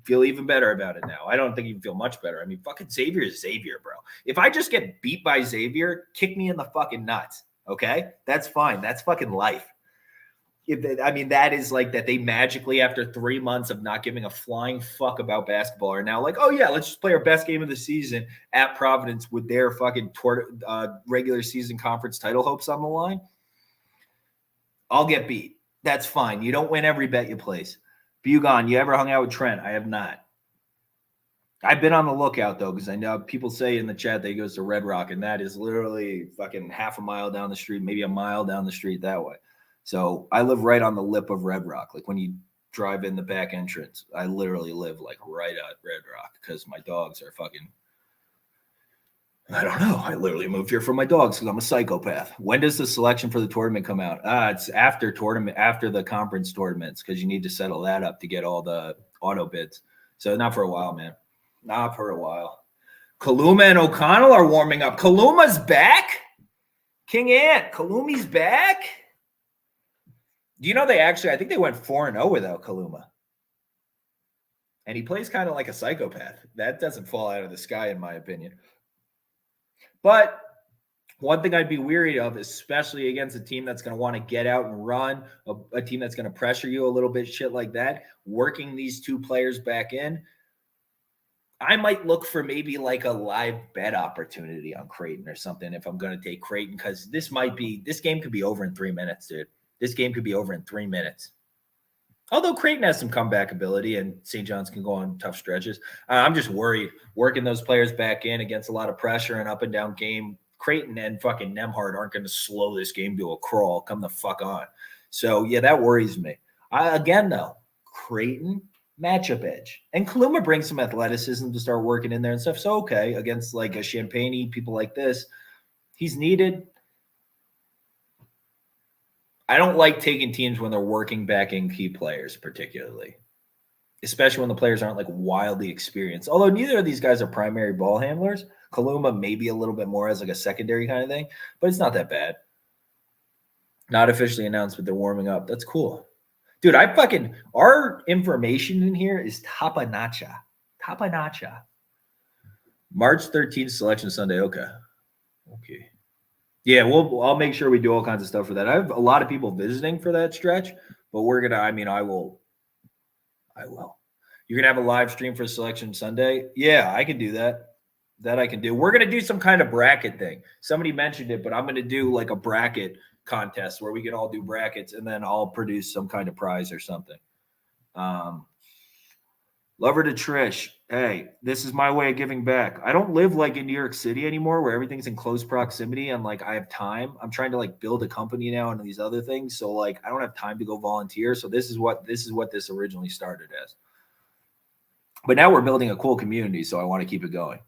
feel even better about it now. I don't think you feel much better. I mean, fucking Xavier is Xavier, bro. If I just get beat by Xavier, kick me in the fucking nuts. Okay, that's fine. That's fucking life. That is like that they magically, after 3 months of not giving a flying fuck about basketball, are now like, oh yeah, let's just play our best game of the season at Providence with their fucking regular season conference title hopes on the line. I'll get beat. That's fine. You don't win every bet you place. Bugon, you ever hung out with Trent? I have not. I've been on the lookout though, because I know people say in the chat that he goes to Red Rock, and that is literally fucking half a mile down the street, maybe a mile down the street that way. So I live right on the lip of Red Rock. Like when you drive in the back entrance, I literally live like right at Red Rock because my dogs are fucking, I don't know. I literally moved here for my dogs because I'm a psychopath. When does the selection for the tournament come out? It's after the conference tournaments, because you need to settle that up to get all the auto bids. So not for a while, man. Not for a while. Kaluma and O'Connell are warming up. Kaluma's back? King Ant, Kalumi's back? Do you know I think they went 4-0 without Kaluma. And he plays kind of like a psychopath. That doesn't fall out of the sky, in my opinion. But one thing I'd be weary of, especially against a team that's going to want to get out and run, a team that's going to pressure you a little bit, shit like that, working these two players back in, I might look for maybe like a live bet opportunity on Creighton or something if I'm going to take Creighton, because this game could be over in 3 minutes, dude. This game could be over in 3 minutes. Although Creighton has some comeback ability and St. John's can go on tough stretches. I'm just worried working those players back in against a lot of pressure and up and down game. Creighton and fucking Nemhard aren't going to slow this game to a crawl. Come the fuck on. So, yeah, that worries me. Again, though, Creighton, matchup edge. And Kaluma brings some athleticism to start working in there and stuff. So, okay, against like a Champagne, people like this, he's needed. I don't like taking teams when they're working back in key players, particularly, especially when the players aren't like wildly experienced. Although neither of these guys are primary ball handlers. Kaluma maybe a little bit more as like a secondary kind of thing, but it's not that bad. Not officially announced, but they're warming up. That's cool. Dude, our information in here is Tapanacha. March 13th, Selection Sunday. Okay. Yeah, I'll make sure we do all kinds of stuff for that. I have a lot of people visiting for that stretch, but I will. You're going to have a live stream for Selection Sunday? Yeah, I can do that. That I can do. We're going to do some kind of bracket thing. Somebody mentioned it, but I'm going to do like a bracket contest where we can all do brackets, and then I'll produce some kind of prize or something. Lover to Trish. Hey, this is my way of giving back. I don't live like in New York City anymore where everything's in close proximity and like I have time. I'm trying to like build a company now and these other things. So like I don't have time to go volunteer. So this is what this originally started as. But now we're building a cool community, so I want to keep it going.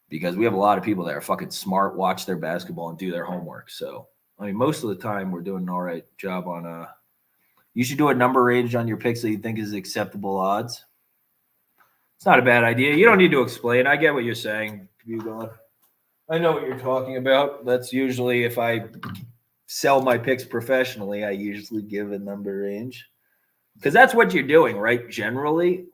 Because we have a lot of people that are fucking smart, watch their basketball, and do their homework. So, I mean, most of the time we're doing an all right job on you should do a number range on your picks that you think is acceptable odds. It's not a bad idea. You don't need to explain. I get what you're saying. I know what you're talking about. That's usually if I sell my picks professionally, I usually give a number range. Because that's what you're doing, right? Generally,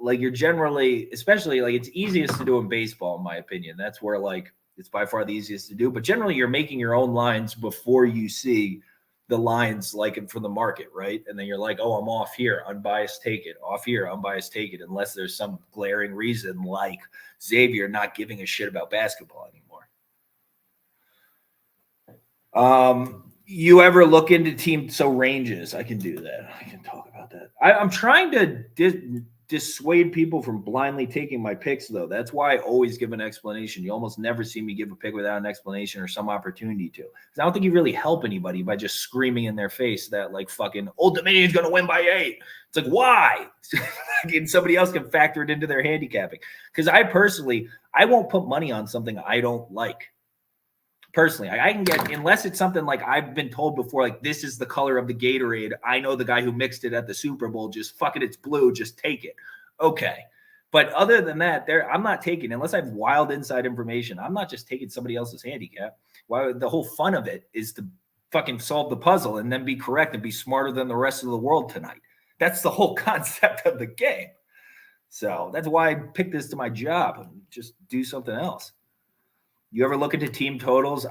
especially like it's easiest to do in baseball, in my opinion. That's where like it's by far the easiest to do. But generally, you're making your own lines before you see the lines like from the market, right? And then you're like, oh, I'm off here, unbiased, take it. Off here, unbiased, take it. Unless there's some glaring reason like Xavier not giving a shit about basketball anymore. You ever look into ranges? I can do that. I can talk about that. I'm trying to dissuade people from blindly taking my picks, though. That's why I always give an explanation. You almost never see me give a pick without an explanation or some opportunity to. Because I don't think you really help anybody by just screaming in their face that, like, fucking Old Dominion's going to win by 8. It's like, why? And somebody else can factor it into their handicapping. Because I won't put money on something I don't like. Personally, I can get, unless it's something like I've been told before, like this is the color of the Gatorade. I know the guy who mixed it at the Super Bowl. Just fuck it, it's blue. Just take it. Okay. But other than that, I'm not taking, unless I have wild inside information, I'm not just taking somebody else's handicap. Why? The whole fun of it is to fucking solve the puzzle and then be correct and be smarter than the rest of the world tonight. That's the whole concept of the game. So that's why I picked this to my job and just do something else. You ever look into team totals?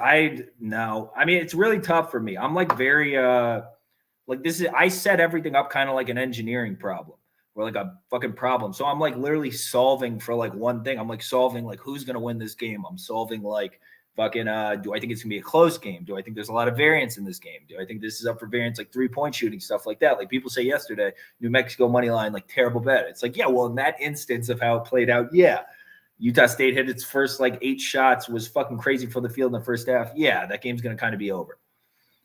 No. I mean, it's really tough for me. I'm like very I set everything up kind of like an engineering problem or like a fucking problem. So I'm like literally solving for like one thing. I'm like solving like who's going to win this game. I'm solving like fucking do I think it's going to be a close game? Do I think there's a lot of variance in this game? Do I think this is up for variance, like 3-point shooting, stuff like that? Like people say yesterday, New Mexico money line, like terrible bet. It's like, yeah, well, in that instance of how it played out, yeah. Utah State hit its first like 8 shots, was fucking crazy for the field in the first half. Yeah, that game's going to kind of be over.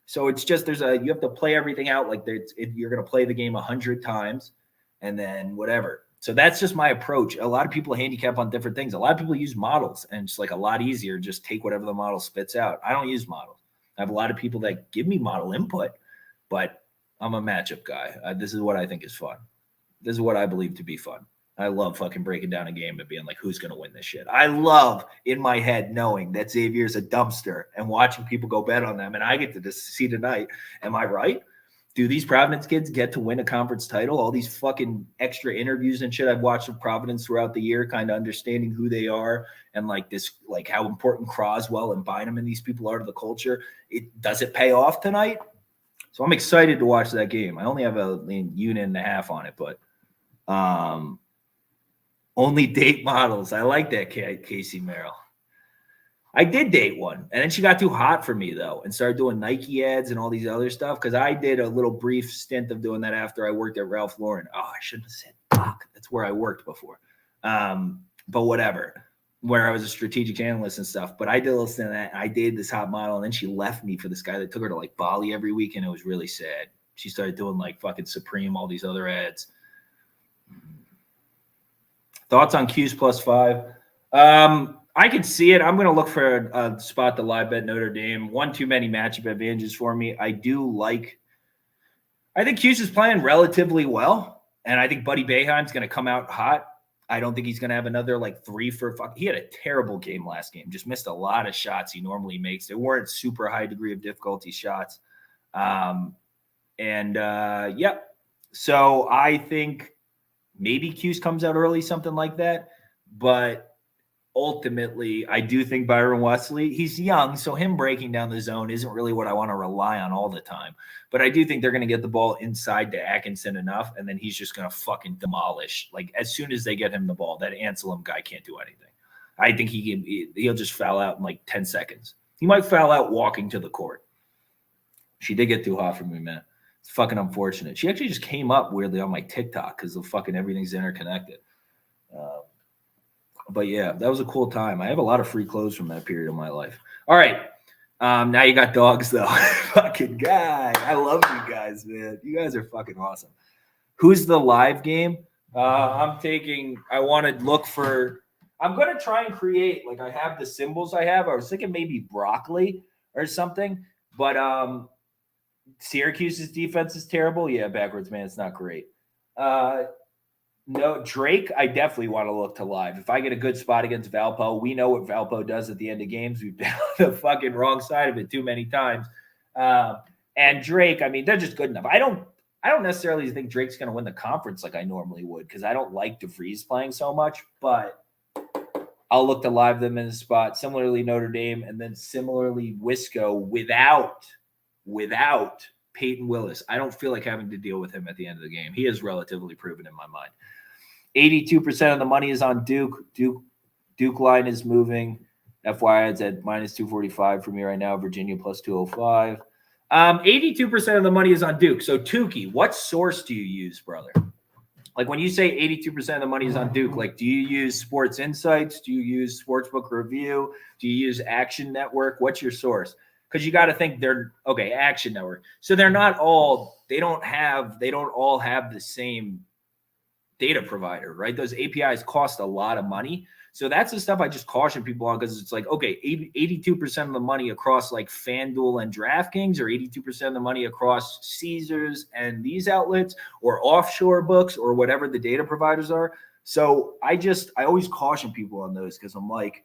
So it's just you have to play everything out like you're going to play the game 100 times and then whatever. So that's just my approach. A lot of people handicap on different things. A lot of people use models, and it's like a lot easier. Just take whatever the model spits out. I don't use models. I have a lot of people that give me model input, but I'm a matchup guy. This is what I think is fun. This is what I believe to be fun. I love fucking breaking down a game and being like, who's going to win this shit? I love in my head knowing that Xavier's a dumpster and watching people go bet on them. And I get to see tonight. Am I right? Do these Providence kids get to win a conference title? All these fucking extra interviews and shit I've watched of Providence throughout the year, kind of understanding who they are and like this, like how important Croswell and Bynum and these people are to the culture. Does it pay off tonight? So I'm excited to watch that game. I only have a unit and a half on it, but only date models. I like that, Casey Merrill. I did date one, and then she got too hot for me, though, and started doing Nike ads and all these other stuff, because I did a little brief stint of doing that after I worked at Ralph Lauren. Oh, I shouldn't have said fuck. That's where I worked before. But whatever, where I was a strategic analyst and stuff. But I did a little stint of that. I dated this hot model, and then she left me for this guy that took her to, like, Bali every week, and it was really sad. She started doing, like, fucking Supreme, all these other ads. Thoughts on Q's +5? I can see it. I'm going to look for a spot to live bet Notre Dame. One too many matchup advantages for me. I think Q's is playing relatively well, and I think Buddy Boeheim's going to come out hot. I don't think he's going to have another like 3 for – he had a terrible game last game. Just missed a lot of shots he normally makes. They weren't super high degree of difficulty shots. Yep. So I think maybe Q's comes out early, something like that. But ultimately, I do think Byron Wesley, he's young, so him breaking down the zone isn't really what I want to rely on all the time. But I do think they're going to get the ball inside to Atkinson enough, and then he's just going to fucking demolish. Like, as soon as they get him the ball, that Anselm guy can't do anything. I think he'll just foul out in like 10 seconds. He might foul out walking to the court. She did get too hot for me, man. It's fucking unfortunate. She actually just came up weirdly on my TikTok because of fucking everything's interconnected. But yeah, that was a cool time. I have a lot of free clothes from that period of my life. All right. Now you got dogs, though. Fucking guy. I love you guys, man. You guys are fucking awesome. Who's the live game? I'm going to try and create, like I have the symbols I have. I was thinking maybe broccoli or something. But Syracuse's defense is terrible. Yeah, backwards, man. It's not great. No, Drake, I definitely want to look to live. If I get a good spot against Valpo, we know what Valpo does at the end of games. We've been on the fucking wrong side of it too many times. And Drake, I mean, they're just good enough. I don't necessarily think Drake's going to win the conference like I normally would because I don't like DeVries playing so much, but I'll look to live them in the spot. Similarly, Notre Dame, and then similarly Wisco without Peyton Willis. I don't feel like having to deal with him at the end of the game. He is relatively proven in my mind. 82% of the money is on Duke. Duke line is moving. FYI, it's at -245 for me right now. Virginia +205. 82% of the money is on Duke. So, Tukey, what source do you use, brother? Like when you say 82% of the money is on Duke, like do you use Sports Insights? Do you use Sportsbook Review? Do you use Action Network? What's your source? Because you got to think Action Network. So they don't all have the same data provider, right? Those APIs cost a lot of money. So that's the stuff I just caution people on because it's like, okay, 82% of the money across like FanDuel and DraftKings or 82% of the money across Caesars and these outlets or offshore books or whatever the data providers are. So I always caution people on those because I'm like,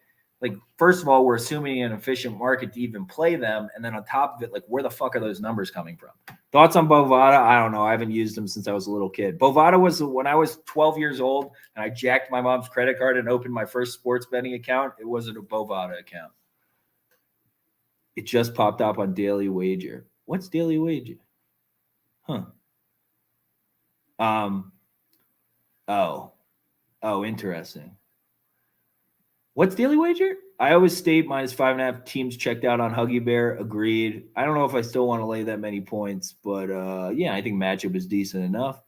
first of all, we're assuming an efficient market to even play them. And then on top of it, like, where the fuck are those numbers coming from? Thoughts on Bovada? I don't know. I haven't used them since I was a little kid. Bovada was when I was 12 years old and I jacked my mom's credit card and opened my first sports betting account. It wasn't a Bovada account. It just popped up on Daily Wager. What's Daily Wager? Huh. Oh, interesting. What's Daily Wager? Iowa State -5.5 teams checked out on Huggy Bear. Agreed. I don't know if I still want to lay that many points, but yeah, I think matchup is decent enough.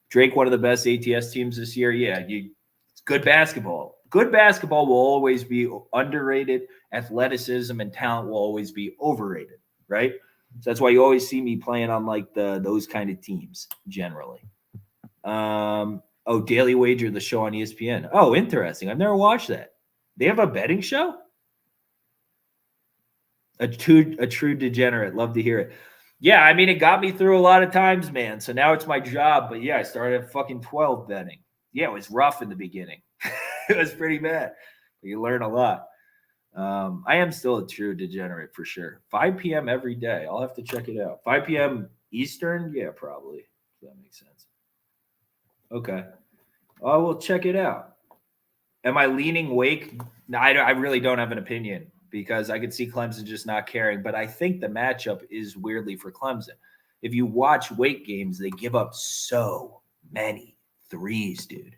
Drake, one of the best ATS teams this year. Yeah, it's good basketball. Good basketball will always be underrated. Athleticism and talent will always be overrated, right? So that's why you always see me playing on like those kind of teams generally. Daily Wager, the show on ESPN. Oh, interesting. I've never watched that. They have a betting show? A true degenerate. Love to hear it. Yeah, I mean, it got me through a lot of times, man. So now it's my job. But yeah, I started at fucking 12 betting. Yeah, it was rough in the beginning. It was pretty bad. You learn a lot. I am still a true degenerate for sure. 5 p.m. every day. I'll have to check it out. 5 p.m. Eastern? Yeah, probably. If that makes sense. Okay. I will check it out. Am I leaning Wake? No, I really don't have an opinion because I could see Clemson just not caring. But I think the matchup is weirdly for Clemson. If you watch Wake games, they give up so many threes, dude.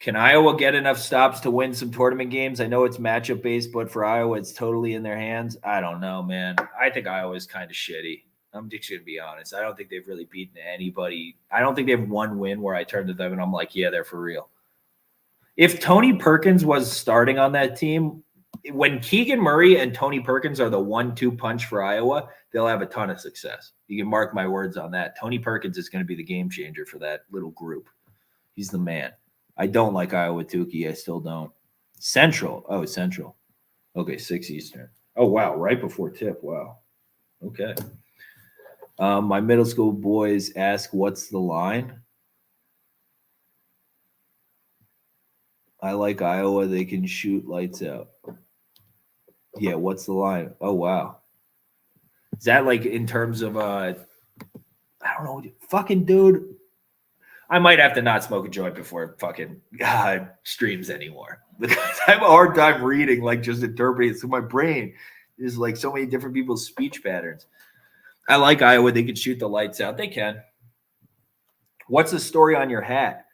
Can Iowa get enough stops to win some tournament games? I know it's matchup based, but for Iowa, it's totally in their hands. I don't know, man. I think Iowa is kind of shitty. I'm just going to be honest. I don't think they've really beaten anybody. I don't think they have one win where I turn to them and I'm like, yeah, they're for real. If Tony Perkins was starting on that team, when Keegan Murray and Tony Perkins are the 1-2 punch for Iowa, they'll have a ton of success. You can mark my words on that. Tony Perkins is going to be the game changer for that little group. He's the man. I don't like Iowa Tukey. I still don't. Central. Oh, Central. Okay, 6 Eastern. Oh, wow. Right before tip. Wow. Okay. My middle school boys ask, what's the line? I like Iowa. They can shoot lights out. Yeah, what's the line? Oh, wow. Is that like in terms of, I don't know, fucking dude. I might have to not smoke a joint before fucking streams anymore because I have a hard time reading, like just interpreting it. So my brain is like so many different people's speech patterns. I like Iowa. They can shoot the lights out. They can. What's the story on your hat?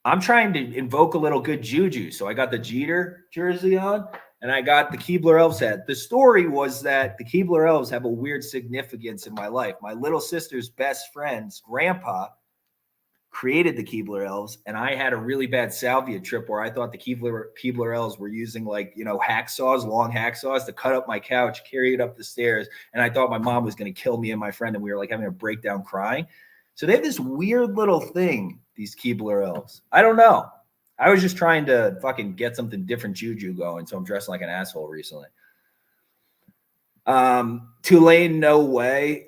I'm trying to invoke a little good juju. So I got the Jeter jersey on and I got the Keebler Elves hat. The story was that the Keebler Elves have a weird significance in my life. My little sister's best friend's grandpa created the Keebler Elves, and I had a really bad salvia trip where I thought the Keebler Elves were using like, hacksaws, long hacksaws to cut up my couch, carry it up the stairs, and I thought my mom was going to kill me and my friend, and we were like having a breakdown crying. So they have this weird little thing, these Keebler Elves. I don't know. I was just trying to fucking get something different juju going, so I'm dressing like an asshole recently. Tulane, no way.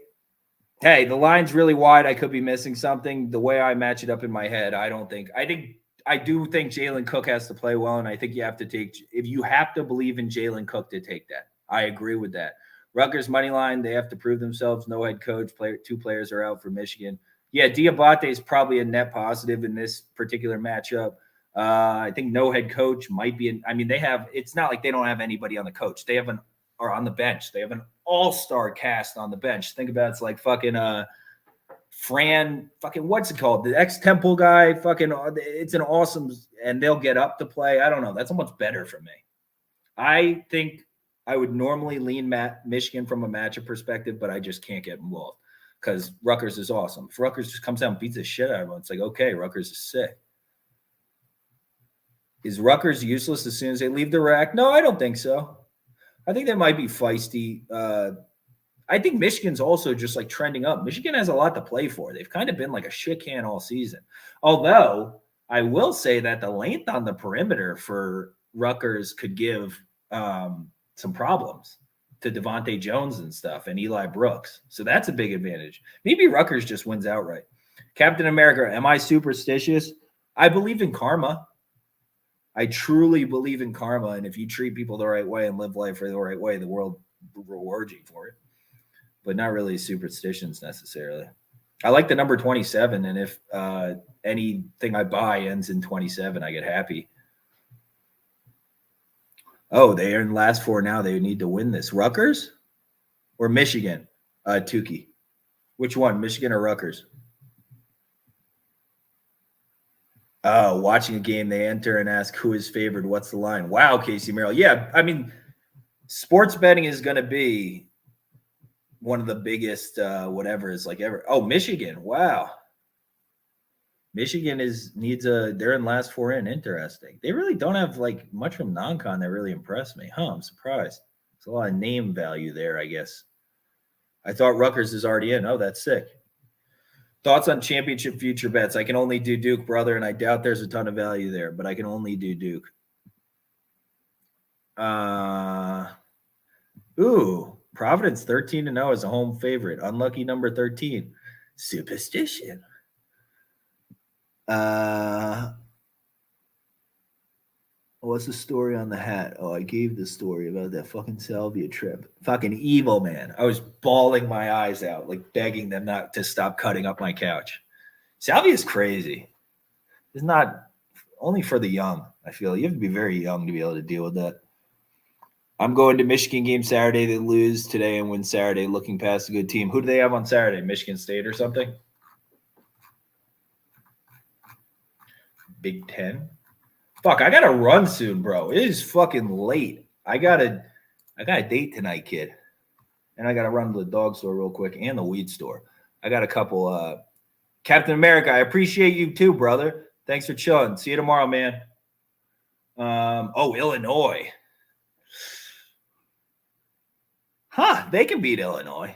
Hey, the line's really wide. I could be missing something. The way I match it up in my head, I do think Jalen Cook has to play well, and I think you have to believe in Jalen Cook to take that. I agree with that. Rutgers money line, they have to prove themselves. No head coach. Two players are out for Michigan. Yeah, Diabate is probably a net positive in this particular matchup. I think no head coach might be. It's not like they don't have anybody on the coach. They have on the bench. They have an all-star cast on the bench. Think about it's like fucking Fran, fucking what's it called? The ex-Temple guy, fucking it's an awesome, and they'll get up to play. I don't know. That's almost better for me. I think I would normally lean Michigan from a matchup perspective, but I just can't get involved because Rutgers is awesome. If Rutgers just comes out and beats the shit out of them, it's like, okay, Rutgers is sick. Is Rutgers useless as soon as they leave the rack? No, I don't think so. I think they might be feisty. I think Michigan's also just like trending up. Michigan has a lot to play for. They've kind of been like a shit can all season. Although I will say that the length on the perimeter for Rutgers could give some problems to Devontae Jones and stuff and Eli Brooks. So that's a big advantage. Maybe Rutgers just wins outright. Captain America, am I superstitious? I believe in karma. I truly believe in karma, and if you treat people the right way and live life the right way, the world will reward you for it. But not really superstitions necessarily. I like the number 27, and if anything I buy ends in 27, I get happy. Oh, they are in last four now. They need to win this. Rutgers or Michigan? Tukey. Which one, Michigan or Rutgers? Watching a game, they enter and ask who is favored. What's the line? Wow, Casey Merrill. Yeah, I mean, sports betting is going to be one of the biggest whatever is like ever. Oh, Michigan. Wow. Michigan they're in last four in. Interesting. They really don't have like much from non-con that really impressed me. I'm surprised. There's a lot of name value there, I guess. I thought Rutgers is already in. Oh, that's sick. Thoughts on championship future bets? I can only do Duke, brother, and I doubt there's a ton of value there, but I can only do Duke. Providence 13-0 is a home favorite. Unlucky number 13. Superstition. what's the story on the hat? Oh, I gave the story about that fucking salvia trip. Fucking evil, man. I was bawling my eyes out, like begging them not to stop cutting up my couch. Salvia is crazy. It's not only for the young, I feel. You have to be very young to be able to deal with that. I'm going to Michigan game Saturday. They lose today and win Saturday, looking past a good team. Who do they have on Saturday? Michigan State or something? Big Ten? Fuck, I got to run soon, bro. It is fucking late. I got a date tonight, kid. And I got to run to the dog store real quick and the weed store. I got a couple. Captain America, I appreciate you too, brother. Thanks for chilling. See you tomorrow, man. Illinois. Huh, they can beat Illinois.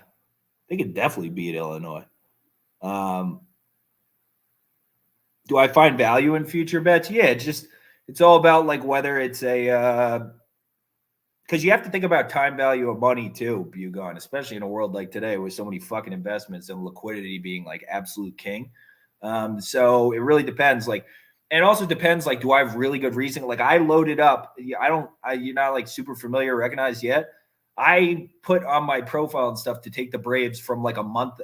They can definitely beat Illinois. Do I find value in future bets? Yeah, it's all about like whether it's a because you have to think about time value of money too, Bugon, especially in a world like today with so many fucking investments and liquidity being like absolute king. So it really depends. Like, and it also depends, like, do I have really good reason? Like, I loaded up. You're not like super familiar, recognized yet. I put on my profile and stuff to take the Braves from like a month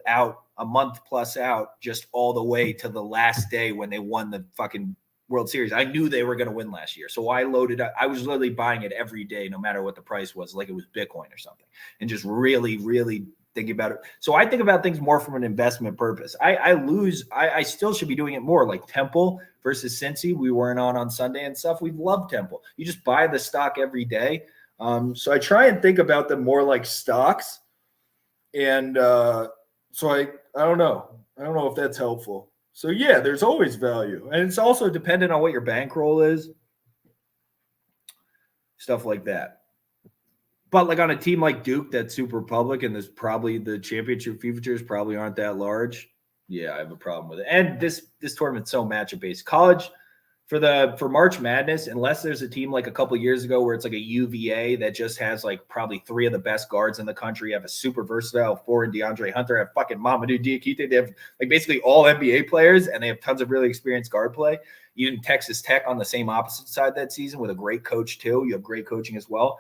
plus out, just all the way to the last day when they won the fucking World Series. I knew they were going to win last year. So I loaded up. I was literally buying it every day, no matter what the price was, like it was Bitcoin or something, and just really, really thinking about it. So I think about things more from an investment purpose. I still should be doing it more, like Temple versus Cincy. We weren't on Sunday and stuff. We love Temple. You just buy the stock every day. So I try and think about them more like stocks. And so I don't know. I don't know if that's helpful. So yeah, there's always value. And it's also dependent on what your bankroll is. Stuff like that. But like on a team like Duke that's super public and there's probably the championship futures probably aren't that large. Yeah, I have a problem with it. And this tournament's so matchup based. College for March Madness, unless there's a team like a couple years ago where it's like a UVA that just has like probably three of the best guards in the country, have a super versatile forward DeAndre Hunter, have fucking Mamadou Diakite. They have like basically all NBA players and they have tons of really experienced guard play. Even Texas Tech on the same opposite side that season with a great coach too. You have great coaching as well.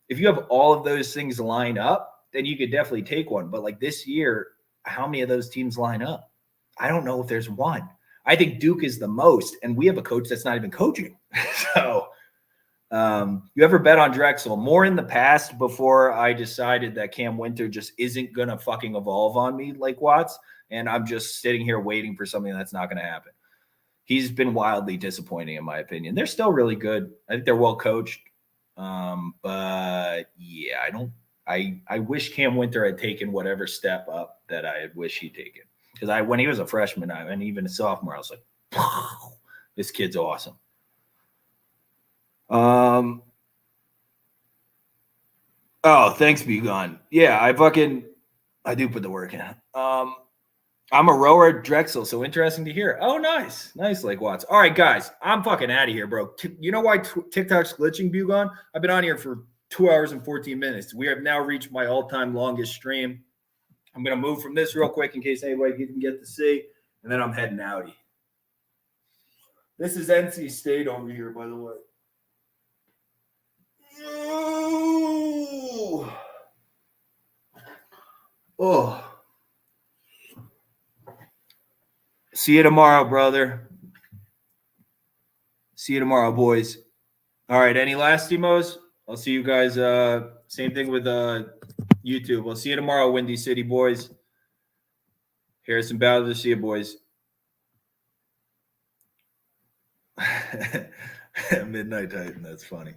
If you have all of those things line up, then you could definitely take one. But like this year, how many of those teams line up? I don't know if there's one. I think Duke is the most, and we have a coach that's not even coaching. So you ever bet on Drexel? More in the past before I decided that Cam Winter just isn't going to fucking evolve on me like Watts, and I'm just sitting here waiting for something that's not going to happen. He's been wildly disappointing in my opinion. They're still really good. I think they're well coached. But yeah, I wish Cam Winter had taken whatever step up that I wish he'd taken. Because when he was a freshman and even a sophomore, I was like, wow, this kid's awesome. Oh, thanks, Bugon. Yeah, I do put the work in. I'm a rower at Drexel, so interesting to hear. Oh, nice. Nice, Lake Watts. All right, guys, I'm fucking out of here, bro. You know why TikTok's glitching, Bugon? I've been on here for 2 hours and 14 minutes. We have now reached my all-time longest stream. I'm going to move from this real quick in case anybody didn't get to see, and then I'm heading outie. This is NC State over here, by the way. Oh. See you tomorrow, brother. See you tomorrow, boys. All right, any last emos? I'll see you guys. Same thing with YouTube. I'll see you tomorrow, Windy City boys. Harrison Bowser, see you, boys. Midnight Titan, that's funny.